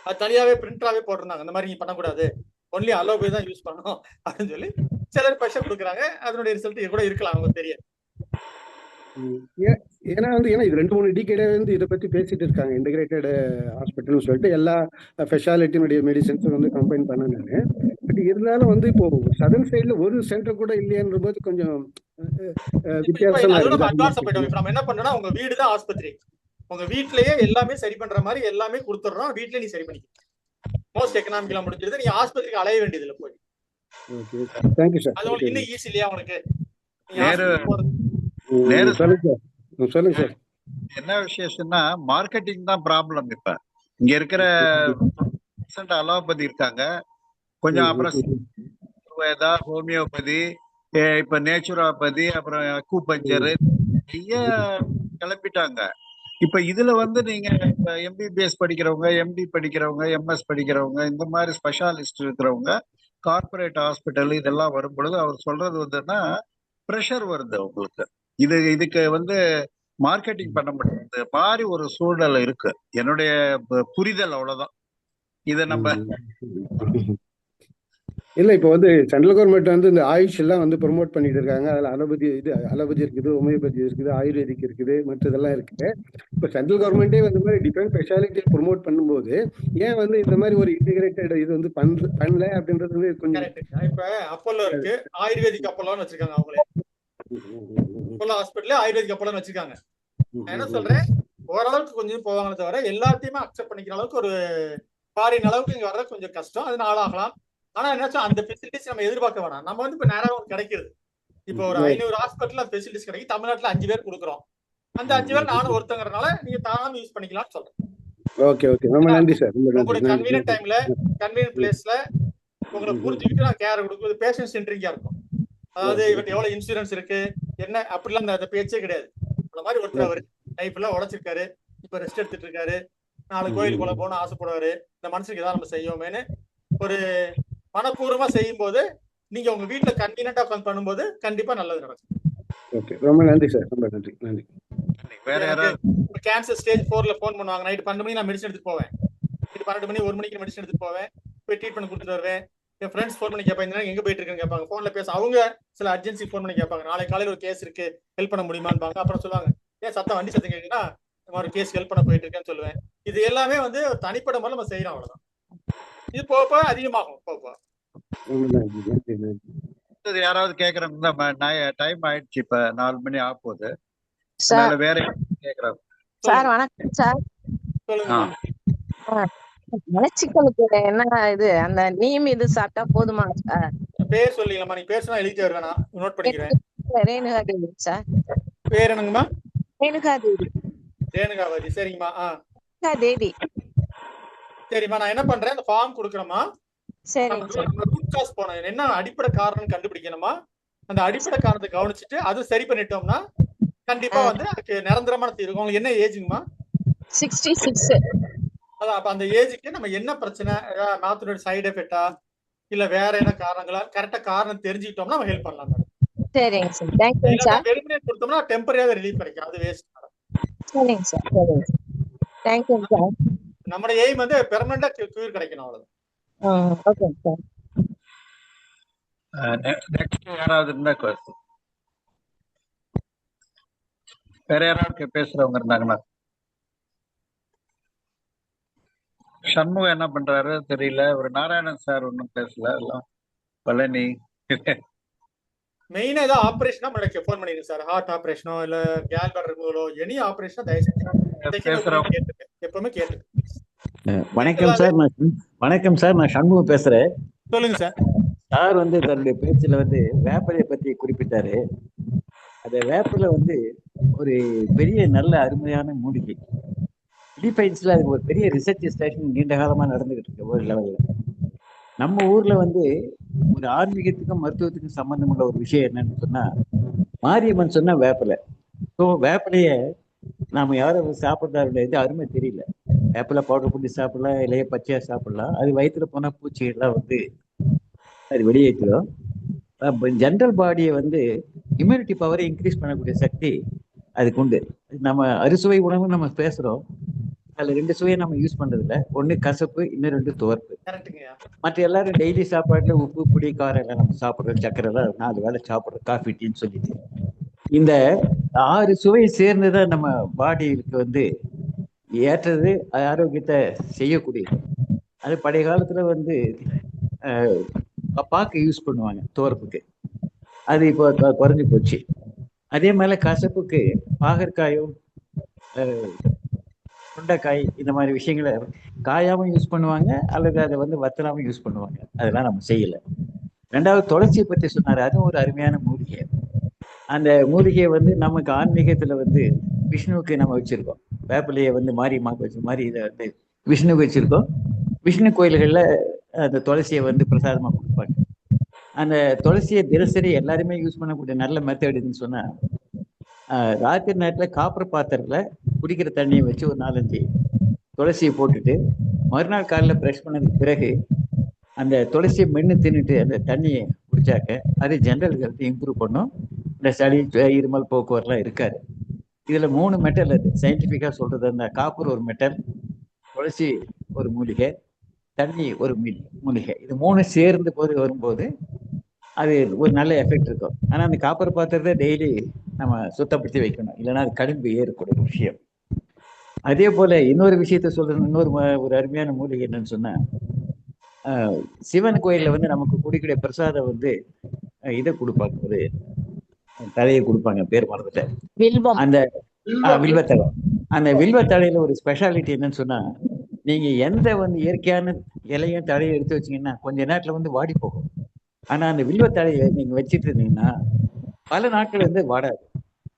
அது தனியாவே பிரிண்டராகவே போட்டிருந்தாங்க. இந்த மாதிரி நீங்க பண்ணக்கூடாது, ஒன்லி அலோபதி தான் யூஸ் பண்ணணும் அப்படின்னு சொல்லி சிலர் ப்ரெஷர் கொடுக்குறாங்க. அதனுடைய ரிசல்ட் கூட இருக்கலாம், அவங்க தெரியாது. ஏன்னா இது 2-3 டிகேடா வந்து இதை பத்தி பேசிட்டு இருக்காங்க. இன்டகிரேட்டட் ஹாஸ்பிட்டல்னு சொல்லிட்டு எல்லா ஸ்பெஷாலிட்டியுடைய மெடிசன்ஸும் வந்து கம்பைன் பண்ணாங்க. பட் இருந்தாலும் வந்து இப்போ சதர்ன் சைட்ல ஒரு சென்டர் கூட இல்லையன்ற போது கொஞ்சம் வித்தியாசமா இருக்கு. நம்ம என்ன பண்ணோம்னா, உங்க வீடு தான் ஆஸ்பத்திரி. உங்க வீட்லயே எல்லாமே சரி பண்ற மாதிரி எல்லாமே கொடுத்துடுறோம். வீட்லயே நீ சரி பண்ணிக்க. மோஸ்ட் எக்கனாமிக்கலா முடிஞ்சிருது. நீ ஆஸ்பத்திரிக்கு அலைய வேண்டியது இல்லை போய். Thank you sir. அது உங்களுக்கு இன்னும் ஈஸி இல்லையா உங்களுக்கு? சொல்லுங்க சார். என்ன விசேஷம்னா மார்க்கெட்டிங் தான் ப்ராப்ளம். இப்ப இங்க இருக்கிற அலோபதி இருக்காங்க கொஞ்சம், அப்புறம் ஹோமியோபதி, இப்ப நேச்சுரோபதி, அப்புறம் அக்குபஞ்சர் நிறைய கிளப்பிட்டாங்க. இப்ப இதுல வந்து நீங்க எம்பிபிஎஸ் படிக்கிறவங்க, எம்டி படிக்கிறவங்க, எம்எஸ் படிக்கிறவங்க, இந்த மாதிரி ஸ்பெஷாலிஸ்ட் இருக்கிறவங்க கார்பரேட் ஹாஸ்பிட்டல் இதெல்லாம் வரும் பொழுது அவர் சொல்றது வந்துன்னா ப்ரெஷர் வருது உங்களுக்கு. இதுக்கு வந்து மார்க்கெட்டிங் பண்ண முடியாது மாதிரி ஒரு சூழ்நிலை இருக்கு. என்னுடைய புரிதல் அவ்வளவுதான். இதை நம்ம இல்ல இப்போ வந்து சென்ட்ரல் கவர்மெண்ட் வந்து இந்த ஆயுஷ் எல்லாம் வந்து ப்ரொமோட் பண்ணிட்டு இருக்காங்க. அதுல அலோபதி இருக்குது, ஹோமியோபதி இருக்குது, ஆயுர்வேதிக் இருக்குது, மற்றதெல்லாம் இருக்குது. இப்போ சென்ட்ரல் கவர்மெண்டே வந்து மாதிரி டிஃபரெண்ட் ஸ்பெஷாலிட்டி ப்ரொமோட் பண்ணும்போது ஏன் வந்து இந்த மாதிரி ஒரு இன்டிகிரேட்டட் இது வந்து பண்ணல அப்படின்றது வந்து கொஞ்சம். இப்ப அப்போலோ இருக்கு, ஆயுர்வேதிக் அப்போலோன்னு வச்சிருக்காங்க. அவங்களே அப்போலோ ஹாஸ்பிட்டல்ல ஆயுர்வேதிக் அப்போலோன்னு வச்சிருக்காங்க. நான் என்ன சொல்றேன், ஓரளவுக்கு கொஞ்சம் போவாங்களே தவிர எல்லாத்தையுமே அக்செப்ட் பண்ணிக்கிற அளவுக்கு ஒரு ஃபாரின் அளவுக்கு இங்க வர்றது கொஞ்சம் கஷ்டம். அது நாளாகலாம். ஆனா என்னாச்சும் அந்த ஃபெசிலிட்டிஸ் நம்ம எதிர்பார்க்க வேணாம். நம்ம வந்து இப்ப நேரம் கிடைக்கிறது. இப்போ ஒரு 500 ஹாஸ்பிட்டல் ஃபெசிலிட்டிஸ் கிடைக்கும். தமிழ்நாட்டுல 5 பேர் கொடுக்குறோம். அந்த 5 பேர் நானும் ஒருத்தங்கிறதுனால நீங்க தாராளமா யூஸ் பண்ணிக்கலாம்னு சொல்றேன். ஓகே ஓகே, ரொம்ப நன்றி சார். உங்களோட கன்வீனியன்ட் டைம்ல கன்வீனியன்ட் பிளேஸ்ல உங்களை புரிஞ்சுக்கிட்டு நான் கேர் கொடுக்குறது பேஷண்ட் சென்ட்ரிங்கா இருக்கும். அதாவது இவன் எவ்வளவு இன்சூரன்ஸ் இருக்கு என்ன அப்படிலாம் அந்த பேச்சே கிடையாது. அந்த மாதிரி ஒருத்தர் அவர் லைஃப்ல உழைச்சிருக்காரு, இப்ப ரெஸ்ட் எடுத்துட்டு இருக்காரு, 4 கோயிலுக்குள்ள போகணும்னு ஆசைப்படுவாரு. இந்த மனுஷனுக்கு ஏதாவது நம்ம செய்யோமேன்னு ஒரு மனப்பூர்வமா செய்யும் போது நீங்க உங்க வீட்டுல கன்வீனியன்டா உட்காந்து பண்ணும்போது கண்டிப்பா நல்லது நடக்கும். ஓகே, ரொம்ப நன்றி சார், ரொம்ப நன்றி. வேற யாராவது கேன்சர் ஸ்டேஜ் 4ல ஃபோன் பண்ணுவாங்க. நைட் 12 மணிக்கு நான் மெடிசன் எடுத்துட்டு போவேன். நைட் 12 மணி 1 மணிக்கு மெடிசன் எடுத்துட்டு போவேன். போய் ட்ரீட்மெண்ட் கொடுத்துட்டு வருவேன். என் ஃப்ரெண்ட்ஸ் ஃபோன் பண்ணி கேட்பாங்க, எங்க போயிட்டு இருக்குன்னு கேட்பாங்க. ஃபோன்ல பேச அவங்க சில அர்ஜென்சி ஃபோன் பண்ணி கேட்பாங்க, நாளைக்கு காலையில் ஒரு கேஸ் இருக்கு, ஹெல்ப் பண்ண முடியுமான்னு. அப்புறம் சொல்லுவாங்க, ஏன் சத்தம் வண்டி சத்தம் கேட்குன்னா இந்த மாதிரி கேஸ் ஹெல்ப் பண்ண போயிட்டு இருக்கேன்னு சொல்லுவேன். இது எல்லாமே வந்து தனிப்பட்ட முறை நம்ம செய்யறோம், அவ்வளவுதான். இது போக அதிகமாகும். போக யாராவது கேக்குறாங்க? டைம் ஆயிடுச்சு, இப்ப 4 மணி ஆக போகுது. சார் வேற கேக்குறாங்க. சார் வணக்கம் சார். சொல்லுங்க. மலச்சிக்கலுக்கு என்ன இது, அந்த நீம் இது சாப்பிட்டா போதுமா சார்? பேர் சொல்லிங்களா? நீங்க பேர் சொன்னா எழுதிட்டு வருவேன், நான் நோட் பண்ணிக்கிறேன். ரேணுகா தேவி சார். பேர் என்னங்கம்மா? ரேணுகா தேவி. ரேணுகாவதி, சரிங்கம்மா. ரேணுகா தேவி. சரிம்மா, நான் என்ன பண்றேன், அந்த ஃபார்ம் கொடுக்குறேம்மா. சரிங்க சார். ரூட் காஸ் போனோம், என்ன அடிப்படை காரணம் கண்டுபிடிக்கணுமா. அந்த அடிப்படை காரணத்தை கவனிச்சுட்டு அது சரி பண்ணிட்டோம்னா கண்டிப்பா வந்து அதுக்கு நிரந்தரமான தீர்வு. உங்களுக்கு என்ன ஏஜுங்கம்மா? 66. அதான், அப்ப அந்த ஏஜுக்கு நம்ம என்ன பிரச்சனை, மாத்திரோட சைடு எஃபெக்டா இல்ல வேற என்ன காரணங்களா, கரெக்டா காரணம் தெரிஞ்சுக்கிட்டோம்னா நம்ம ஹெல்ப் பண்ணலாம் மேடம். சரிங்க சார், தேங்க்யூ சார். வெறுமனே கொடுத்தோம்னா டெம்பரரியா ரிலீஃப் கிடைக்கும், அது வேஸ்ட் மேடம். சரிங்க சார், சரிங்க சார், தேங்க்யூ சார். நம்மளோட எய்ம் வந்து பெர்மனண்டா கியூர் கிடைக்கணும், அவ்வளவுதான். Okay sir. நெக்ஸ்ட் யாராவது இருந்தா வேற யாராவது பேசுறவங்க இருந்தாங்கன்னா. சண்முகம் என்ன பண்றாரு தெரியல. ஒரு நாராயணன் சார் ஒன்னும் பேசல. எல்லாம் பழனி. மெயினா ஏதாவது ஆபரேஷனா உங்களுக்கு ஃபோன் பண்ணிடுங்க சார். ஹார்ட் ஆபரேஷனோ இல்ல கேல்பர் ரிமூவலோ எனி ஆபரேஷனா தயவுசெய்து எப்பவுமே கேட்டு. வணக்கம் சார், வணக்கம் சார், நான் சண்முகம் பேசுறேன். சொல்லுங்க சார். சார் வந்து தன்னுடைய பேச்சுல வந்து வேப்பிலையை பத்தி குறிப்பிட்டாரு. அந்த வேப்பிலை வந்து ஒரு பெரிய நல்ல அருமையான மூலிகை. பிலிப்பைன்ஸ்ல அதுக்கு ஒரு பெரிய ரிசர்ச் ஸ்டேஷன் நீண்ட காலமா நடந்துகிட்டு இருக்கு ஒரு லெவல்ல. நம்ம ஊர்ல வந்து ஒரு ஆன்மீகத்துக்கும் மருத்துவத்துக்கும் சம்பந்தம் உள்ள ஒரு விஷயம் என்னன்னு சொன்னா, மாரியம்மன் சொன்னா வேப்பிலை. ஸோ வேப்பிலைய நாம யாரும் சாப்பிட்றதா இது அருமை தெரியல. வேப்பிலை பவுடர் பண்ணி சாப்பிடலாம், இலைய பச்சையா சாப்பிடலாம். அது வயிற்றுல போனா பூச்சிகள்லாம் வந்து அது வெளியேற்றிடும். ஜென்ரல் பாடியை வந்து இம்யூனிட்டி பவரை இன்க்ரீஸ் பண்ணக்கூடிய சக்தி அதுக்கு உண்டு. நம்ம அறுசுவை உணவு நம்ம பேசுறோம், அதுல 2 சுவையை நம்ம யூஸ் பண்றது இல்லை. ஒண்ணு கசப்பு, இன்னும் 2 துவர்ப்பு. மற்ற எல்லாரும் டெய்லி சாப்பாட்டுல உப்பு, புளி, காரம் எல்லாம் நம்ம சாப்பிடுறோம், சக்கரை எல்லாம் 4 வேளை சாப்பிடுறோம், காஃபி, டீன்னு சொல்லிட்டு. இந்த 6 சுவை சேர்ந்துதான் நம்ம பாடிக்கு வந்து ஏற்றது, ஆரோக்கியத்தை செய்யக்கூடியது. அது பழைய காலத்துல வந்து பாக்கு யூஸ் பண்ணுவாங்க துவர்ப்புக்கு, அது இப்போ குறைஞ்சி போச்சு. அதே மாதிரி கசப்புக்கு பாகற்காயும் சுண்டைக்காய் இந்த மாதிரி விஷயங்களை காயாவும் யூஸ் பண்ணுவாங்க, அல்லது அதை வந்து வத்தலாவும் யூஸ் பண்ணுவாங்க. அதெல்லாம் நம்ம செய்யலை. 2வது துளசியை பற்றி சொன்னாரு, அதுவும் ஒரு அருமையான மூலிகை. அந்த மூலிகையை வந்து நமக்கு ஆன்மீகத்துல வந்து விஷ்ணுவுக்கு நம்ம வச்சிருக்கோம். வேப்பிலையை வந்து மாரியம்மாக்கு வச்ச மாதிரி இதை வந்து விஷ்ணுவுக்கு வச்சிருக்கோம். விஷ்ணு கோயில்கள்ல அந்த துளசியை வந்து பிரசாதமா கொடுப்பாங்க. அந்த துளசியை தினசரி எல்லாருமே யூஸ் பண்ணக்கூடிய நல்ல மெத்தடுன்னு சொன்னா, ராத்திரி நேரத்தில் காப்பர் பாத்திரத்துல குடிக்கிற தண்ணியை வச்சு ஒரு 4-5 துளசியை போட்டுட்டு மறுநாள் காலையில் ப்ரஷ் பண்ணதுக்கு பிறகு அந்த துளசியை மென்று தின்னுட்டு அந்த தண்ணியை குடிச்சாக்க அது ஜென்ரல் ஹெல்த் இம்ப்ரூவ் பண்ணும். இந்த சளி, இருமல், போக்குவரத்துலாம் இருக்காது. இதுல 3 மெட்டல் அது சயின்டிஃபிக்கா சொல்றது. அந்த காப்பர் ஒரு மெட்டல், துளசி ஒரு மூலிகை, தண்ணி ஒரு மூலிகை. இது 3 சேர்ந்து வரும்போது அது ஒரு நல்ல எஃபெக்ட் இருக்கும். ஆனா அந்த காப்பர் பாத்திரத்தை டெய்லி நம்ம சுத்தப்படுத்தி வைக்கணும், இல்லைன்னா அது கடும்பு ஏறக்கூடிய விஷயம். அதே போல இன்னொரு விஷயத்த சொல்றது, ஒரு அருமையான மூலிகை என்னன்னு சொன்னா, சிவன் கோயில்ல வந்து நமக்கு குடிக்கிற பிரசாதம் வந்து இதை கொடுப்பாங்க, ஒரு தலையை கொடுப்பாங்க, பேர் மறந்துட்டேன். அந்த வில்வத்தலை. அந்த வில்வத்தலையில ஒரு ஸ்பெஷாலிட்டி என்னன்னு சொன்னா, நீங்க எந்த வந்து இயற்கையான இலையும் தலையை எடுத்து வச்சீங்கன்னா கொஞ்ச நேரத்துல வந்து வாடி போகும். ஆனா அந்த வில்வத்தலையை நீங்க வச்சிட்டு இருந்தீங்கன்னா பல நாட்கள் வந்து வாடாது.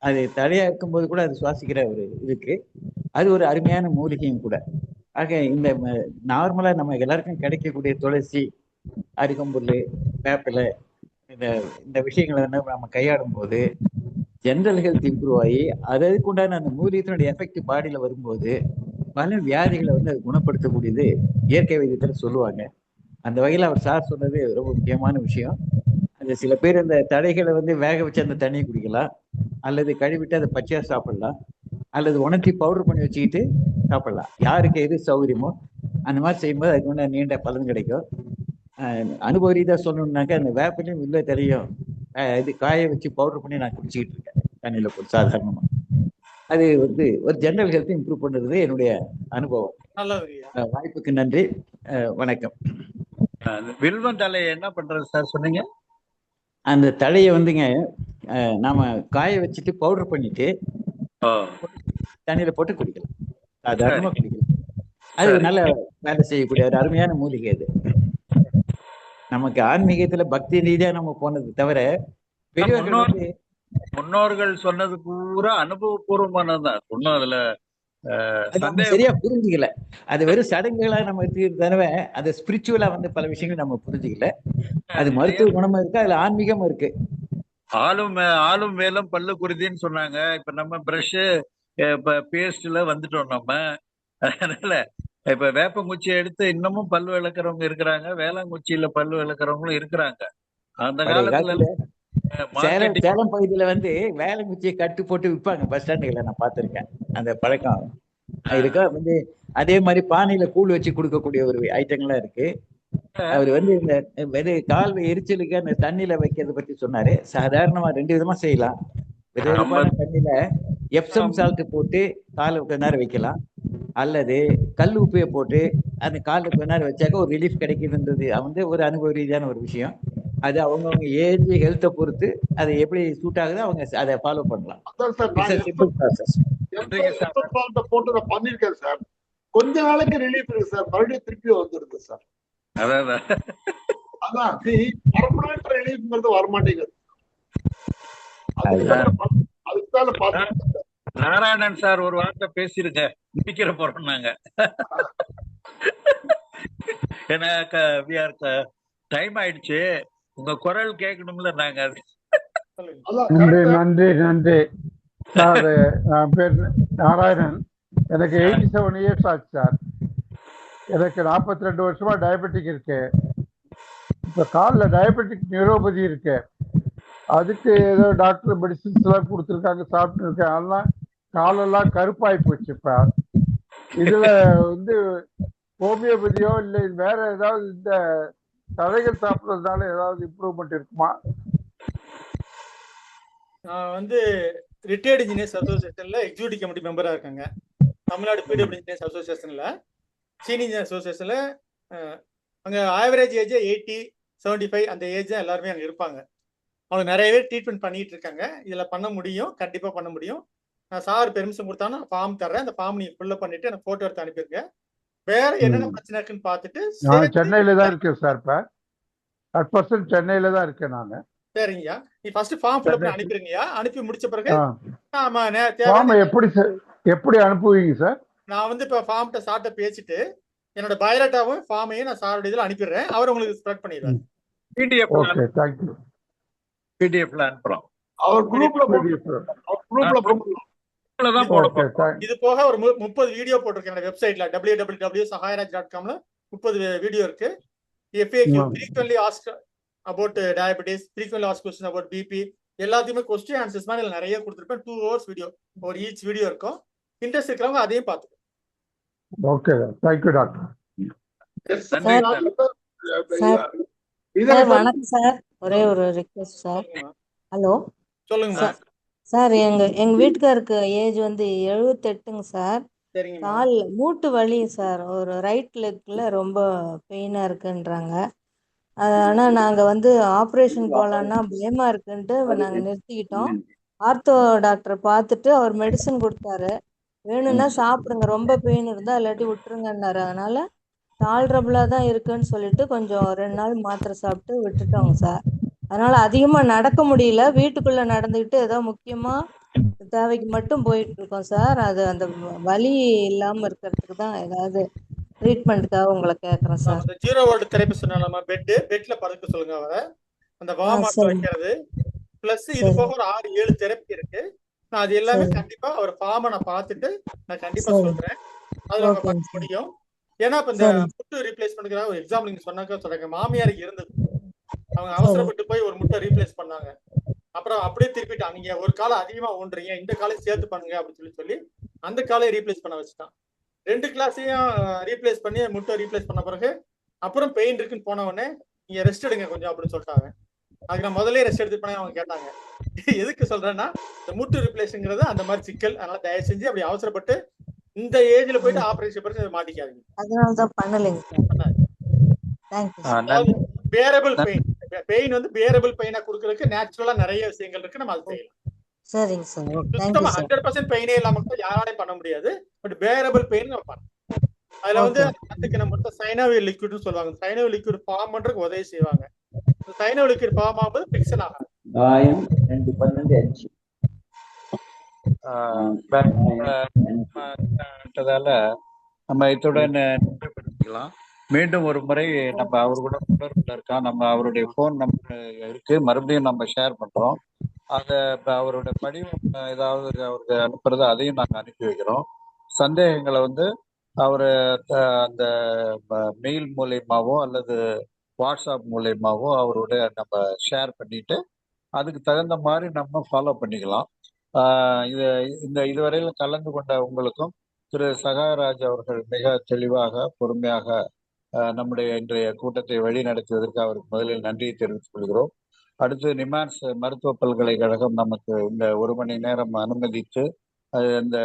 அது தலையா இருக்கும்போது கூட அது சுவாசிக்கிற ஒரு இதுக்கு அது ஒரு அருமையான மூலிகையும் கூட. ஆக இந்த நார்மலா நம்ம எல்லாருக்கும் கிடைக்கக்கூடிய துளசி, அருகம்புல், வேப்பிலை, இந்த விஷயங்களை வந்து நம்ம கையாளும் போது ஜென்ரல் ஹெல்த் இம்ப்ரூவ் ஆகி அதுக்குண்டான அந்த மூலிகத்தினுடைய எஃபெக்ட் பாடியில வரும்போது பல வியாதிகளை வந்து அது குணப்படுத்தக்கூடியது இயற்கை வைத்தியத்தில் சொல்லுவாங்க. அந்த வகையில் அவர் சார் சொன்னது ரொம்ப முக்கியமான விஷயம். அந்த சில பேர் அந்த தடைகளை வந்து வேக வச்சு அந்த தண்ணியை குடிக்கலாம், அல்லது கழுவிட்டு அதை பச்சையா சாப்பிடலாம், அல்லது உணர்த்தி பவுடர் பண்ணி வச்சுக்கிட்டு சாப்பிடலாம். யாருக்கு எது சௌகரியமோ அந்த மாதிரி செய்யும்போது அதுக்கு வந்து நீண்ட பலன் கிடைக்கும். அனுபவ ரீதியாக சொல்லணும்னாக்கா அந்த வேப்பிலையும் வில்ல தெரியும் இது காய வச்சு பவுடர் பண்ணி நான் குடிச்சிக்கிட்டு இருக்கேன் தண்ணியில் போட்டு சாதாரணமாக. அது வந்து ஒரு ஜெனரல் ஹெல்த் இம்ப்ரூவ் பண்ணுறது என்னுடைய அனுபவம். வாய்ப்புக்கு நன்றி, வணக்கம். வில்வம் தலையை என்ன பண்றது சார் சொன்னீங்க? அந்த தலையை வந்துங்க நாம காய வச்சுட்டு பவுடர் பண்ணிட்டு தண்ணியில போட்டு குடிக்கலாம், சாதாரணமா குடிக்கலாம். அது நல்ல வேலை செய்யக்கூடிய ஒரு அருமையான மூலிகை. அது நமக்கு ஆன்மீகத்துல பக்தி ரீதியா நம்ம போனது தவிர பெரியவர்கள் முன்னோர்கள் சொன்னது பூரா அனுபவபூர்வமானதுதான் சொன்னோம். அதுல சரியா புரிஞ்சுக்கல. அது வெறும் சடங்குகளா நம்ம எடுத்துக்கிட்டு தவிர அது ஸ்பிரிச்சுவலா வந்து பல விஷயங்கள் நம்ம புரிஞ்சுக்கல. அது மருத்துவ குணமும் இருக்கு, அதுல ஆன்மீகமும் இருக்கு. ஆளும் வேலும் பல்லு குருதின்னு சொன்னாங்க. இப்ப நம்ம பிரஷ் பேஸ்ட்ல வந்துட்டோம் நம்ம. அதனால இப்ப வேப்பங்குச்சியை எடுத்து இன்னமும் பல்லு விளக்குறவங்க இருக்கிறாங்க, வேளாங்குச்சியில பல்லு விளக்குறவங்களும் இருக்கிறாங்க. அந்த காலத்துல சேலம் பகுதியில வந்து வேளாங்குச்சியை கட்டு போட்டு விற்பாங்க பஸ் ஸ்டாண்டுகளை நான் பார்த்திருக்கேன். அந்த பழக்கம் இருக்கா வந்து அதே மாதிரி பானையில கூழ் வச்சு கொடுக்கக்கூடிய ஒரு ஐட்டங்கள்லாம் இருக்கு. அவர் வந்து இந்த கால்வை எரிச்சலுக்கு அந்த தண்ணியில வைக்கிறத பத்தி சொன்னாரு. சாதாரணமா 2 விதமா செய்யலாம். விதவிதமான தண்ணியில எப்சம் சால்ட் போட்டு காலை கொஞ்ச நேரம் வைக்கலாம், அல்லது கல் உப்பையை போட்டு அந்த காலில் கொஞ்ச நேரம் வச்சாக்க ஒரு ரிலீஃப் கிடைக்குதுன்றது வந்து ஒரு அனுபவ ரீதியான ஒரு விஷயம். அது அவங்கவுங்க ஏஜ் ஹெல்த்தை பொறுத்து அது எப்படி சூட் ஆகுதோ அவங்க அதை ஃபாலோ பண்ணலாம். போட்டு நான் பண்ணிருக்கேன் சார். கொஞ்ச நாளைக்கு ரிலீஃப் இருக்கு சார், மறுபடியும் திருப்பி வந்துருது சார். அதான் பர்மனன்ட் ரிலீஃப்ங்கிறது வரமாட்டேங்குது. அதுக்குதான் பாத்து நாராயணன் சார் ஒரு வார்த்தை பேசிருங்க, முடிக்கிற போறோம் நாங்க. ஏன்னா டைம் ஆயிடுச்சு, உங்க குரல் கேட்கணும்ல நாங்க. நன்றி நன்றி நன்றி சார். என் பேர் நாராயணன். எனக்கு 87 இயர்ஸ் ஆச்சு சார். எனக்கு 42 வருஷமா டயபெட்டிக் இருக்கு. இப்ப காலில் டயபெட்டிக் நியூரோபதி இருக்கு. அதுக்கு ஏதோ டாக்டர் மெடிசின்ஸ் எல்லாம் கொடுத்துருக்காங்க, சாப்பிட்டு இருக்கேன். அதெல்லாம் காலெல்லாம் கருப்பாய் போச்சு. இப்ப இதுல வந்து ஹோமியோபதியோ இல்லை வேற ஏதாவது இந்த தழைகள் சாப்பிட்றதுனால ஏதாவது இம்ப்ரூவ்மெண்ட் இருக்குமா? நான் வந்து ரிட்டையர்டு இன்ஜினியர்ஸ் அசோசியேஷன்ல எக்ஸிக்யூட்டிவ் கமிட்டி மெம்பரா இருக்காங்க. தமிழ்நாடு பிடபிள்யூ இன்ஜினியர்ஸ் அசோசியேஷன்ல சீனியர் இன்ஜினியர் அசோசியேஷன்ல அங்கே ஆவரேஜ் ஏஜ் 80, 75 அந்த ஏஜ் தான் எல்லாருமே அங்கே இருப்பாங்க. அவங்க நிறைய பேர் ட்ரீட்மெண்ட் பண்ணிட்டு இருக்காங்க. இதில் பண்ண முடியும், கண்டிப்பாக பண்ண முடியும். நான் சார் பெர்மிஷன் கொடுத்தாலும் ஃபார்ம் தர்றேன். அந்த ஃபார்ம் நீங்கள் ஃபில்அப் பண்ணிட்டு எனக்கு ஃபோட்டோ எடுத்து அனுப்பிடுங்க. வேற என்னென்ன பிரச்சனை இருக்குன்னு பார்த்துட்டு. நான் சென்னையில தான் இருக்கேன் சார். இப்போ அட் பர்சன்ட் சென்னையில தான் இருக்கேன் நான். சரிங்கய்யா, நீ ஃபர்ஸ்ட் ஃபார்ம் ஃபில்அப் பண்ணி அனுப்பிடுங்கய்யா. அனுப்பி முடிச்ச பிறகு ஃபார்ம் எப்படி அனுப்புவீங்க சார்? நான் வந்து இப்போ ஃபார்ம்கிட்ட சார்ட்ட பேசிட்டு என்னோட பயோடேட்டாவும் ஃபார்மையும் நான் சாரோட இதில் அனுப்பிடுறேன். அவர் உங்களுக்கு ஸ்ப்ரெட் பண்ணிடுவார். பிடிஎஃப்ல அனுப்புறோம். இது போக ஒரு 30 வீடியோ போட்டிருக்கேன் வெப்சைட்ல www.sahairaj.com. 30 வீடியோ இருக்கு. FAQ, frequently asked about diabetes, frequently asked questions about BP, எல்லாத்தையுமே கொஸ்டின் ஆன்சர்ஸ் மாதிரி நிறைய கொடுத்துருப்பேன். 2 hours வீடியோ ஒரு ஈச் வீடியோ இருக்கும். இன்ட்ரெஸ்ட் இருக்கிறவங்க அதையும் பார்த்துக்கோங்க. Okay, thank you doctor. வணக்கம் சார். ஒரே ஒரு ரிக்வெஸ்ட் சார். ஹலோ சொல்லுங்க சார். எங்க வீட்டுக்காருக்கு ஏஜ் வந்து 78ங்க சார். கால் மூட்டு வலி சார். ஒரு ரைட் லெக்ல ரொம்ப பெயினா இருக்குன்றாங்க. ஆனா நாங்க வந்து ஆப்ரேஷன் போலான்னா பயமா இருக்குன்ட்டு நாங்க நிறுத்திக்கிட்டோம். ஆர்த்தோ டாக்டரை பார்த்துட்டு அவர் மெடிசன் கொடுத்தாரு. வேணும்னா சாப்பிடுங்க, ரொம்ப பெயின் இருந்தா இல்லாட்டி விட்டுருங்கன்னாரு. அதனால டாலரபிளா தான் இருக்குன்னு சொல்லிட்டு கொஞ்சம் 2 நாள் மாத்திரை சாப்பிட்டு விட்டுட்டோங்க சார். அதனால அதிகமா நடக்க முடியல. வீட்டுக்குள்ள நடந்துக்கிட்டு ஏதோ முக்கியமா தேவைக்கு மட்டும் போயிட்டு இருக்கோம் சார். அது அந்த வலி இல்லாம இருக்கிறதுக்கு தான் ஏதாவது ட்ரீட்மெண்ட்டுக்காக உங்களை கேட்கறேன் சார். ஜீரோ வோல்ட் தெரப்பி சொன்னாலும் பெட்ல படுக்க சொல்லுங்க அவரை. அந்த வார்ம் வைக்கிறது பிளஸ் இது போக ஒரு 6-7 தெரப்பி இருக்கு. நான் அது எல்லாமே கண்டிப்பா அவர் ஃபார்மை நான் பார்த்துட்டு நான் கண்டிப்பா சொல்றேன். அதுல அவங்க ஓகேங்க பண்ண சார். முடியும். ஏன்னா இப்ப இந்த சரிங்க முட்டு ரீப்ளேஸ்மெண்ட்க்கு ஒரு எக்ஸாம்பிள் நீங்க சொன்னாக்க சொல்றேன். மாமியாருக்கு இருந்தது, அவங்க சரி அவசரப்பட்டு போய் ஒரு முட்டை ரீப்ளேஸ் பண்ணாங்க. அப்புறம் அப்படியே திருப்பிட்டாங்க, நீங்க ஒரு காலை அதிகமா ஊன்றீங்க, இந்த காலையும் சேர்த்து பண்ணுங்க அப்படின்னு சொல்லி அந்த காலையை ரீப்ளேஸ் பண்ண வச்சுட்டான். 2 கிளாஸையும் ரீப்ளேஸ் பண்ணி முட்டை ரீப்ளேஸ் பண்ண பிறகு அப்புறம் பெயின் இருக்குன்னு போன உடனே நீங்க ரெஸ்ட் எடுங்க கொஞ்சம் அப்படின்னு சொல்லிட்டாங்க. அதுக்கு நான் முதல்ல ரெஸ்ட் எடுத்து பண்ண அவங்க கேட்டாங்க. எதுக்கு சொல்றேன்னா இந்த முட்டு ரீப்ளேஸ்ங்கிறது அந்த மாதிரி சிக்கல். அதனால தயவு செஞ்சு அப்படி அவசரப்பட்டு இந்த ஏஜ்ல போயிட்டு ஆபரேஷன் பண்ணி மாட்டிக்காதீங்க. அதனாலதான் பண்ணலைங்க சார். Thank you sir. அதாவது பேரபிள் பெயின் வந்து பேரபிள் பெயினா கொடுக்கறதுக்கு நேச்சுரலா நிறைய விஷயங்கள் இருக்கு, நம்ம அதை செய்யலாம். சரிங்க சார். தேங்க்யூ சுத்தமா சார். 100% பெயினே இல்லாம கூட யாராலையும் பண்ண முடியாது. பட் பேரபிள் பெயின் நம்ம பண்ணலாம். அதுல வந்து அதுக்கு நம்ம சைனோவியல் லிக்விட்னு சொல்லுவாங்க. சைனோவியல் லிக்விட் ஃபார்ம் பண்றதுக்கு உதவி செய்வாங்க. சைனோவியல் லிக்விட் ஃபார்ம் ஆகும்போது பிக்சல் ஆகாது. காயம் 2 நம்ம இத்துடன் நிறைவுபடுத்திக்கலாம். மீண்டும் ஒரு முறை நம்ம அவர் கூட தொடர்பில் இருக்கா, நம்ம அவருடைய போன் நம்பர் இருக்கு, மறுபடியும் நம்ம ஷேர் பண்றோம். அதை அவருடைய படிவம் ஏதாவது அவருக்கு அனுப்புறது அதையும் நாங்கள் அனுப்பி வைக்கிறோம். சந்தேகங்களை வந்து அவர் அந்த மெயில் மூலயமாவோ அல்லது வாட்ஸ்அப் மூலயமாவோ அவருடைய நம்ம ஷேர் பண்ணிட்டு அதுக்கு தகுந்த மாதிரி நம்ம ஃபாலோ பண்ணிக்கலாம். இதுவரையில் கலந்து கொண்ட உங்களுக்கும் திரு சகாயராஜ் அவர்கள் மிக தெளிவாக பொறுமையாக நம்முடைய இன்றைய கூட்டத்தை வழி நடத்துவதற்கு அவருக்கு முதலில் நன்றியை தெரிவித்துக் கொள்கிறோம். அடுத்து நிமான்ஸ் மருத்துவ பல்கலைக்கழகம் நமக்கு இந்த 1 மணி நேரம் அனுமதித்து இந்த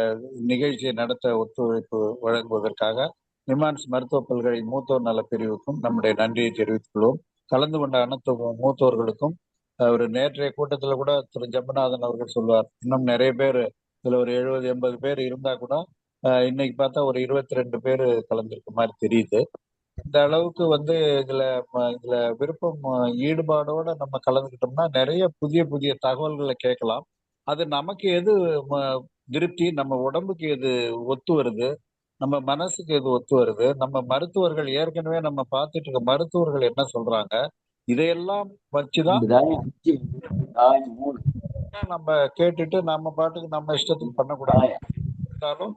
நிகழ்ச்சியை நடத்த ஒத்துழைப்பு வழங்குவதற்காக நிமான்ஸ் மருத்துவ பல்கலை மூத்தோர் நல பிரிவுக்கும் நம்முடைய நன்றியை தெரிவித்துக் கொள்வோம். கலந்து கொண்ட அனைத்து மூத்தோர்களுக்கும் ஒரு நேற்றைய கூட்டத்தில் கூட திரு ஜம்பநாதன் அவர்கள் சொல்வார், இன்னும் நிறைய பேர் இதுல ஒரு 70-80 பேர் இருந்தா கூட இன்னைக்கு பார்த்தா ஒரு 22 பேர் கலந்துருக்க மாதிரி தெரியுது. இந்த அளவுக்கு வந்து இதுல விருப்பம் ஈடுபாடோட நம்ம கலந்துக்கிட்டோம்னா நிறைய புதிய புதிய தகவல்களை கேட்கலாம். அது நமக்கு எது திருப்தி, நம்ம உடம்புக்கு எது ஒத்து வருது, நம்ம மனசுக்கு எது ஒத்து வருது, நம்ம மருத்துவர்கள் ஏற்கனவே நம்ம பார்த்துட்டு இருக்க மருத்துவர்கள் என்ன சொல்றாங்க, இதையெல்லாம் வச்சுதான் நம்ம கேட்டுட்டு நம்ம பாட்டுக்கு நம்ம இஷ்டத்துக்கு பண்ணக்கூடாது. இருந்தாலும்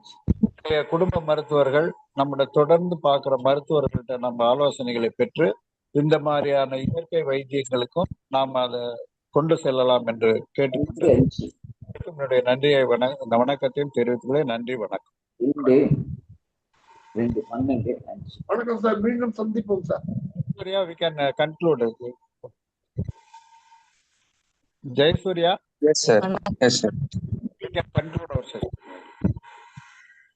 குடும்ப மருத்துவர்கள் நம்மளை தொடர்ந்து பார்க்குற மருத்துவர்கள்ட்ட நம்ம ஆலோசனைகளை பெற்று இந்த மாதிரியான இயற்கை வைத்தியங்களுக்கும் நாம் அதை கொண்டு செல்லலாம் என்று கேட்டுக்கொண்டு என்னுடைய நன்றியை வணக்கத்தையும் தெரிவித்துள்ளே. நன்றி, வணக்கம். வணக்கம் சார், மீண்டும் சந்திப்போம் sir. We can conclude. Jai Surya. Yes sir. Yes sir. We can conclude our session.